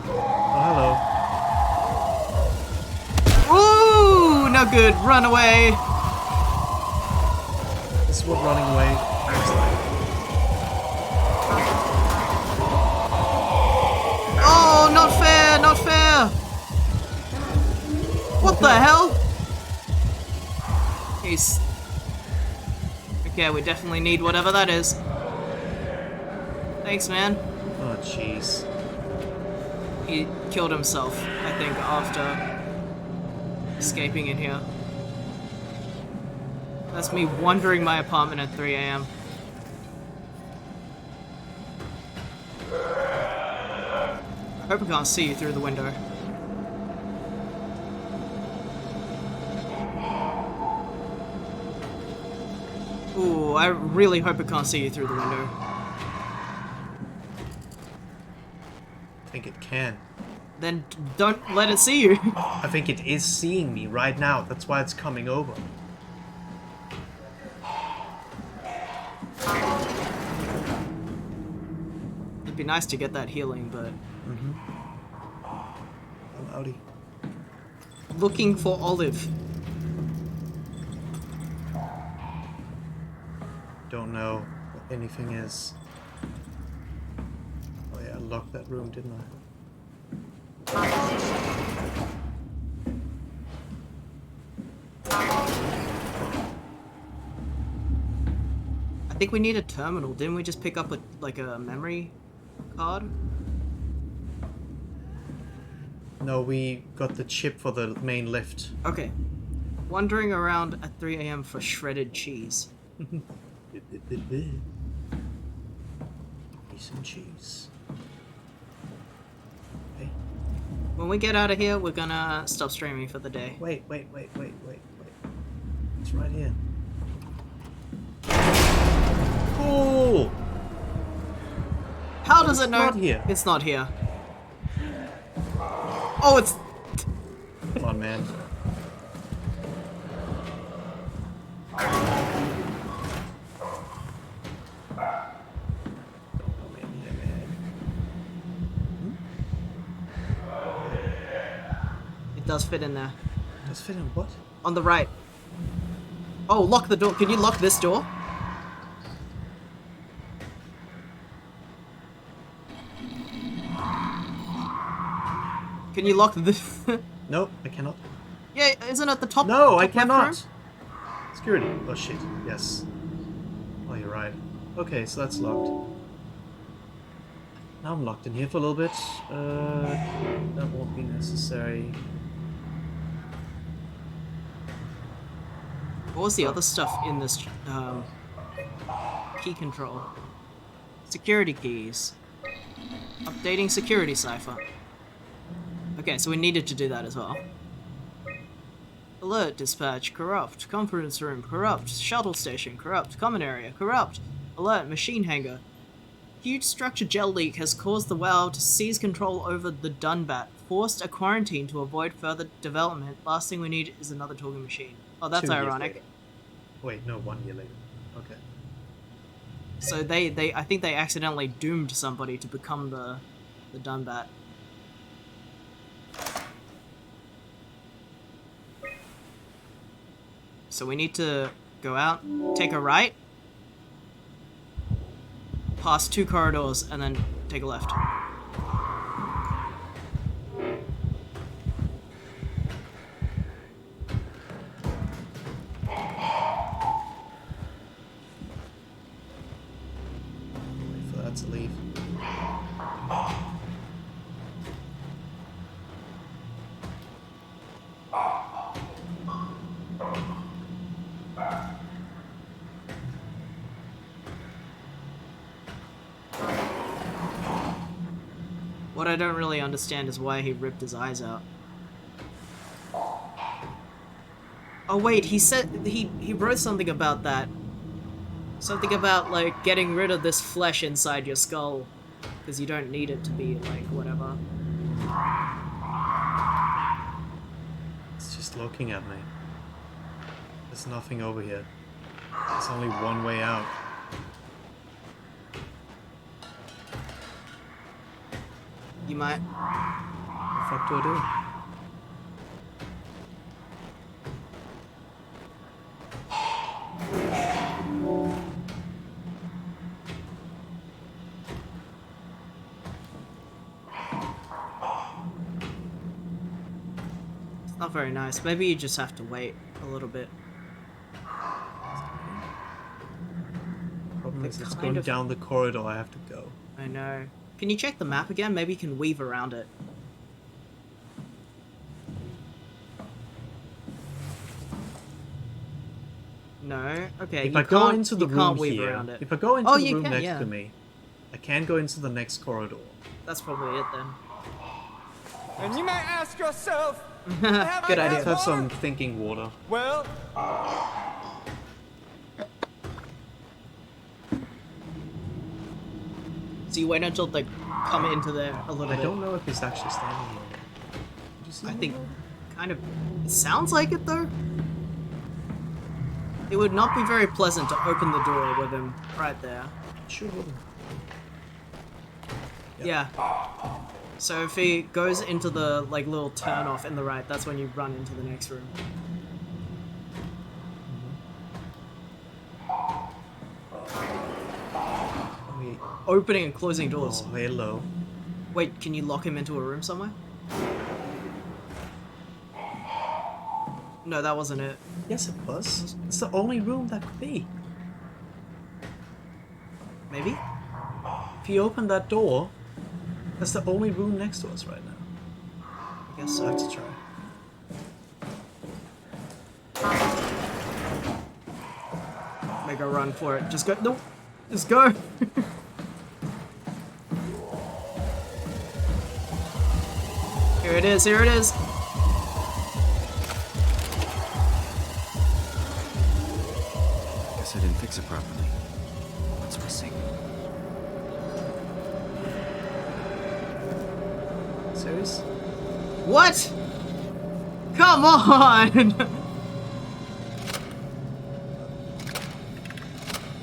Oh, hello. Ooh, no good. Run away. This is what running away looks like. Oh, not fair, not fair. What the hell? He's... Okay, we definitely need whatever that is. Thanks, man. Oh, jeez. He killed himself, I think, after escaping in here. That's me wandering my apartment at 3 AM. I hope I can't see you through the window. Ooh, I really hope I can't see you through the window. I think it can. Then don't let it see you. I think it is seeing me right now. That's why it's coming over. It'd be nice to get that healing, but... Howdy. Looking for Olive. Don't know what anything is. Oh yeah, I locked that room, didn't I think we need a terminal. Didn't we just pick up a memory card? No, we got the chip for the main lift. Okay. Wandering around at 3 AM for shredded cheese. Some cheese. Hey. When we get out of here, we're gonna stop streaming for the day. Wait. It's right here. Cool! How does it know? It's not here. It's not here. Oh, it's... Come on, man. does fit in there. Does fit in what? On the right. Oh, lock the door. Can you lock this door? Can you lock this? Nope, I cannot. Yeah, isn't it the top? No, top I left cannot. room? Security. Oh shit. Yes. Oh, you're right. Okay, so that's locked. Now I'm locked in here for a little bit. That won't be necessary. What was the other stuff in this key control? Security keys. Updating security cipher. Okay, so we needed to do that as well. Alert, dispatch, corrupt. Conference room, corrupt. Shuttle station, corrupt. Common area, corrupt. Alert, machine hangar. Huge structure gel leak has caused the WoW to seize control over the Dunbat. Forced a quarantine to avoid further development. Last thing we need is another talking machine. Oh, that's 2 years ironic. later. Wait, no, 1 year later. Okay. So they I think they accidentally doomed somebody to become the Dunbat. So we need to go out, take a right, pass 2 corridors, and then take a left. Wait for that to leave. What I don't really understand is why he ripped his eyes out. Oh wait, he said he wrote something about that. Something about like getting rid of this flesh inside your skull because you don't need it to be like whatever. It's just looking at me. There's nothing over here. There's only one way out. You might. What the fuck do I do? It's not very nice. Maybe you just have to wait a little bit. Problem is, it's kind going of- down the corridor I have to go. I know. Can you check the map again? Maybe you can weave around it. No? Okay, If you I go can't- into the you room can't weave here, around it. if I go into Oh, the you room can, next yeah. to me, I can't go into the next corridor. That's probably it then. And you may ask yourself, Good idea. Let's have some thinking water. well, So you wait until they come into there a little I bit. don't know if he's actually standing here. Did you see I him think there? kind of. It sounds like it though. It would not be very pleasant to open the door with him right there. Sure wouldn't. Yeah. So if he goes into the like little turn off in the right, that's when you run into the next room. Wait. Opening and closing doors. Oh, hello. Wait, can you lock him into a room somewhere? No, that wasn't it. Yes, it was. It's the only room that could be. Maybe? If you open that door, that's the only room next to us right now. I guess so. I have to try. Make a run for it. Just go. No. Just go. Here it is. Here it is. Guess I didn't fix it properly. What's missing? Serious? What? Come on.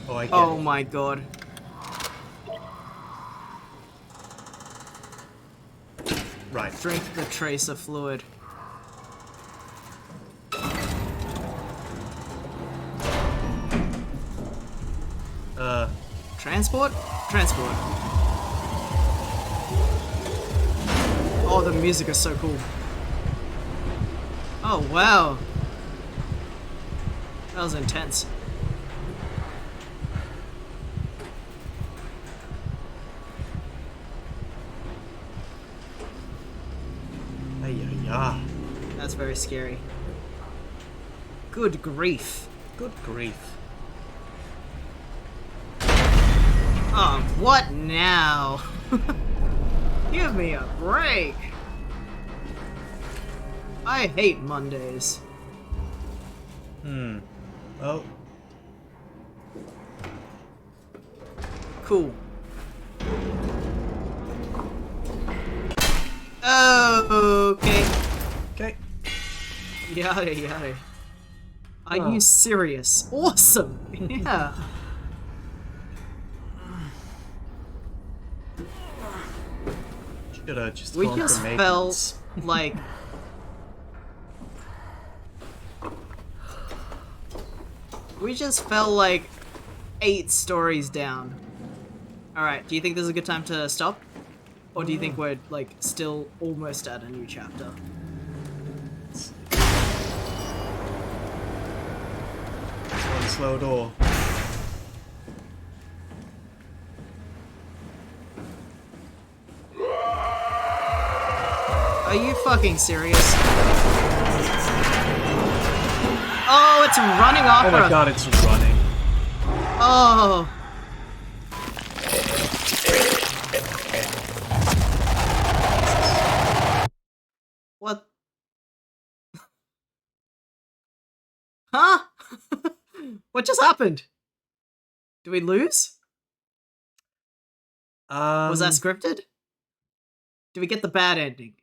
Oh, I get Oh it. my god. Right. Drink the tracer fluid. Transport? Transport. Oh, the music is so cool. Oh, wow. That was intense. Yeah. That's very scary. Good grief. Good grief. Oh, what now? Give me a break. I hate Mondays. Oh. Cool. Oh, okay. Okay. Yada yada. Are you serious? Awesome! Yeah. Should I just We call just for felt maintenance? like... We just fell like 8 stories down. Alright, do you think this is a good time to stop? Or do you think we're like still almost at a new chapter? One slow door. Are you fucking serious? Oh, it's running off. Oh my god, it's running. Oh. What? Huh? What just happened? Did we lose? Was that scripted? Did we get the bad ending?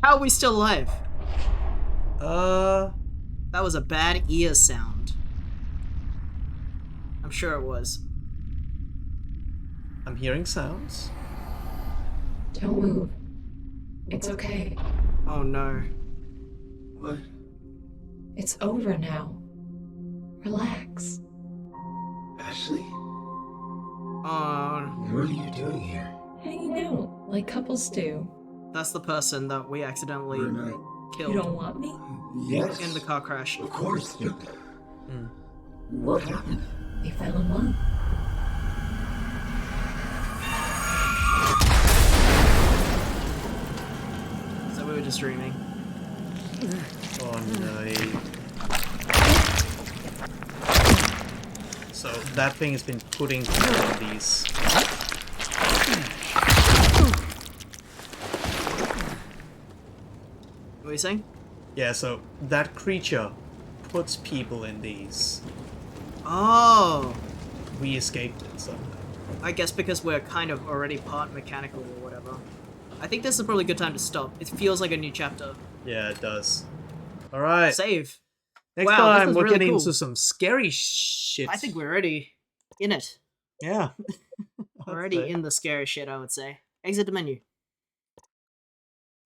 How are we still alive? That was a bad ear sound. I'm sure it was. I'm hearing sounds. Don't move. It's okay. Oh no. What? It's over now. Relax. Ashley? What are you doing here? Hanging out, like couples do. That's the person that we accidentally killed. You don't want me? Yes. In the car crash. Of course. What happened? They fell in love. So we were just dreaming. Oh no. So that thing has been putting together these. What are you saying? Yeah, so that creature puts people in these. Oh. We escaped it somehow. I guess because we're kind of already part mechanical or whatever. I think this is probably a good time to stop. It feels like a new chapter. Yeah, it does. Alright. Save. Next wow, time this was we're really getting cool. into some scary shit. I think we're already in it. Yeah. Already in the scary shit, I would say. Exit the menu.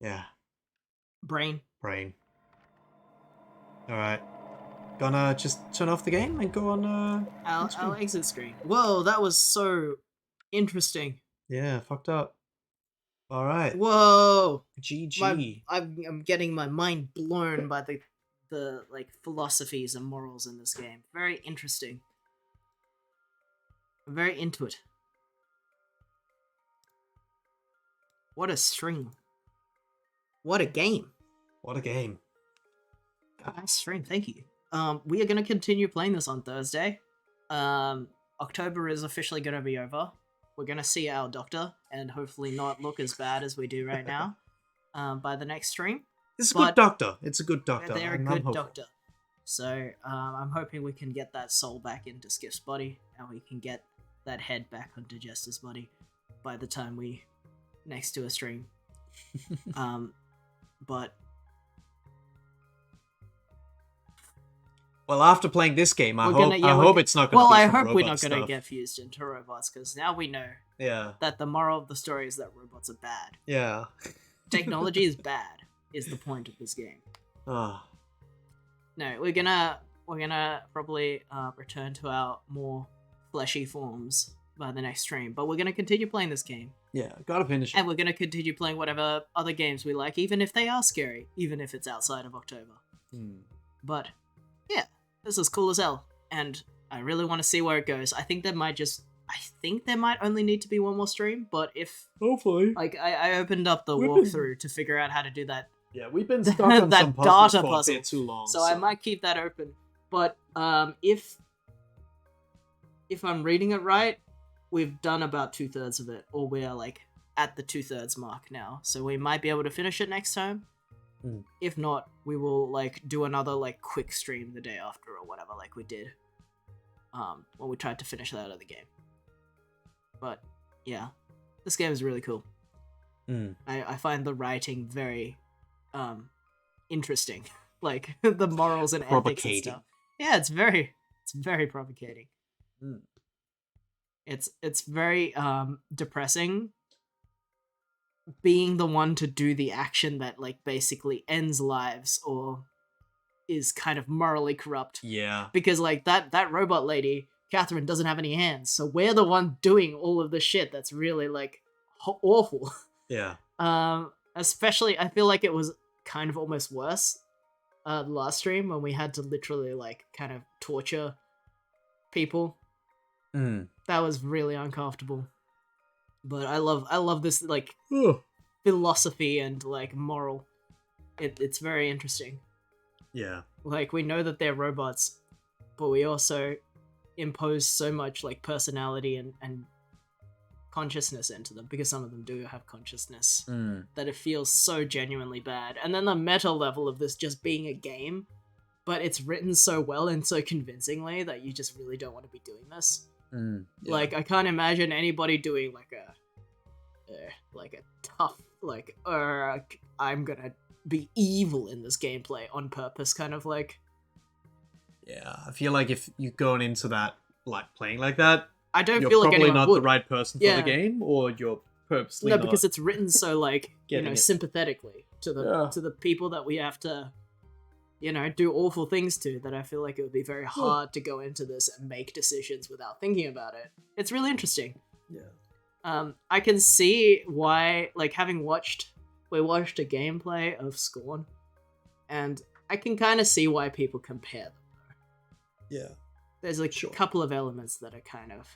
Yeah. Brain. Alright. Gonna just turn off the game and go on Our exit screen. Whoa, that was so interesting. Yeah, fucked up. Alright. Whoa. GG. I'm getting my mind blown by the like philosophies and morals in this game. Very interesting. I'm very into it. What a string. What a game. What a game. Nice stream, thank you. We are gonna continue playing this on Thursday. October is officially gonna be over. We're gonna see our doctor and hopefully not look as bad as we do right now. By the next stream. It's a good doctor. It's a good doctor. They're a I'm good hopeful. doctor. So I'm hoping we can get that soul back into Skiff's body, and we can get that head back onto Jester's body by the time we next do a stream. But Well, after playing this game, I we're hope gonna- yeah, I we're hope go- it's not gonna well, be I some hope we're robot not gonna stuff. get fused into robots, because now we know Yeah. that the moral of the story is that robots are bad. Yeah. Technology is bad, is the point of this game. Ah. No, we're gonna we're gonna probably return to our more fleshy forms by the next stream. But we're gonna continue playing this game. Yeah, gotta finish it. And we're gonna continue playing whatever other games we like, even if they are scary, even if it's outside of October. But yeah, this is cool as hell, and I really want to see where it goes. I think there might only need to be one more stream, but if hopefully, like I opened up the walkthrough to figure out how to do that. Yeah, we've been stuck on that some puzzles data for a puzzle bit too long. so I might keep that open. But if I'm reading it right, we've done about 2/3 of it, or we're like at the 2/3 mark now, so we might be able to finish it next time. If not, we will like do another like quick stream the day after or whatever, like we did when we tried to finish that other game. But yeah, this game is really cool. I find the writing very interesting, like the morals and ethics and stuff. Yeah, it's very provocating. It's very depressing being the one to do the action that like basically ends lives or is kind of morally corrupt. Yeah. Because like that robot lady, Catherine, doesn't have any hands, so we're the one doing all of the shit that's really like awful. Yeah. Especially I feel like it was kind of almost worse the last stream when we had to literally like kind of torture people. That was really uncomfortable. But I love this like philosophy and like moral. It's very interesting. Yeah. Like we know that they're robots, but we also impose so much like personality and consciousness into them, because some of them do have consciousness, that it feels so genuinely bad. And then the meta level of this just being a game, but it's written so well and so convincingly that you just really don't want to be doing this. Yeah. Like I can't imagine anybody doing like a tough like I'm gonna be evil in this gameplay on purpose kind of like. Yeah, I feel like if you're going into that like playing like that, I don't you're feel like probably anyone not would. the right person for the game, or you're purposely No, because it's written so like getting it. sympathetically to the people that we have to do awful things to, that I feel like it would be very hard to go into this and make decisions without thinking about it. It's really interesting. Yeah. I can see why, like, we watched a gameplay of Scorn, and I can kind of see why people compare them. Yeah. There's like a couple of elements that are kind of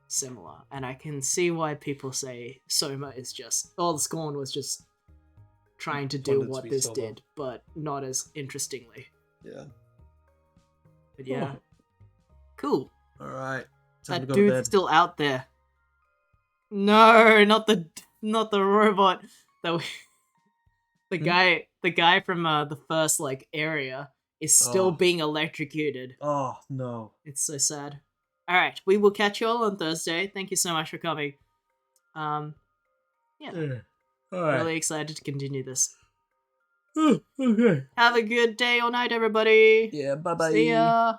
similar, and I can see why people say Soma is just, the Scorn was just trying to do what this did, but not as interestingly. Yeah. But yeah. Cool. Alright. That dude's still out there. No, not the robot that we... the guy from the first like area is still being electrocuted. Oh no. It's so sad. Alright, we will catch you all on Thursday. Thank you so much for coming. Yeah. Alright. Really excited to continue this. Okay. Have a good day or night, everybody. Yeah, bye-bye. See ya.